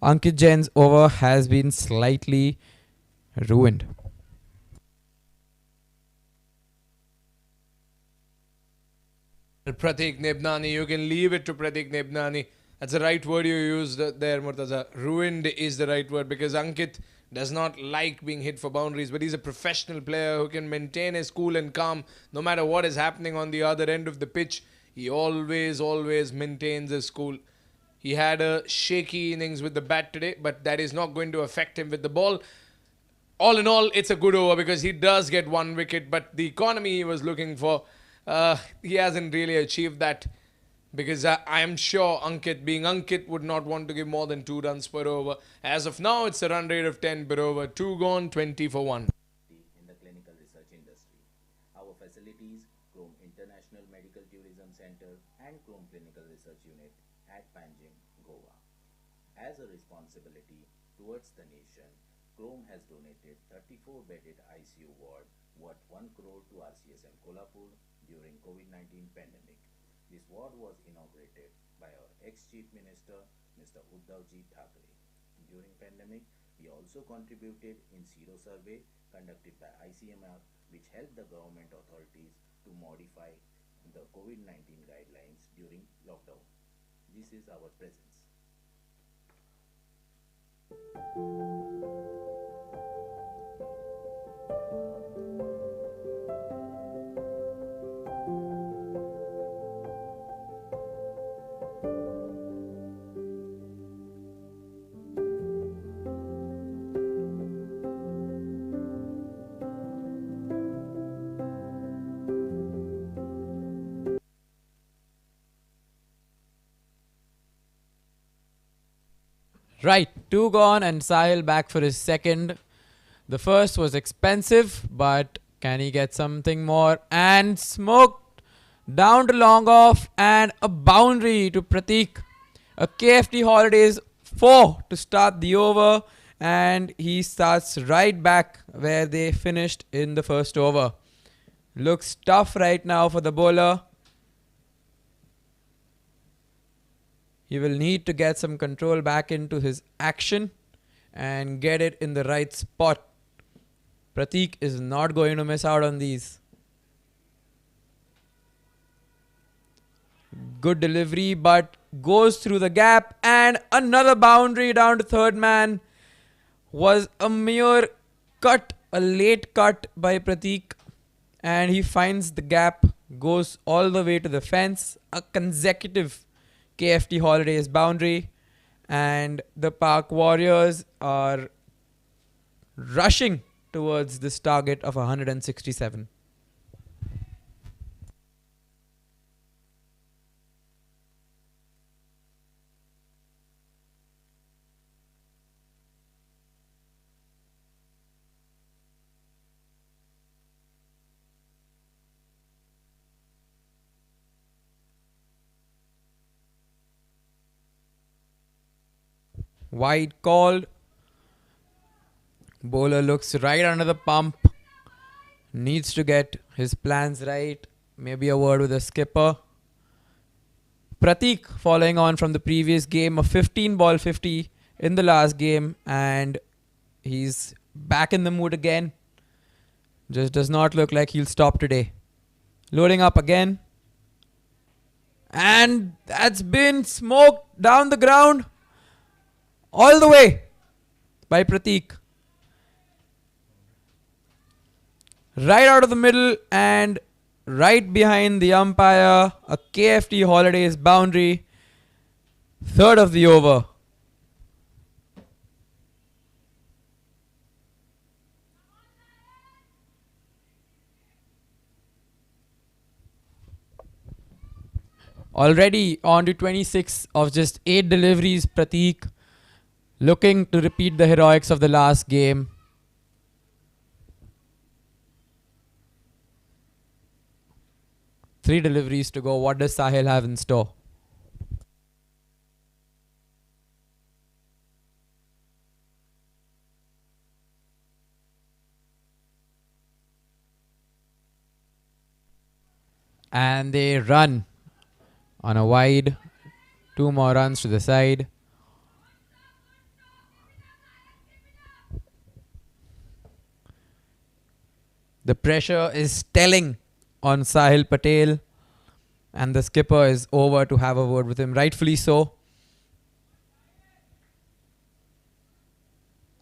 Ankit Jain's over has been slightly ruined. Pratik Nebnani, you can leave it to Pratik Nebnani. That's the right word you used there, Murtaza. Ruined is the right word, because Ankit does not like being hit for boundaries, but he's a professional player who can maintain his cool and calm no matter what is happening on the other end of the pitch. He always maintains his cool. He had a shaky innings with the bat today, but that is not going to affect him with the ball. All in all, it's a good over because he does get 1 wicket, but the economy he was looking for, he hasn't really achieved that, because I am sure Ankit, being Ankit, would not want to give more than 2 runs per over. As of now, it's a run rate of 10 per over. 2 gone, 20 for 1. In the clinical research industry, our facilities, Chrome International Medical Tourism Center and Chrome Clinical Research Unit at Panjim, Goa. As a responsibility towards the nation, Chrome has donated 34-bedded ICU ward worth 1 crore to RCSM Kolhapur during COVID-19 pandemic. This ward was inaugurated by our ex-Chief Minister, Mr. Uddhavji Thackeray. During pandemic, we also contributed in Sero survey conducted by ICMR, which helped the government authorities to modify the COVID-19 guidelines during lockdown. This is our presence. Right, 2 gone and Sahil back for his second. The first was expensive, but can he get something more? And smoked down to long off, and a boundary to Pratik. A KFT Holidays 4 to start the over, and he starts right back where they finished in the first over. Looks tough right now for the bowler. He will need to get some control back into his action and get it in the right spot. Pratik is not going to miss out on these. Good delivery, but goes through the gap, and another boundary down to third man. Was a mere cut, a late cut by Pratik, and he finds the gap, goes all the way to the fence. A consecutive KFT Holidays boundary, and the Park Warriors are rushing towards this target of 167. Wide called. Bowler looks right under the pump. Needs to get his plans right. Maybe a word with the skipper. Prateek following on from the previous game. A 15-ball 50 in the last game. And he's back in the mood again. Just does not look like he'll stop today. Loading up again. And that's been smoked down the ground. All the way by Prateek. Right out of the middle and right behind the umpire. A KFT Holidays boundary. Third of the over. Already on to 26 of just 8 deliveries. Prateek looking to repeat the heroics of the last game. Three deliveries to go. What does Sahil have in store? And they run on a wide. 2 more runs to the side. The pressure is telling on Sahil Patel, and the skipper is over to have a word with him, rightfully so.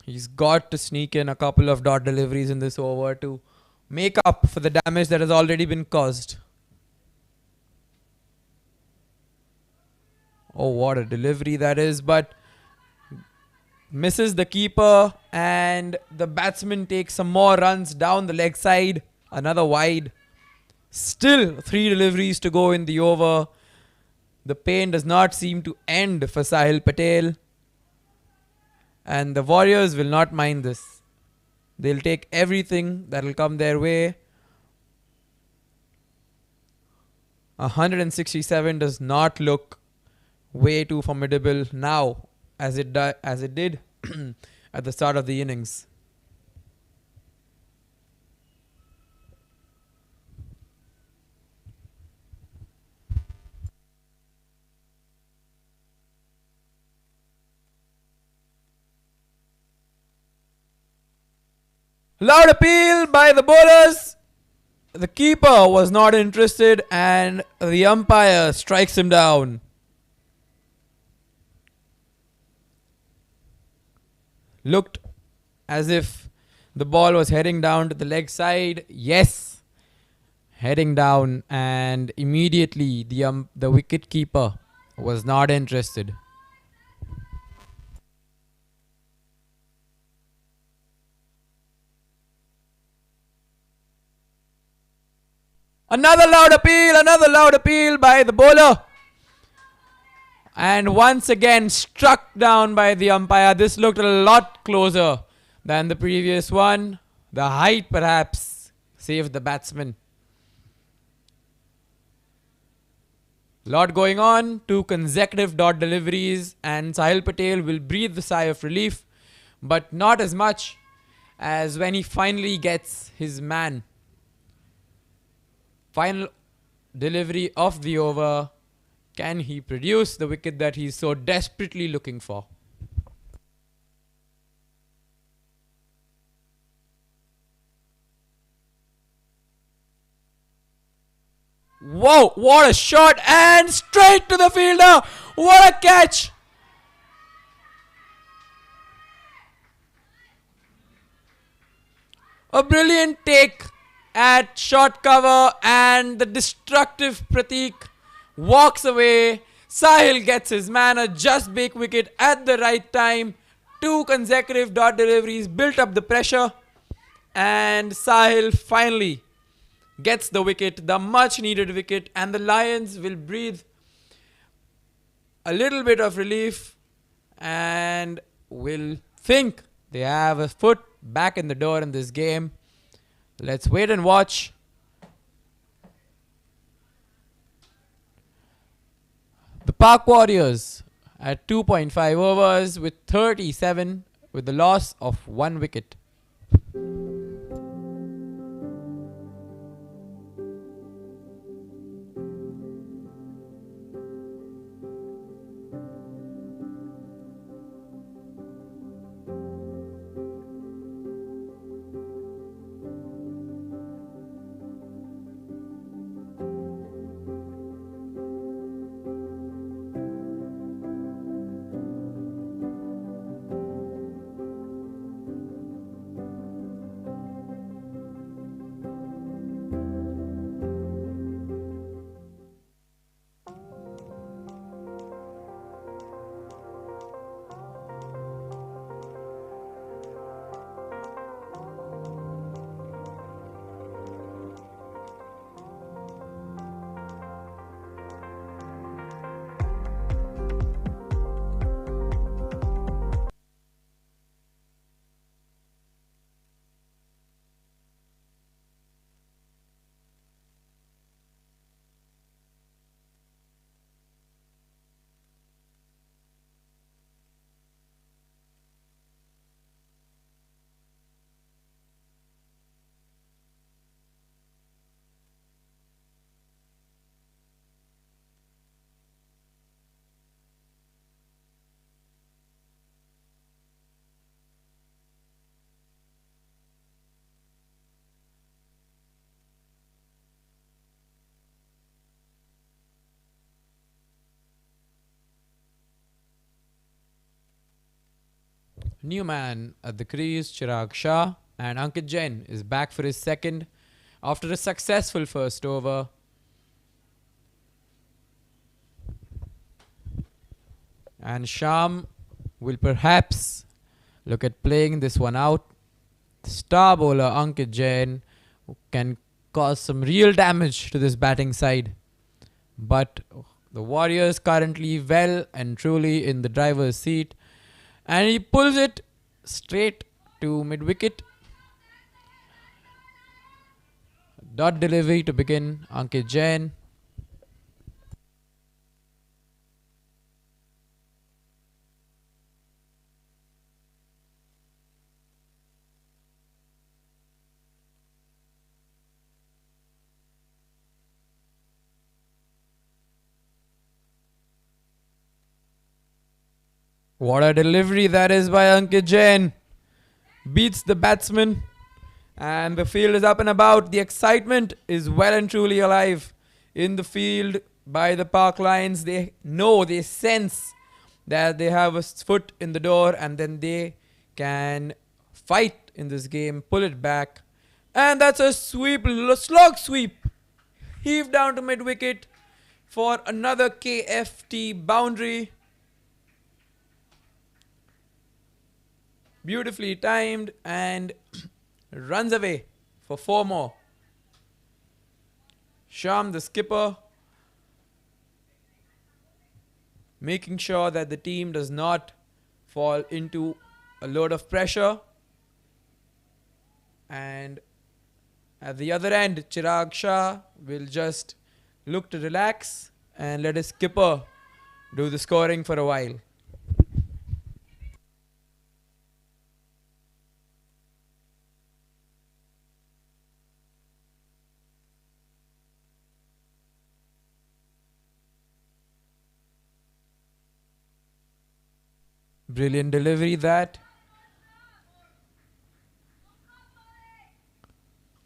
He's got to sneak in a couple of dot deliveries in this over to make up for the damage that has already been caused. Oh, what a delivery that is, but misses the keeper, and the batsman takes some more runs down the leg side. Another wide. Still 3 deliveries to go in the over. The pain does not seem to end for Sahil Patel. And the Warriors will not mind this. They'll take everything that will come their way. 167 does not look way too formidable now as it did at the start of the innings. Loud appeal by the bowlers. The keeper was not interested and the umpire strikes him down. Looked as if the ball was heading down to the leg side. Yes, heading down, and immediately the wicket keeper was not interested. Another loud appeal by the bowler. And once again struck down by the umpire. This looked a lot closer than the previous one. The height perhaps saved the batsman. Lot going on. 2 consecutive dot deliveries, and Sahil Patel will breathe a sigh of relief, but not as much as when he finally gets his man. Final delivery of the over. Can he produce the wicket that he's so desperately looking for? Whoa, what a shot, and straight to the fielder. What a catch. A brilliant take at short cover, and the destructive Pratik walks away. Sahil gets his man a just big wicket at the right time. 2 consecutive dot deliveries built up the pressure, and Sahil finally gets the wicket, the much needed wicket, and the Lions will breathe a little bit of relief and will think they have a foot back in the door in this game. Let's wait and watch. The Park Warriors at 2.5 overs with 37 with the loss of 1 wicket. New man at the crease, Chirag Shah, and Ankit Jain is back for his second after a successful first over. And Sham will perhaps look at playing this one out. The star bowler Ankit Jain can cause some real damage to this batting side. But the Warriors currently well and truly in the driver's seat. And he pulls it straight to mid-wicket. Dot delivery to begin, Ankit Jain. What a delivery that is by Ankit Jain. Beats the batsman. And the field is up and about. The excitement is well and truly alive in the field by the Park Lions. They know, they sense that they have a foot in the door, and then they can fight in this game, pull it back. And that's a sweep, slog sweep. Heave down to mid-wicket for another KFT boundary. Beautifully timed, and runs away for 4 more. Sham, the skipper, making sure that the team does not fall into a load of pressure. And at the other end, Chirag Shah will just look to relax and let his skipper do the scoring for a while. Brilliant delivery that.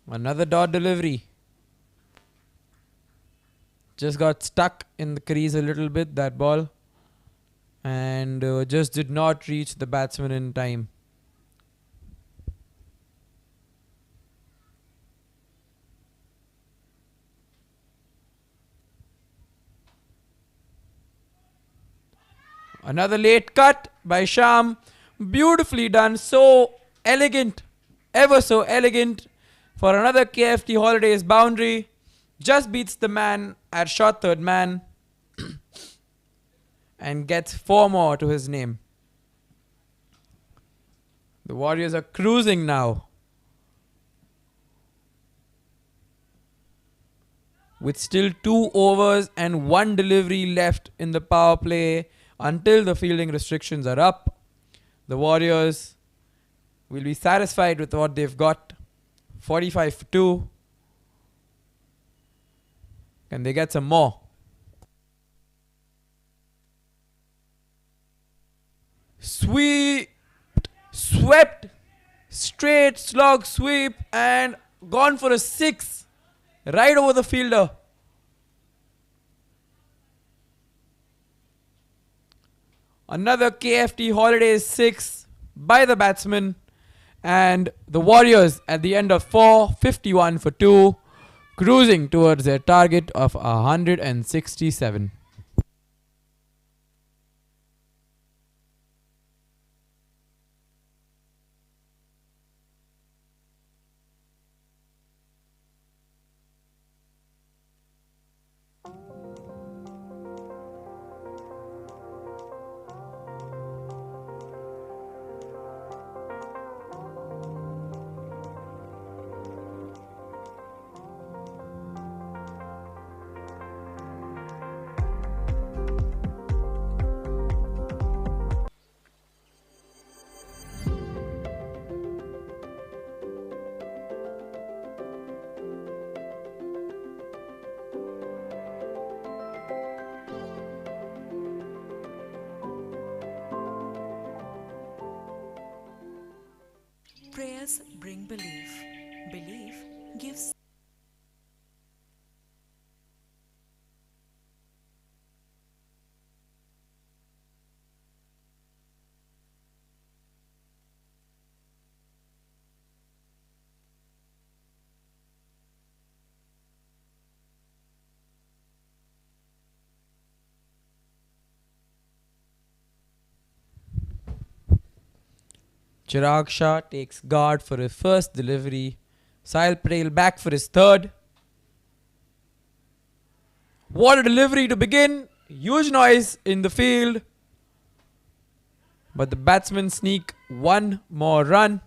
Another dot delivery. Just got stuck in the crease a little bit, that ball. And just did not reach the batsman in time. Another late cut by Sham. Beautifully done. So elegant. Ever so elegant. For another KFT Holidays boundary. Just beats the man at shot third man. And gets 4 more to his name. The Warriors are cruising now. With still 2 overs and 1 delivery left in the power play until the fielding restrictions are up. The Warriors will be satisfied with what they've got. 45 for 2. Can they get some more? Swept, straight slog sweep and gone for a 6 right over the fielder. Another KFT Holidays 6 by the batsman, and the Warriors at the end of 4, 51 for 2, cruising towards their target of 167. Prayers bring belief. Belief gives. Chirag Shah takes guard for his first delivery. Sahil Patel back for his third. What a delivery to begin. Huge noise in the field. But the batsmen sneak 1 more run.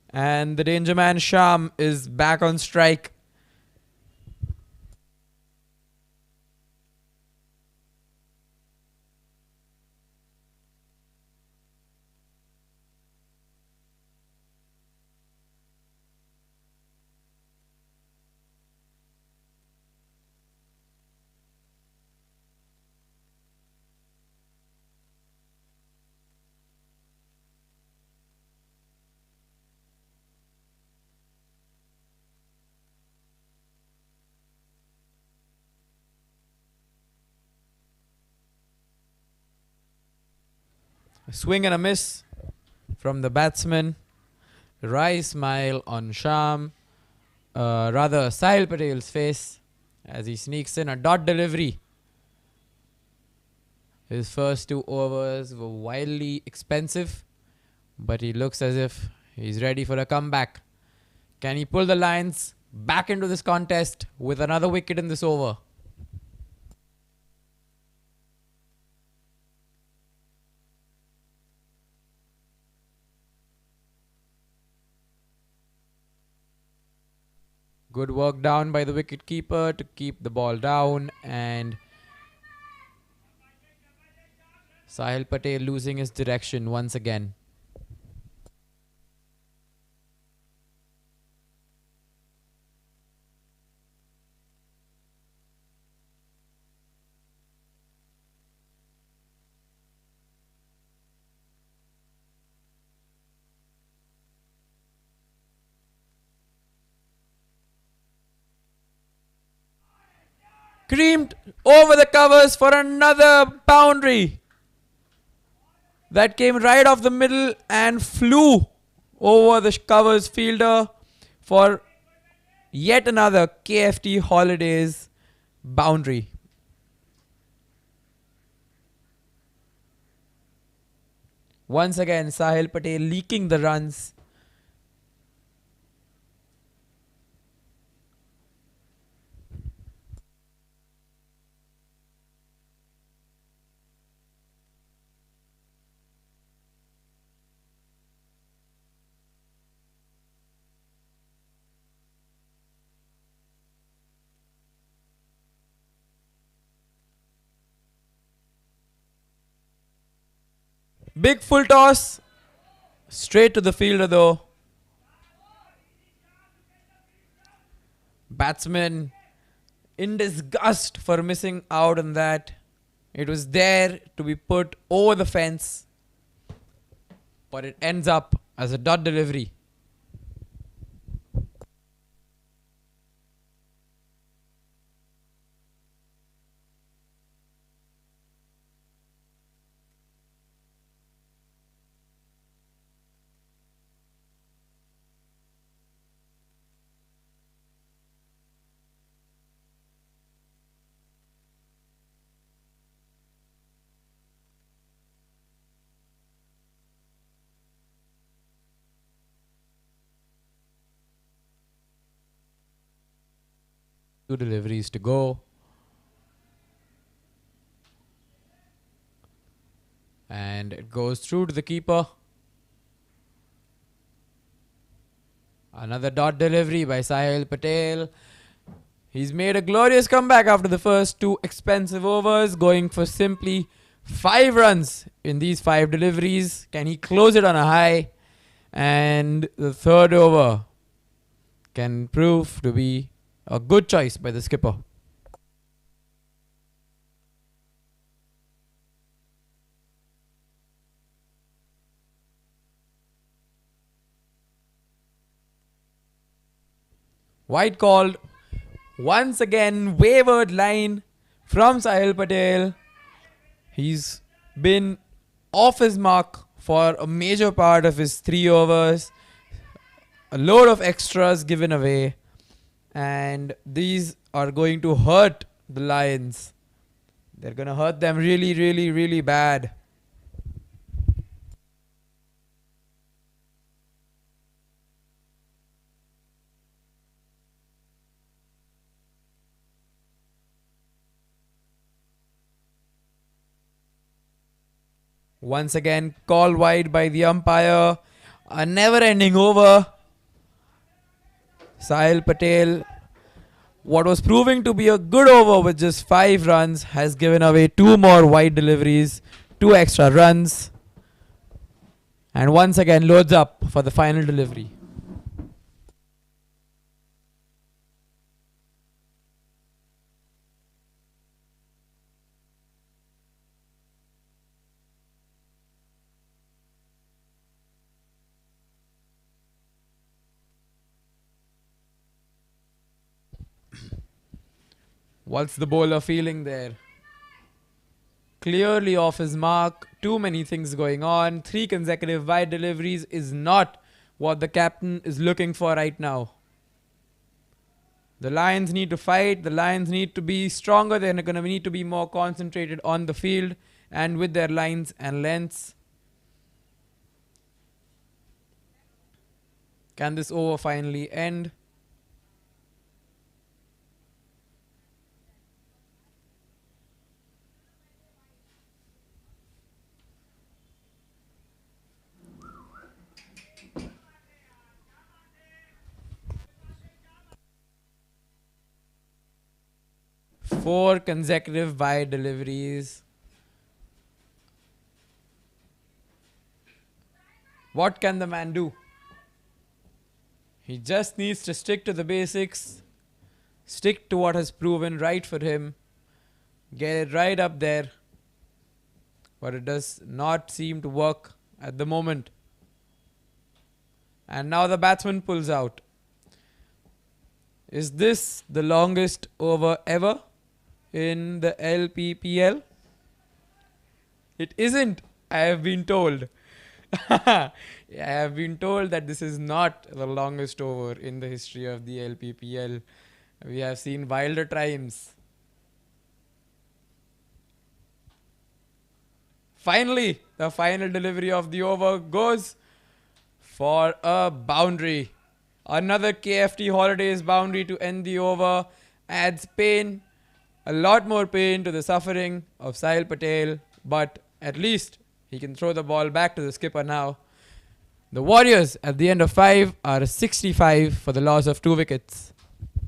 And the danger man Sham is back on strike. A swing and a miss from the batsman. Wry smile on Sham. Sahil Patel's face as he sneaks in a dot delivery. His first 2 overs were wildly expensive, but he looks as if he's ready for a comeback. Can he pull the Lions back into this contest with another wicket in this over? Good work down by the wicketkeeper to keep the ball down, and Sahil Patel losing his direction once again. Creamed over the covers for another boundary that came right off the middle and flew over the covers fielder for yet another KFT Holidays boundary. Once again, Sahil Patel leaking the runs. Big full toss. Straight to the fielder though. Batsman in disgust for missing out on that. It was there to be put over the fence, but it ends up as a dot delivery. Two deliveries to go. And it goes through to the keeper. Another dot delivery by Sahil Patel. He's made a glorious comeback after the first two expensive overs, going for simply 5 runs in these 5 deliveries. Can he close it on a high? And the third over can prove to be a good choice by the skipper. White called. Once again, wavered line from Sahil Patel. He's been off his mark for a major part of his 3 overs. A load of extras given away. And these are going to hurt the Lions. They're going to hurt them really, really, really bad. Once again, call wide by the umpire. A never-ending over. Sahil Patel, what was proving to be a good over with just 5 runs, has given away 2 more wide deliveries, 2 extra runs. And once again loads up for the final delivery. What's the bowler feeling there? Clearly off his mark. Too many things going on. 3 consecutive wide deliveries is not what the captain is looking for right now. The Lions need to fight. The Lions need to be stronger. They're going to need to be more concentrated on the field and with their lines and lengths. Can this over finally end? Four consecutive wide deliveries. What can the man do? He just needs to stick to the basics, stick to what has proven right for him, get it right up there. But it does not seem to work at the moment. And now the batsman pulls out. Is this the longest over ever in the Lppl? It isn't, I have been told. I have been told that this is not the longest over in the history of the Lppl. We have seen wilder times. Finally, the final delivery of the over goes for a boundary. Another KFT Holidays boundary to end the over adds pain, a lot more pain to the suffering of Sahil Patel, but at least he can throw the ball back to the skipper now. The Warriors at the end of 5 are 65 for the loss of 2 wickets.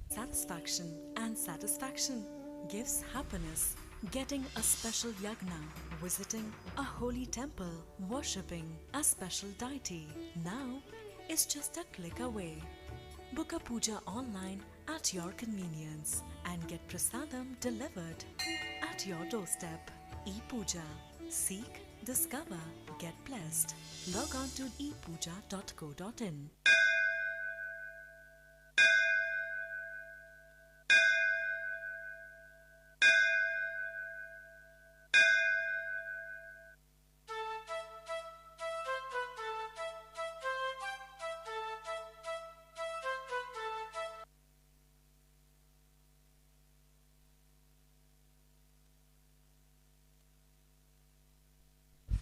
Satisfaction and satisfaction gives happiness. Getting a special yagna, visiting a holy temple, worshipping a special deity. Now is just a click away. Book a puja online at your convenience and get prasadam delivered at your doorstep. E-Puja. Seek, discover, get blessed. Log on to epuja.co.in.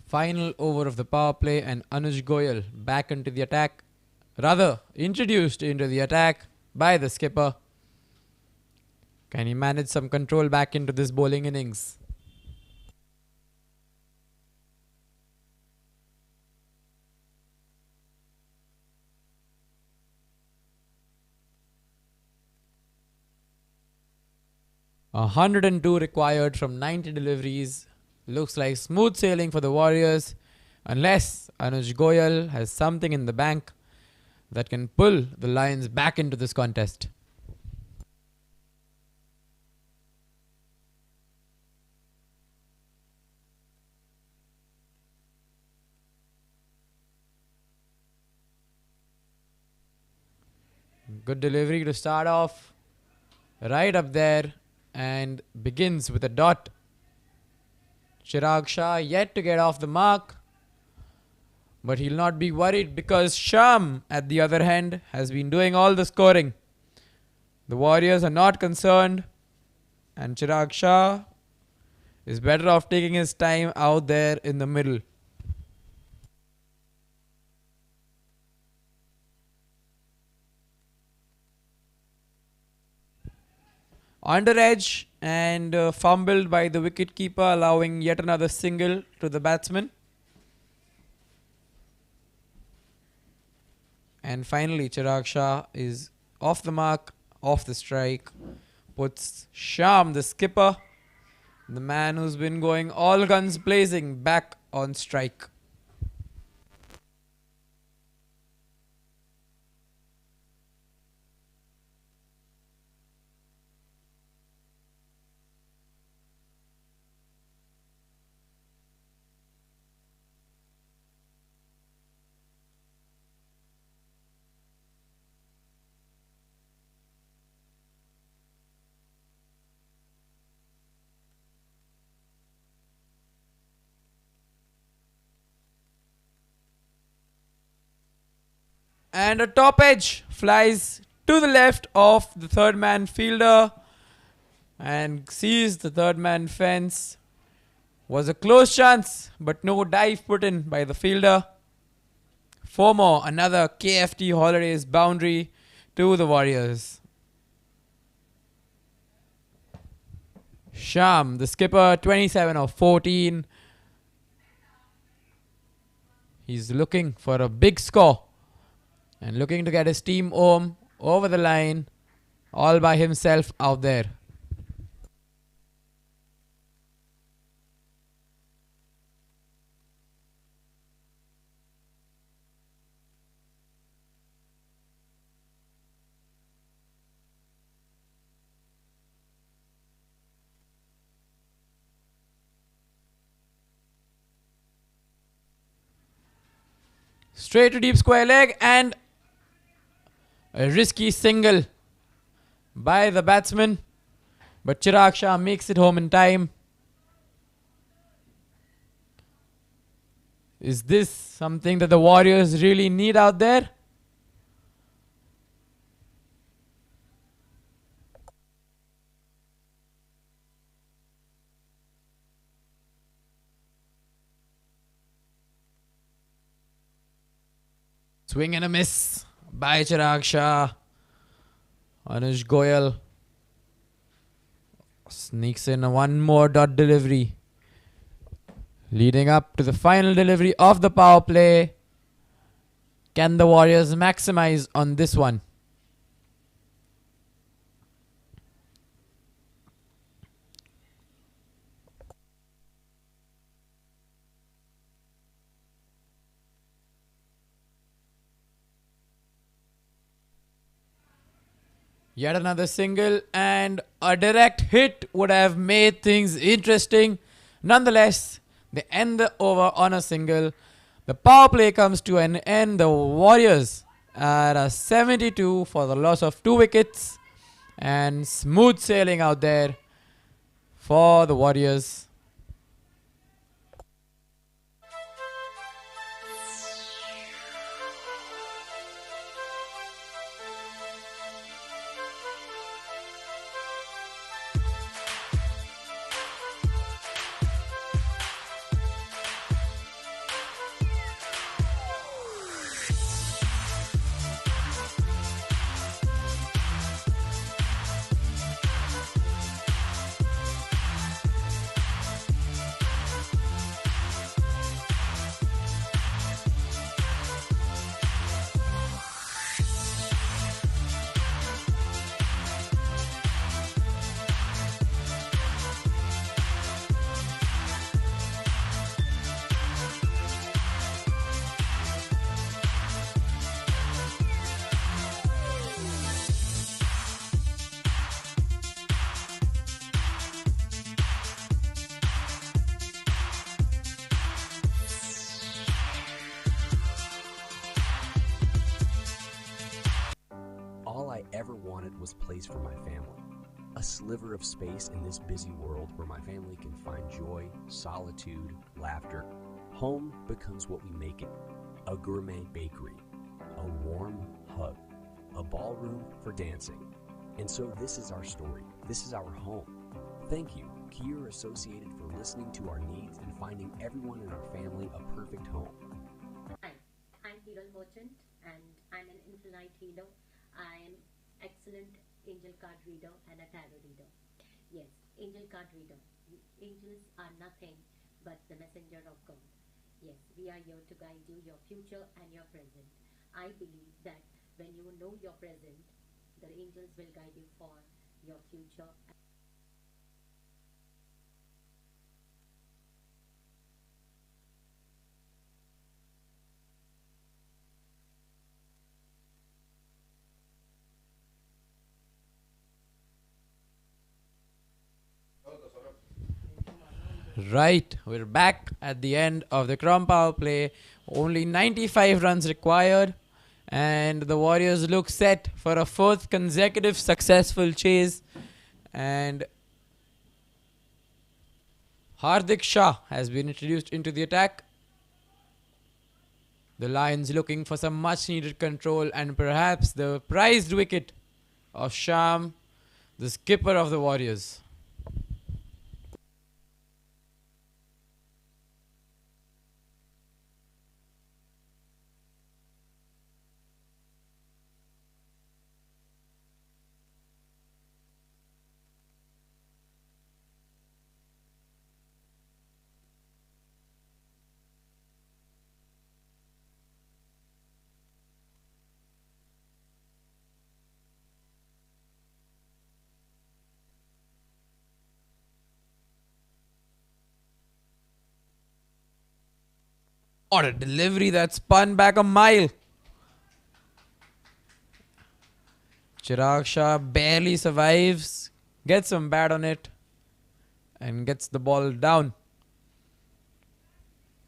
Final over of the power play and Anuj Goyal back into the attack. Rather, introduced into the attack by the skipper. Can he manage some control back into this bowling innings? A 102 required from 90 deliveries. Looks like smooth sailing for the Warriors, unless Anuj Goyal has something in the bank that can pull the Lions back into this contest. Good delivery to start off. Right up there and begins with a dot. Chirag Shah yet to get off the mark. But he'll not be worried because Sham, at the other hand, has been doing all the scoring. The Warriors are not concerned. And Chirag Shah is better off taking his time out there in the middle. Under edge and fumbled by the wicketkeeper, allowing yet another single to the batsman. And finally, Chirag Shah is off the mark, off the strike. Puts Sham, the skipper, the man who's been going all guns blazing, back on strike. And a top edge flies to the left of the third man fielder and sees the third man fence. Was a close chance, but no dive put in by the fielder. 4 more, another KFT Holidays boundary to the Warriors. Sham, the skipper, 27 of 14. He's looking for a big score and looking to get his team home over the line all by himself out there. Straight to deep square leg and a risky single by the batsman. But Chirag Shah makes it home in time. Is this something that the Warriors really need out there? Swing and a miss by Chirag Shah. Anush Goyal sneaks in one more dot delivery. Leading up to the final delivery of the power play. Can the Warriors maximize on this one? Yet another single and a direct hit would have made things interesting. Nonetheless, they end the over on a single. The power play comes to an end. The Warriors are a 72 for the loss of 2 wickets. And smooth sailing out there for the Warriors. All I ever wanted was place for my family. A sliver of space in this busy world where my family can find joy, solitude, laughter. Home becomes what we make it. A gourmet bakery, a warm hug, a ballroom for dancing. And so this is our story. This is our home. Thank you, Kier Associated, for listening to our needs and finding everyone in our family a perfect home. Hi, I'm Hiral Merchant and I'm an Infinite Healer. I'm excellent angel card reader and a tarot reader. Yes, angel card reader. Angels are nothing but the messenger of God. Yes, we are here to guide you your future and your present. I believe that when you know your present, the angels will guide you for your future. Right, we're back at the end of the Crom power play. Only 95 runs required. And the Warriors look set for a fourth consecutive successful chase. And Hardik Shah has been introduced into the attack. The Lions looking for some much needed control and perhaps the prized wicket of Sham, the skipper of the Warriors. What a delivery that spun back a mile. Chirag Shah barely survives, gets some bat on it and gets the ball down.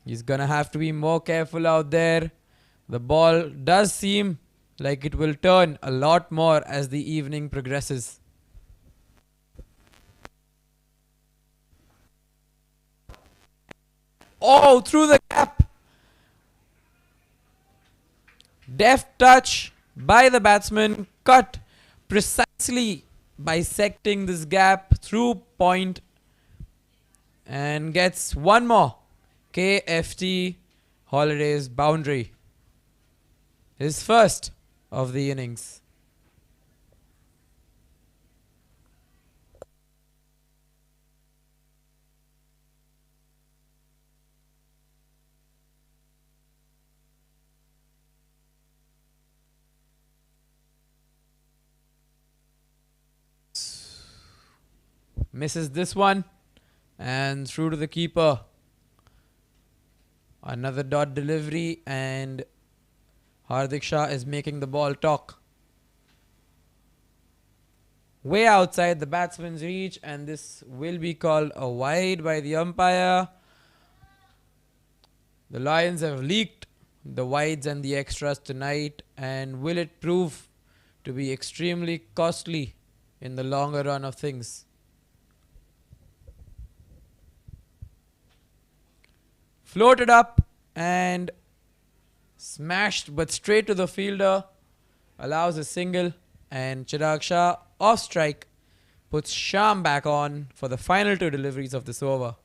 He's gonna have to be more careful out there. The ball does seem like it will turn a lot more as the evening progresses. Oh, through the gap. Deft touch by the batsman, cut precisely bisecting this gap through point and gets one more KFT Holidays boundary. his first of the innings. Misses this one and through to the keeper. Another dot delivery and Hardik Shah is making the ball talk. Way outside the batsman's reach, and this will be called a wide by the umpire. The Lions have leaked the wides and the extras tonight, and will it prove to be extremely costly in the longer run of things? Floated up and smashed, but straight to the fielder. Allows a single, and Chirag Shah off strike puts Sham back on for the final two deliveries of this over.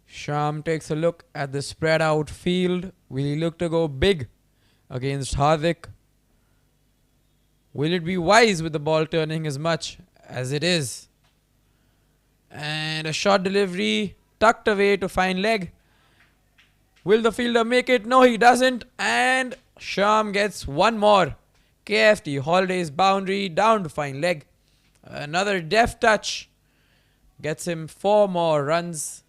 Sham takes a look at the spread out field. Will he look to go big against Hardik? Will it be wise with the ball turning as much as it is? And a short delivery tucked away to fine leg. Will the fielder make it? No, he doesn't. And Sham gets one more. KFT Holiday's boundary down to fine leg. Another deft touch gets him 4 more runs.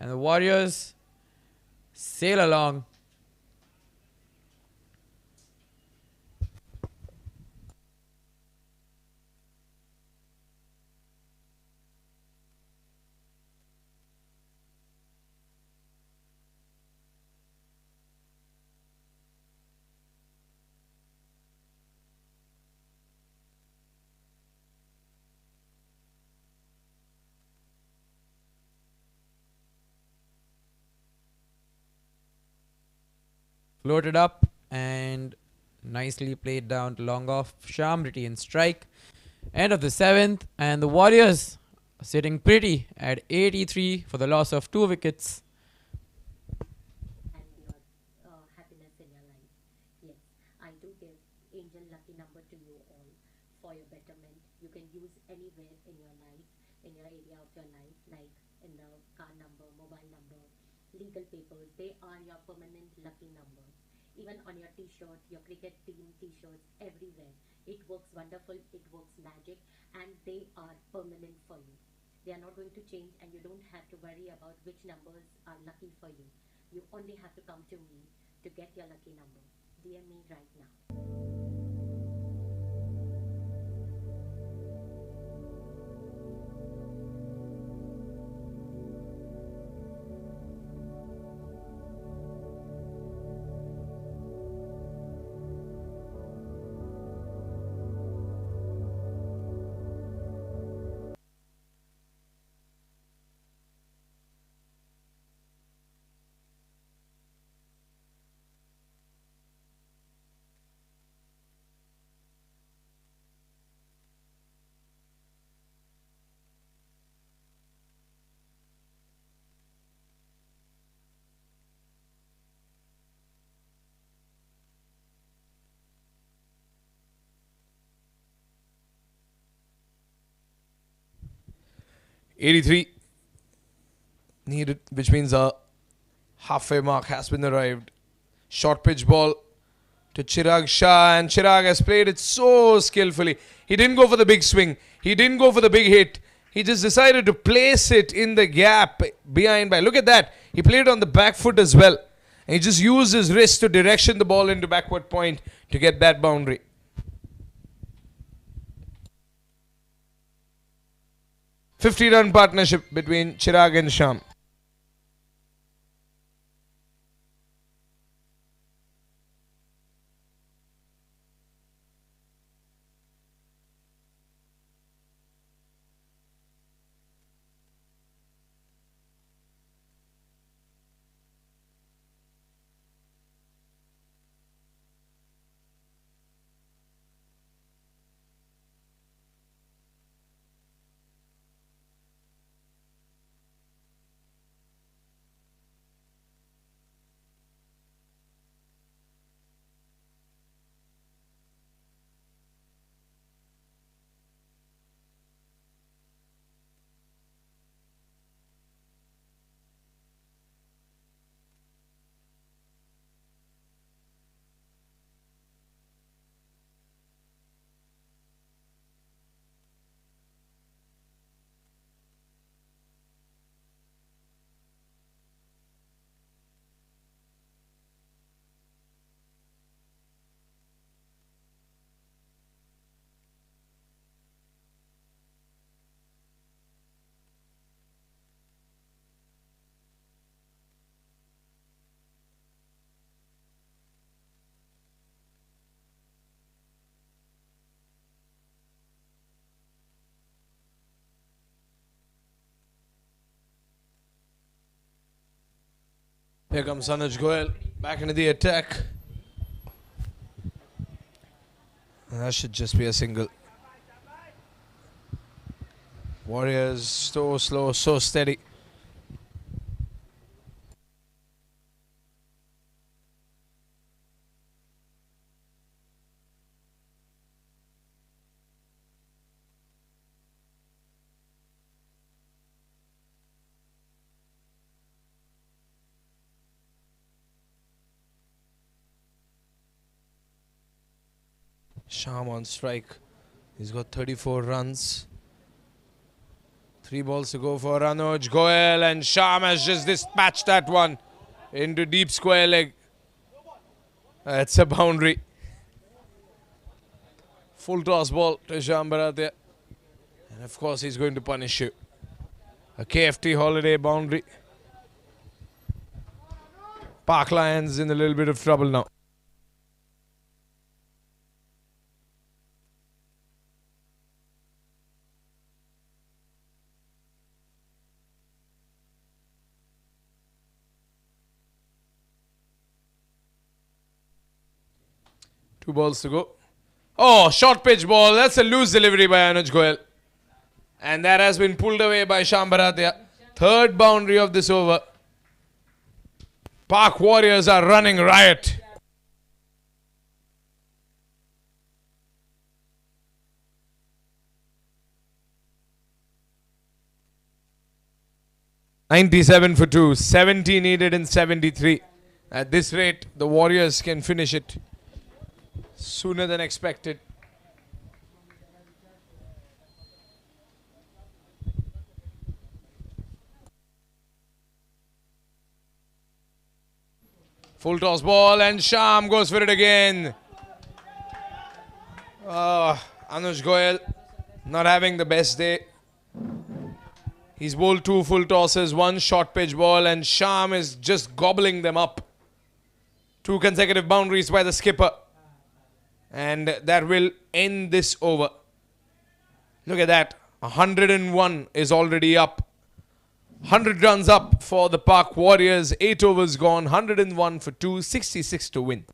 And the Warriors sail along. Floated up and nicely played down to long off. Sham retains strike. End of the 7th, and the Warriors are sitting pretty at 83 for the loss of 2 wickets. And your happiness in your life. Yes, I do give angel lucky number to you all for your betterment. You can use anywhere in your life, in your area of your life, like in the car number, mobile number, legal papers. They are your permanent lucky numbers. Even on your t-shirt, your cricket team t-shirts, everywhere. It works wonderful, it works magic, and they are permanent for you. They are not going to change, and you don't have to worry about which numbers are lucky for you. You only have to come to me to get your lucky number. DM me right now. '83 needed, which means a halfway mark has been arrived. Short pitch ball to Chirag Shah, and Chirag has played it so skillfully. He didn't go for the big swing. He didn't go for the big hit. He just decided to place it in the gap behind by. Look at that. He played on the back foot as well. And he just used his wrist to direction the ball into backward point to get that boundary. '50-run partnership between Chirag and Sham. Here comes Anuj Goyal back into the attack. That should just be a single. Warriors so slow, so steady. Sham on strike. He's got 34 runs. 3 balls to go for Anuj Goyal, and Sham has just dispatched that one into deep square leg. That's a boundary. Full toss ball to Sham Baratia. And of course he's going to punish you. A KFT holiday boundary. Park Lions in a little bit of trouble now. Two balls to go. Oh, short pitch ball. That's a loose delivery by Anuj Goyal. And that has been pulled away by Sham Baratia. Third boundary of this over. Park Warriors are running riot. "97 for 2, 70 needed in 73. At this rate, the Warriors can finish it sooner than expected. Full toss ball, and Sham goes for it again. Anuj Goyal not having the best day. He's bowled 2 full tosses, 1 short pitch ball, and Sham is just gobbling them up. 2 consecutive boundaries by the skipper. And that will end this over. Look at that. 101 is already up. 100 runs up for the Park Warriors. 8 overs gone. 101 for 2. 66 to win.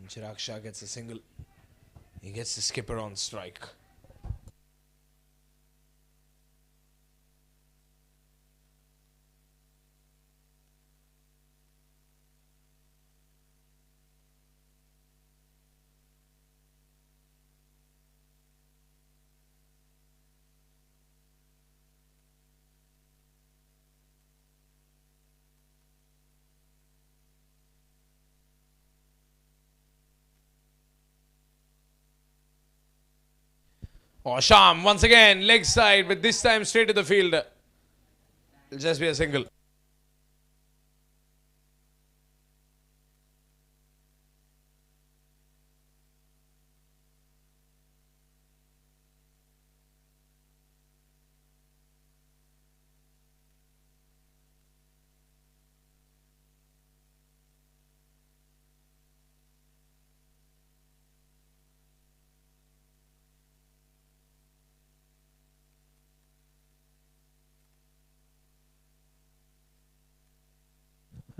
Chirag Shah gets a single. He gets the skipper on strike. Oh, Sham once again leg side, but this time straight to the fielder. It'll just be a single.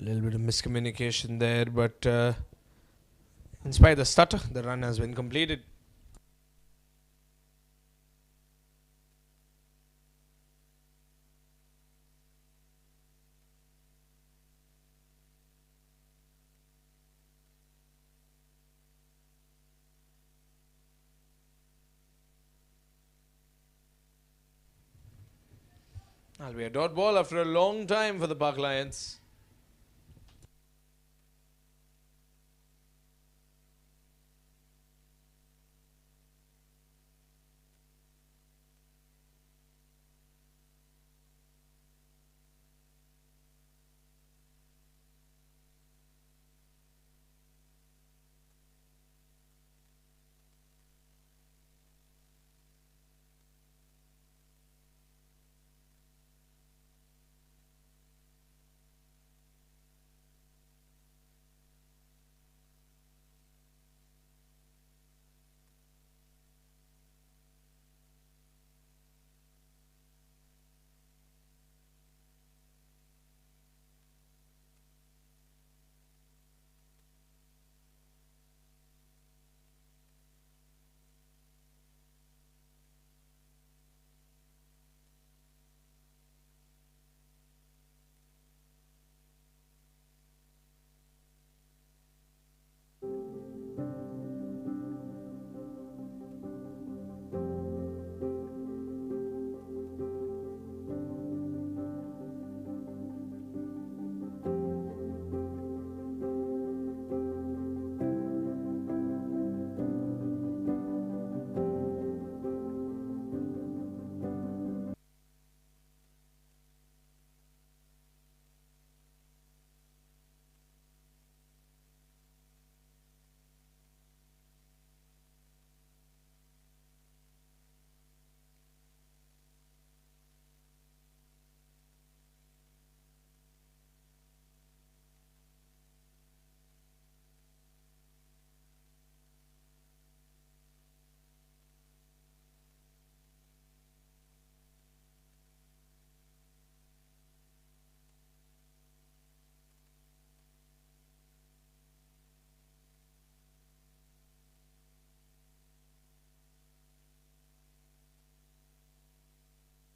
A little bit of miscommunication there, but in spite of the stutter, the run has been completed. That'll be a dot ball after a long time for the Park Lions.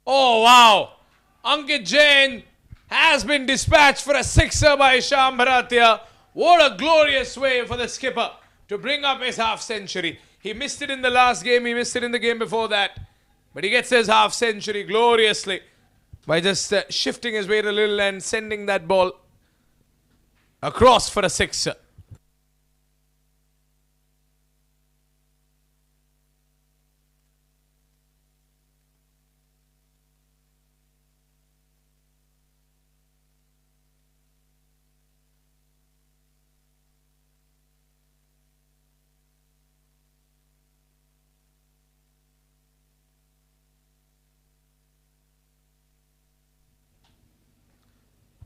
Oh wow! Ankit Jain has been dispatched for a sixer by Sham Bharatia. What a glorious way for the skipper to bring up his half century. He missed it in the last game, he missed it in the game before that. But he gets his half century gloriously by just shifting his weight a little and sending that ball across for a sixer.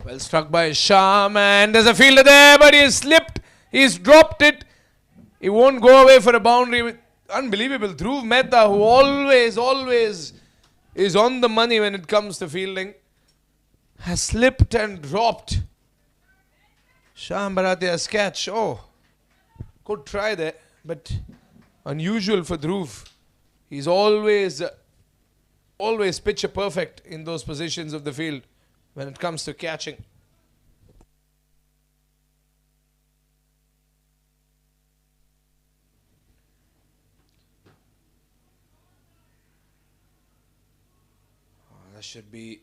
Well struck by Sham, and there's a fielder there, but he's slipped. He's dropped it. He won't go away for a boundary. With unbelievable. Dhruv Mehta, who always is on the money when it comes to fielding, has slipped and dropped. Sham Bharatia's catch. Oh, good try there, but unusual for Dhruv. He's always picture perfect in those positions of the field when it comes to catching. That should be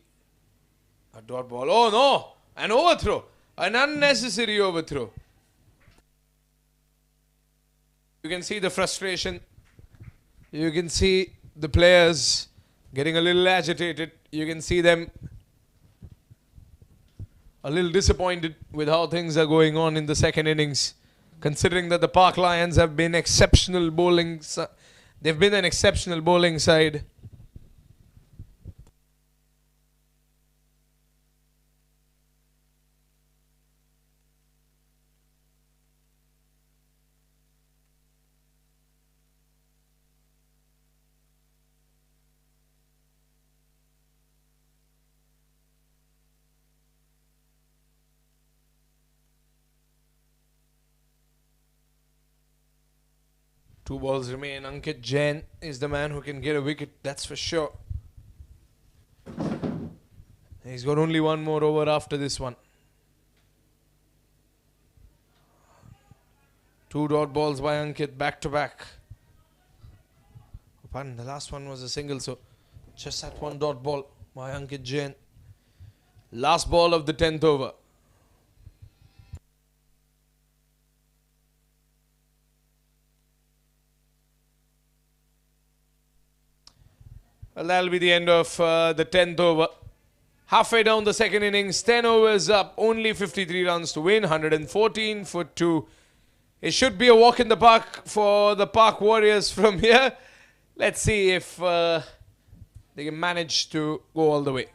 a dot ball. Oh no! An overthrow. An unnecessary overthrow. You can see the frustration. You can see the players getting a little agitated. You can see them a little disappointed with how things are going on in the second innings, considering that the Park Lions have been exceptional bowling. They've been an exceptional bowling side. 2 balls remain. Ankit Jain is the man who can get a wicket, that's for sure. He's got only one more over after this one. 2 dot balls by Ankit back to back. Oh, pardon, the last one was a single, so just that 1 dot ball by Ankit Jain. Last ball of the 10th over. Well, that'll be the end of the 10th over. Halfway down the second innings, 10 overs up, only 53 runs to win, 114 for 2. It should be a walk in the park for the Park Warriors from here. Let's see if they can manage to go all the way.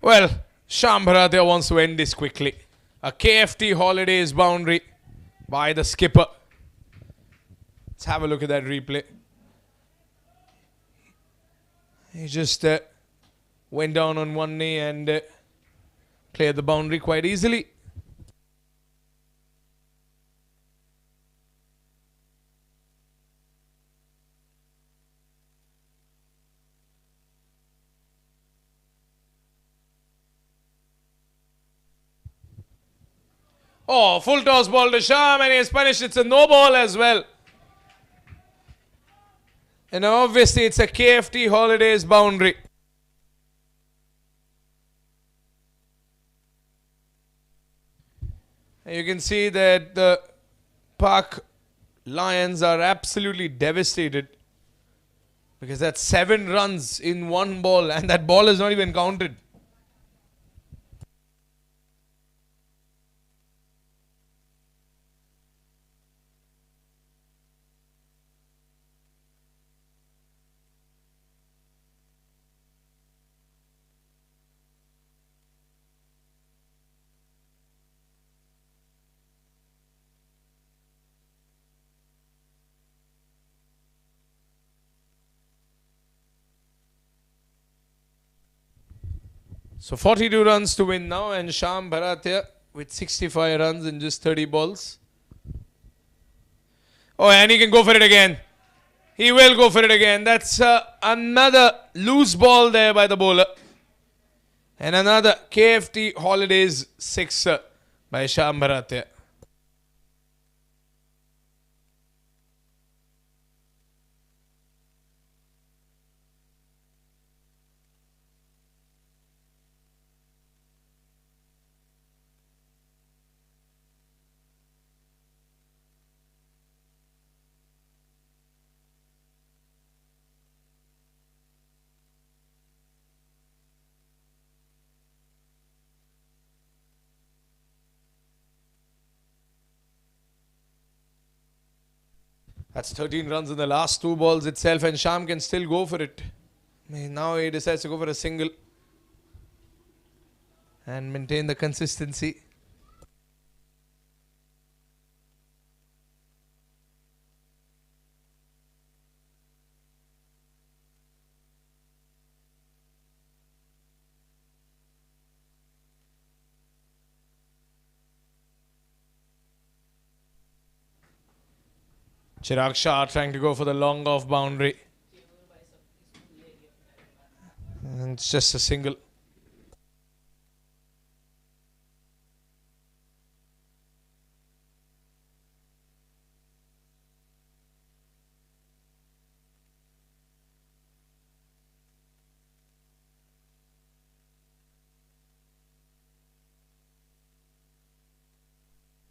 Well, Sham Bharatia wants to end this quickly. A KFT Holidays boundary by the skipper. Let's have a look at that replay. He just went down on one knee and cleared the boundary quite easily. Oh, full toss ball to Sham and he is punished. It's a no ball as well. And obviously it's a KFT Holidays boundary. And you can see that the Park Lions are absolutely devastated. Because that's 7 runs in one ball and that ball is not even counted. So 42 runs to win now and Sham Bharatia with 65 runs in just 30 balls. Oh, and he can go for it again. He will go for it again. That's another loose ball there by the bowler. And another KFT Holidays sixer by Sham Bharatia. That's 13 runs in the last 2 balls itself and Sham can still go for it. Now he decides to go for a single and maintain the consistency. Chirag Shah trying to go for the long off boundary. And it's just a single.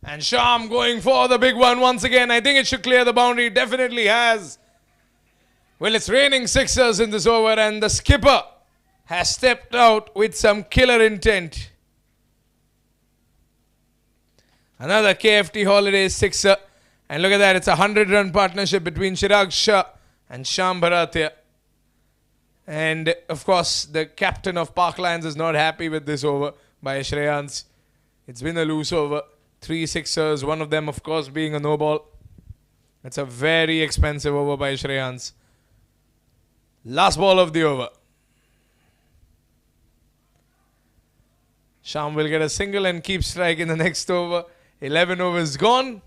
And Sham going for the big one once again. I think it should clear the boundary. It definitely has. Well, it's raining sixers in this over and the skipper has stepped out with some killer intent. Another KFT Holidays sixer. And look at that. It's a 100-run partnership between Chirag Shah and Sham Bharatia. And, of course, the captain of Park Lions is not happy with this over by Shreyans. It's been a loose over. 3 sixers, one of them, of course, being a no ball. It's a very expensive over by Shreyans. Last ball of the over. Sham will get a single and keep strike in the next over. 11 overs gone.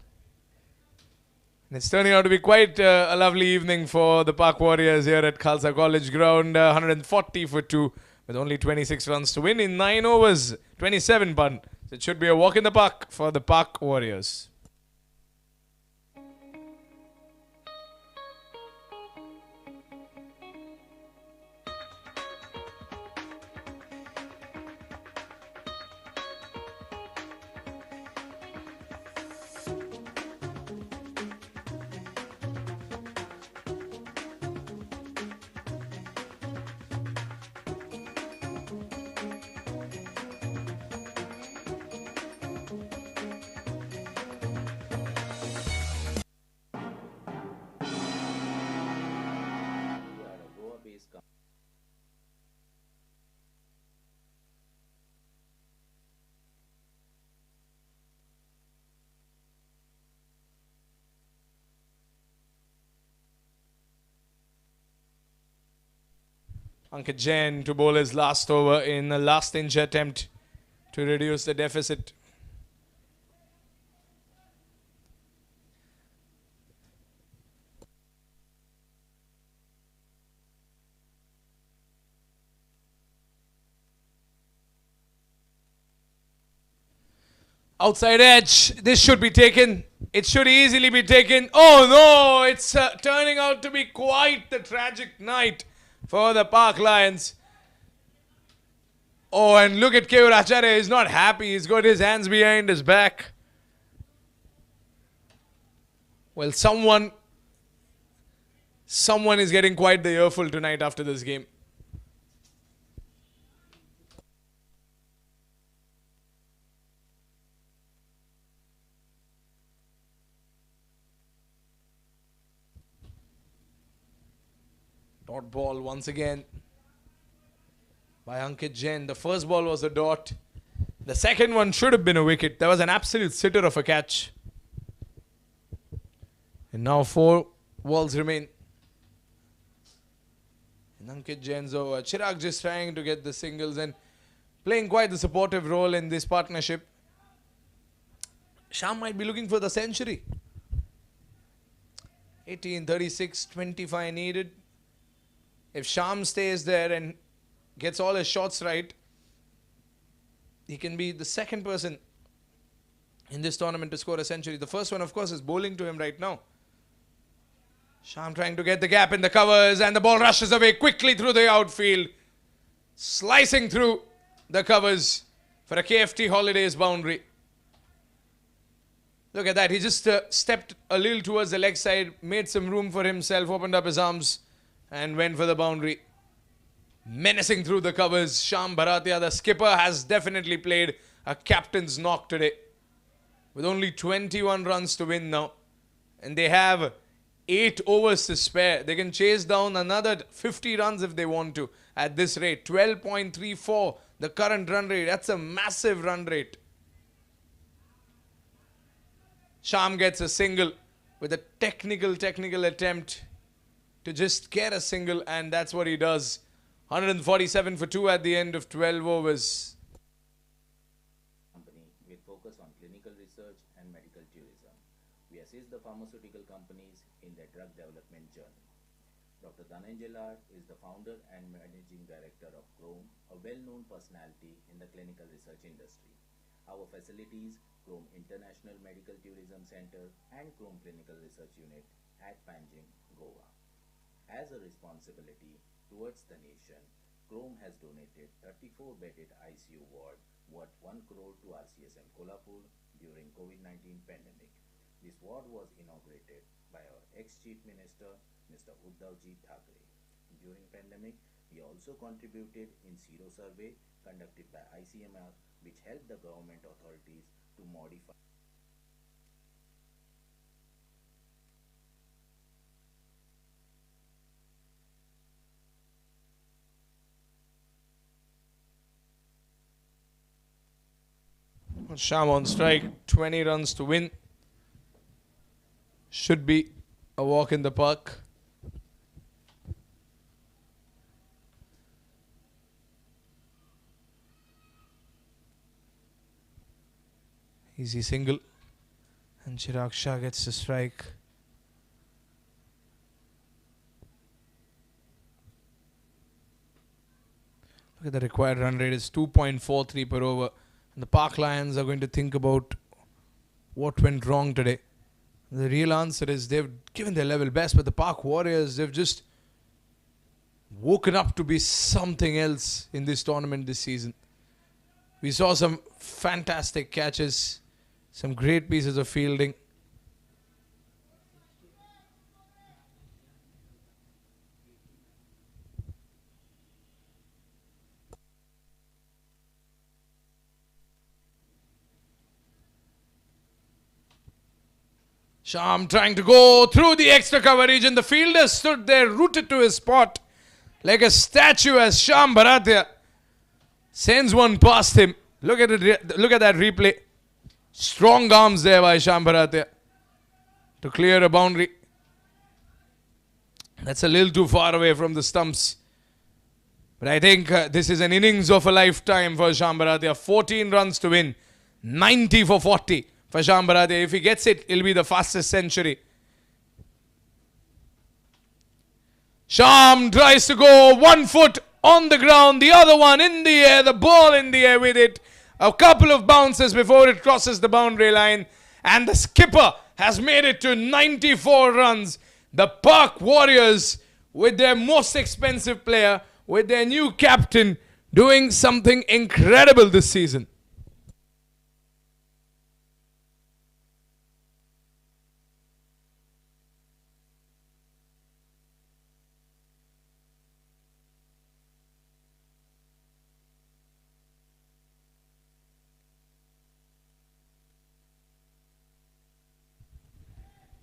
And it's turning out to be quite a lovely evening for the Park Warriors here at Khalsa College Ground. 140 for 2 with only 26 runs to win in 9 overs. 27 pun. So it should be a walk in the park for the Park Warriors. Ankit Jain to bowl his last over in the last inch attempt to reduce the deficit. Outside edge. This should be taken. It should easily be taken. Oh no! It's turning out to be quite the tragic night for the Park Lions. Oh, and look at Keyur Acharya. He's not happy. He's got his hands behind his back. Well, someone is getting quite the earful tonight after this game. Dot ball once again by Ankit Jain. The first ball was a dot. The second one should have been a wicket. That was an absolute sitter of a catch. And now 4 balls remain. And Ankit Jain's over. Chirag just trying to get the singles and playing quite the supportive role in this partnership. Sham might be looking for the century. 18, 36, 25 needed. If Sham stays there and gets all his shots right, he can be the second person in this tournament to score a century. The first one, of course, is bowling to him right now. Sham trying to get the gap in the covers, and the ball rushes away quickly through the outfield, slicing through the covers for a KFT Holidays boundary. Look at that. He just stepped a little towards the leg side, made some room for himself, opened up his arms, and went for the boundary. Menacing through the covers. Sham Bharatia, the skipper, has definitely played a captain's knock today. With only 21 runs to win now. And they have 8 overs to spare. They can chase down another 50 runs if they want to at this rate. 12.34, the current run rate. That's a massive run rate. Sham gets a single with a technical attempt to just get a single, and that's what he does. 147 for 2 at the end of 12 overs. Company with focus on clinical research and medical tourism. We assist the pharmaceutical companies in their drug development journey. Dr. Dhananjay Lal is the founder and managing director of Chrome, a well-known personality in the clinical research industry. Our facilities, Chrome International Medical Tourism Center and Chrome Clinical Research Unit at Panjim, Goa. As a responsibility towards the nation, Chrome has donated 34-bedded ICU ward worth 1 crore to RCSM Kolhapur during COVID-19 pandemic. This ward was inaugurated by our ex-Chief Minister, Mr. Uddhavji Thackeray. During pandemic, he also contributed in Sero survey conducted by ICMR, which helped the government authorities to modify Sham on strike, 20 runs to win. Should be a walk in the park. Easy single. And Chirag Shah gets the strike. Look at the required run rate is 2.43 per over. And the Park Lions are going to think about what went wrong today. The real answer is they've given their level best, but the Park Warriors, they've just woken up to be something else in this tournament this season. We saw some fantastic catches, some great pieces of fielding. Sham trying to go through the extra coverage, and the fielder stood there rooted to his spot like a statue as Sham Bharatia sends one past him. Look at it, look at that replay. Strong arms there by Sham Bharatia to clear a boundary. That's a little too far away from the stumps. But I think this is an innings of a lifetime for Shyam Baratia. 14 runs to win. 90 for 40 for Shyam Baratia. If he gets it, it'll be the fastest century. Shyam tries to go 1 foot on the ground, the other one in the air, the ball in the air with it. A couple of bounces before it crosses the boundary line. And the skipper has made it to 94 runs. The Park Warriors, with their most expensive player, with their new captain, doing something incredible this season.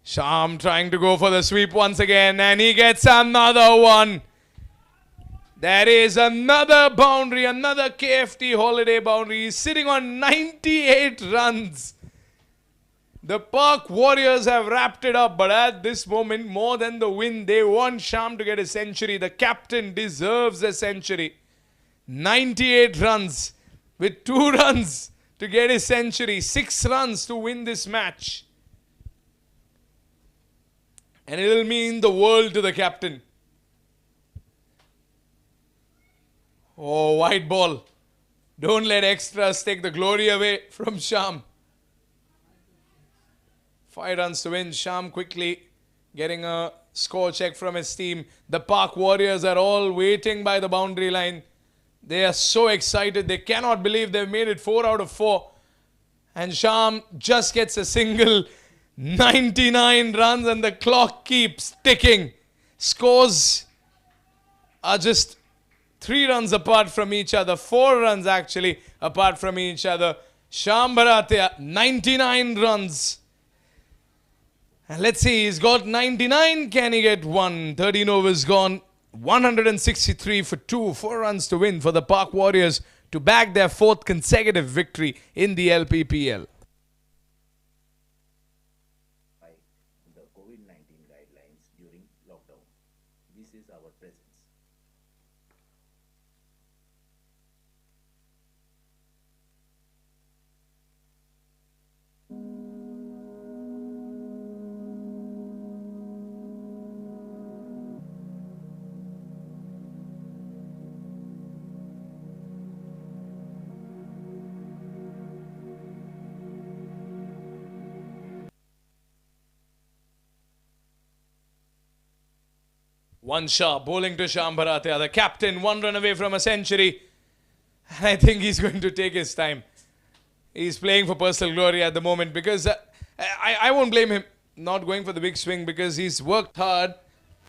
Shyam trying to go for the sweep once again, and he gets another one. That is another boundary, another KFT holiday boundary. He's sitting on 98 runs. The Park Warriors have wrapped it up, but at this moment, more than the win, they want Shyam to get a century. The captain deserves a century. 98 runs with 2 runs to get a century. 6 runs to win this match. And it'll mean the world to the captain. Oh, white ball. Don't let extras take the glory away from Shyam. 5 runs to win. Shyam quickly getting a score check from his team. The Park Warriors are all waiting by the boundary line. They are so excited. They cannot believe they've made it 4 out of 4. And Shyam just gets a single. 99 runs and the clock keeps ticking. Scores are just 3 runs apart from each other. 4 runs actually apart from each other. Shyam Baratia, 99 runs. And let's see, he's got 99. Can he get 1? 13 overs gone. 163 for 2. 4 runs to win for the Park Warriors to bag their 4th consecutive victory in the Lppl. The COVID-19 guidelines during lockdown. This is our presence. One shot, bowling to Shyam Baratia, the captain, 1 run away from a century. And I think he's going to take his time. He's playing for personal glory at the moment because I won't blame him not going for the big swing because he's worked hard.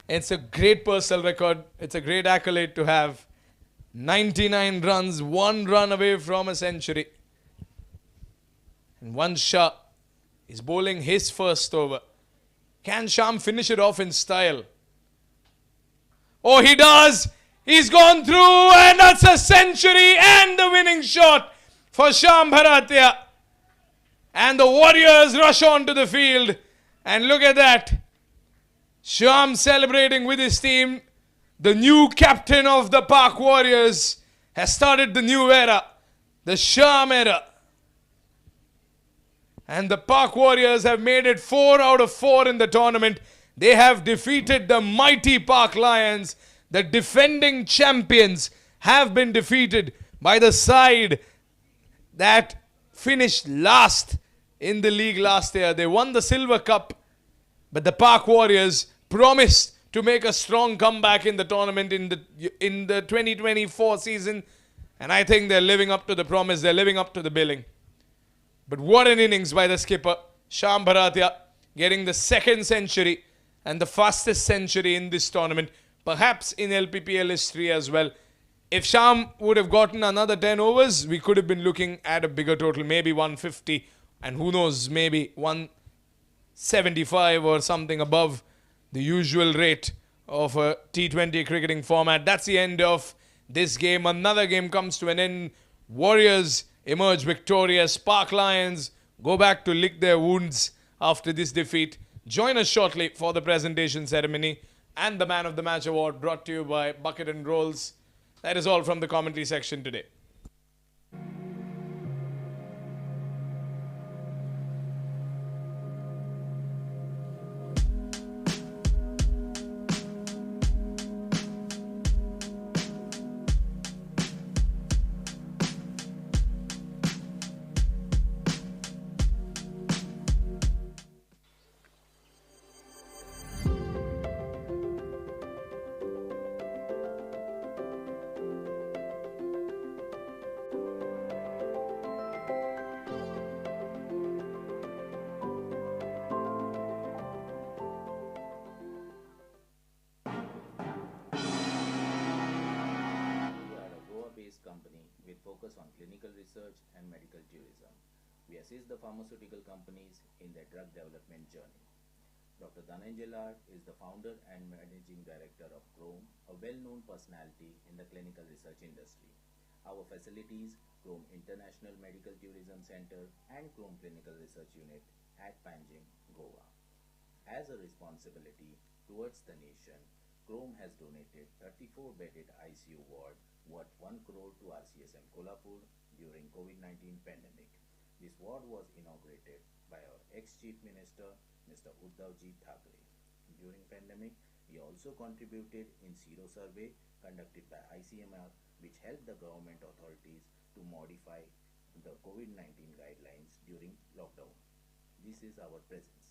It's a great personal record. It's a great accolade to have. 99 runs, 1 run away from a century. And one shot. He's bowling his first over. Can Shyam finish it off in style? Oh, he does. He's gone through and that's a century and the winning shot for Shyam Baratia. And the Warriors rush onto the field. And look at that. Shyam celebrating with his team. The new captain of the Park Warriors has started the new era. The Shyam era. And the Park Warriors have made it 4 out of 4 in the tournament. They have defeated the mighty Park Lions. The defending champions have been defeated by the side that finished last in the league last year. They won the Silver Cup, but the Park Warriors promised to make a strong comeback in the tournament in the 2024 season. And I think they're living up to the promise. They're living up to the billing. But what an innings by the skipper, Shyam Baratia, getting the 2nd century and the fastest century in this tournament, perhaps in Lppl history as well. If Shyam would have gotten another 10 overs, we could have been looking at a bigger total, maybe 150, and who knows, maybe 175 or something above the usual rate of a T20 cricketing format. That's the end of this game. Another game comes to an end. Warriors emerge victorious. Park Lions go back to lick their wounds after this defeat. Join us shortly for the presentation ceremony and the Man of the Match award brought to you by Bucket and Rolls. That is all from the commentary section today. We are a Goa-based company with focus on clinical research and medical tourism. We assist the pharmaceutical companies in their drug development journey. Dr. Dhananjay Lal is the founder and managing director of Chrome, a well-known personality in the clinical research industry. Our facilities, Chrome International Medical Tourism Center and Chrome Clinical Research Unit at Panjim, Goa. As a responsibility towards the nation, Chrome has donated 34-bedded ICU ward worth 1 crore to RCSM Kolhapur during COVID-19 pandemic. This ward was inaugurated by our ex-Chief Minister, Mr. Uddhavji Thackeray. During pandemic, he also contributed in Sero survey conducted by ICMR, which helped the government authorities to modify the COVID-19 guidelines during lockdown. This is our presence.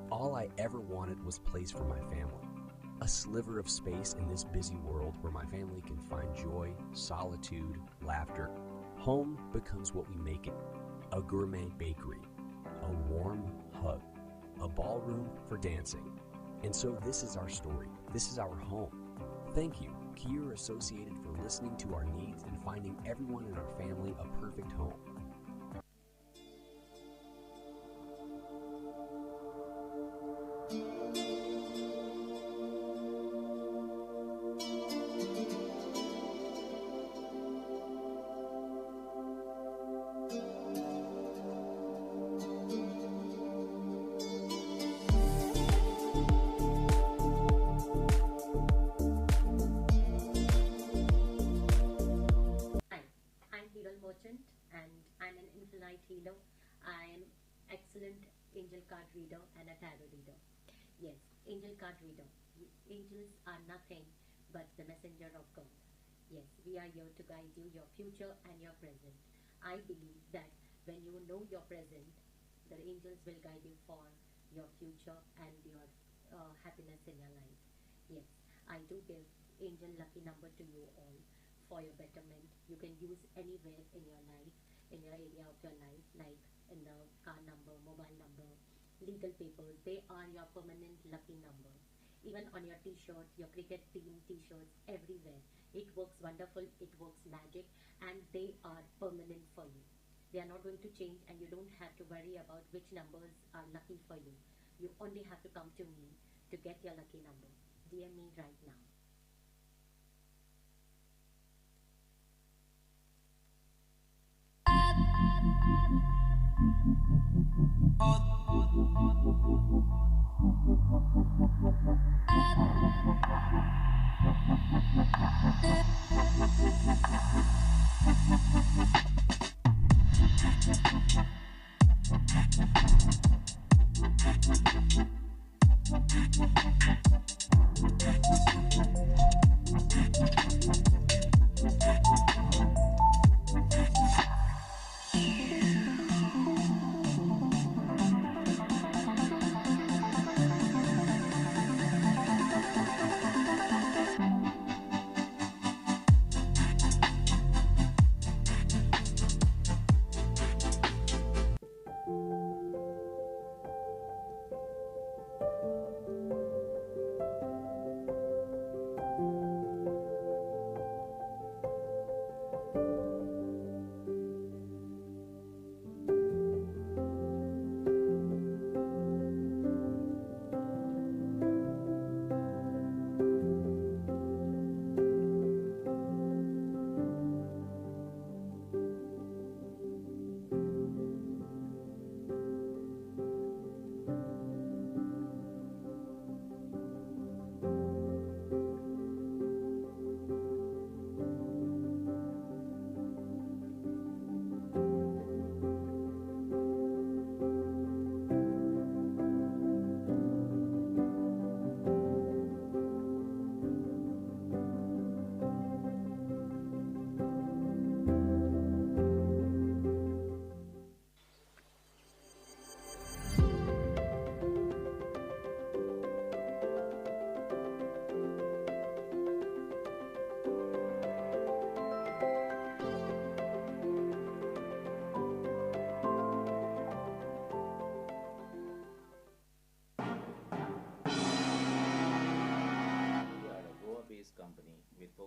All I ever wanted was place for my family. A sliver of space in this busy world where my family can find joy, solitude, laughter. Home becomes what we make it. A gourmet bakery, a warm hug, a ballroom for dancing. And so this is our story. This is our home. Thank you, Kier Associated, for listening to our needs and finding everyone in our family a perfect home. Hi, I'm Lppl Merchant and I'm an infinite healer. I am excellent angel card reader and a tarot reader. Yes, angel card reader. Angels are nothing but the messenger of God. Yes, we are here to guide you your future and your present. I believe that when you know your present, the angels will guide you for your future and your happiness in your life. Yes, I do give angel lucky number to you all for your betterment. You can use anywhere in your life, in your area of your life, like in the car number, mobile number, legal papers. They are your permanent lucky numbers. Even on your t-shirt, your cricket team t-shirts, everywhere. It works wonderful, it works magic, and they are permanent for you. They are not going to change, and you don't have to worry about which numbers are lucky for you. You only have to come to me to get your lucky number. DM me right now.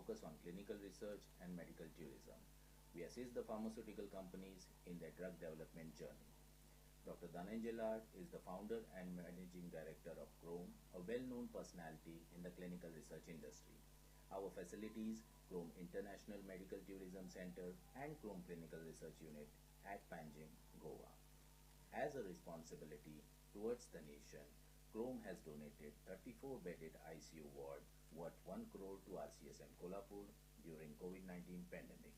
focus on clinical research and medical tourism. We assist the pharmaceutical companies in their drug development journey. Dr. Dhananjay Lad is the founder and managing director of Chrome, a well-known personality in the clinical research industry. Our facilities, Chrome International Medical Tourism Center and Chrome Clinical Research Unit at Panjim, Goa. As a responsibility towards the nation, Chrome has donated 34-bedded ICU ward worth 1 crore to RCSM Kolhapur during COVID-19 pandemic.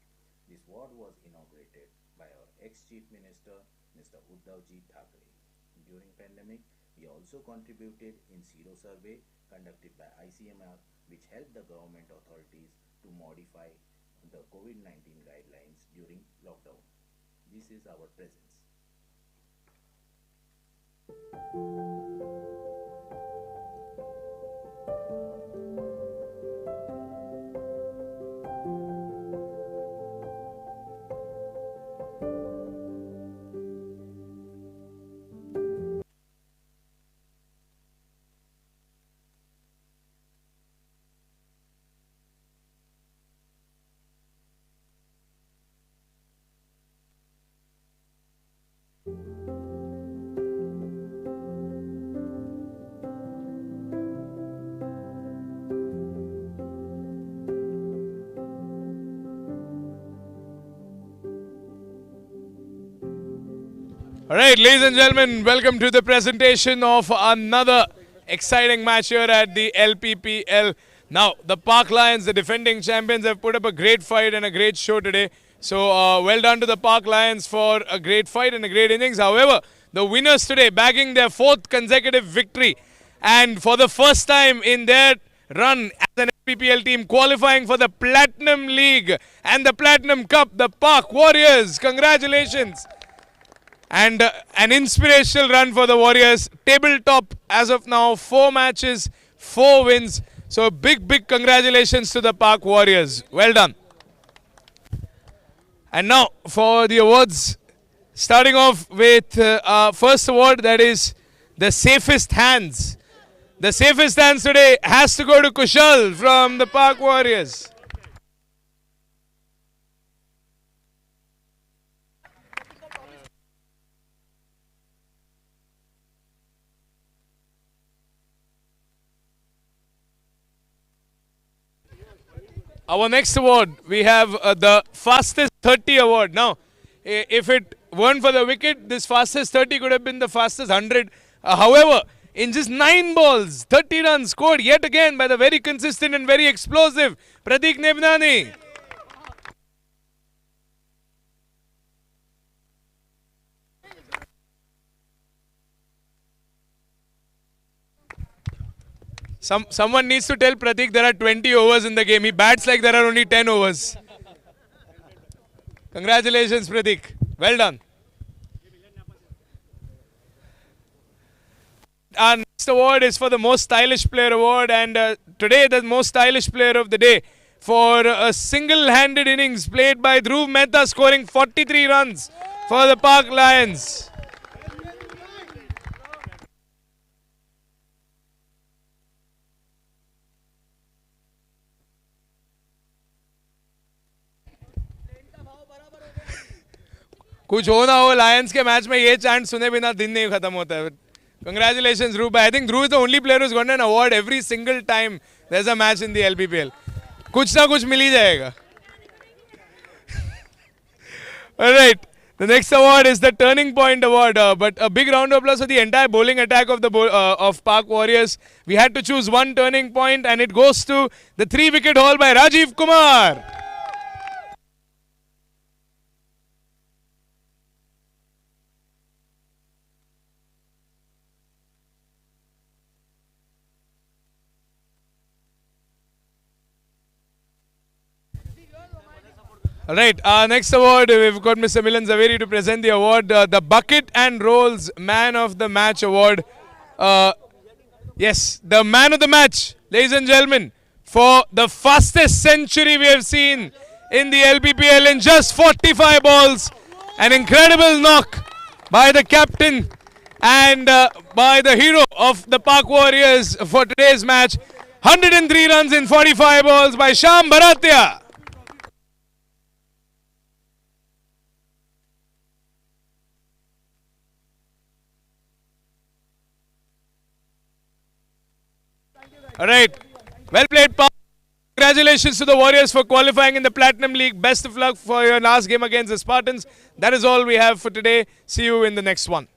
This ward was inaugurated by our ex-Chief Minister, Mr. Uddhavji Thackeray. During pandemic, we also contributed in Sero survey conducted by ICMR, which helped the government authorities to modify the COVID-19 guidelines during lockdown. This is our presence. All right, ladies and gentlemen, welcome to the presentation of another exciting match here at the Lppl. Now, the Park Lions, the defending champions, have put up a great fight and a great show today. So, well done to the Park Lions for a great fight and a great innings. However, the winners today bagging their 4th consecutive victory. And for the first time in their run as an Lppl team qualifying for the Platinum League and the Platinum Cup, the Park Warriors. Congratulations. And an inspirational run for the Warriors. Tabletop as of now, 4 matches, 4 wins. So big congratulations to the Park Warriors. Well done. And now for the awards. Starting off with our first award, that is the safest hands. The safest hands today has to go to Kushal from the Park Warriors. Our next award, we have the fastest 30 award. Now, if it weren't for the wicket, this fastest 30 could have been the fastest 100. However, in just 9 balls, 30 runs scored yet again by the very consistent and very explosive Pratik Nebnani. Someone needs to tell Pratik there are 20 overs in the game. He bats like there are only 10 overs. Congratulations, Pratik. Well done. Our next award is for the most stylish player award, and today the most stylish player of the day for a single-handed innings played by Dhruv Mehta, scoring 43 runs for the Park Lions. कुछ हो ना हो Lions के match में ये chant सुने बिना दिन नहीं खत्म होता है. Congratulations, Dhruv. I think Dhruv is the only player who's gotten an award every single time there's a match in the LPPL. कुछ ना कुछ मिल ही जाएगा. All right. The next award is the Turning Point Award. But a big round of applause for the entire bowling attack of the of Park Warriors. We had to choose one turning point, and it goes to the 3-wicket haul by Rajiv Kumar. All right, next award, we've got Mr. Milan Zaveri to present the award, the Bucket and Rolls Man of the Match Award. Yes, the man of the match, ladies and gentlemen, for the fastest century we have seen in the LPPL in just 45 balls. An incredible knock by the captain and by the hero of the Park Warriors for today's match. 103 runs in 45 balls by Sham Bharatia. All right. Well played, Paul. Congratulations to the Warriors for qualifying in the Platinum League. Best of luck for your last game against the Spartans. That is all we have for today. See you in the next one.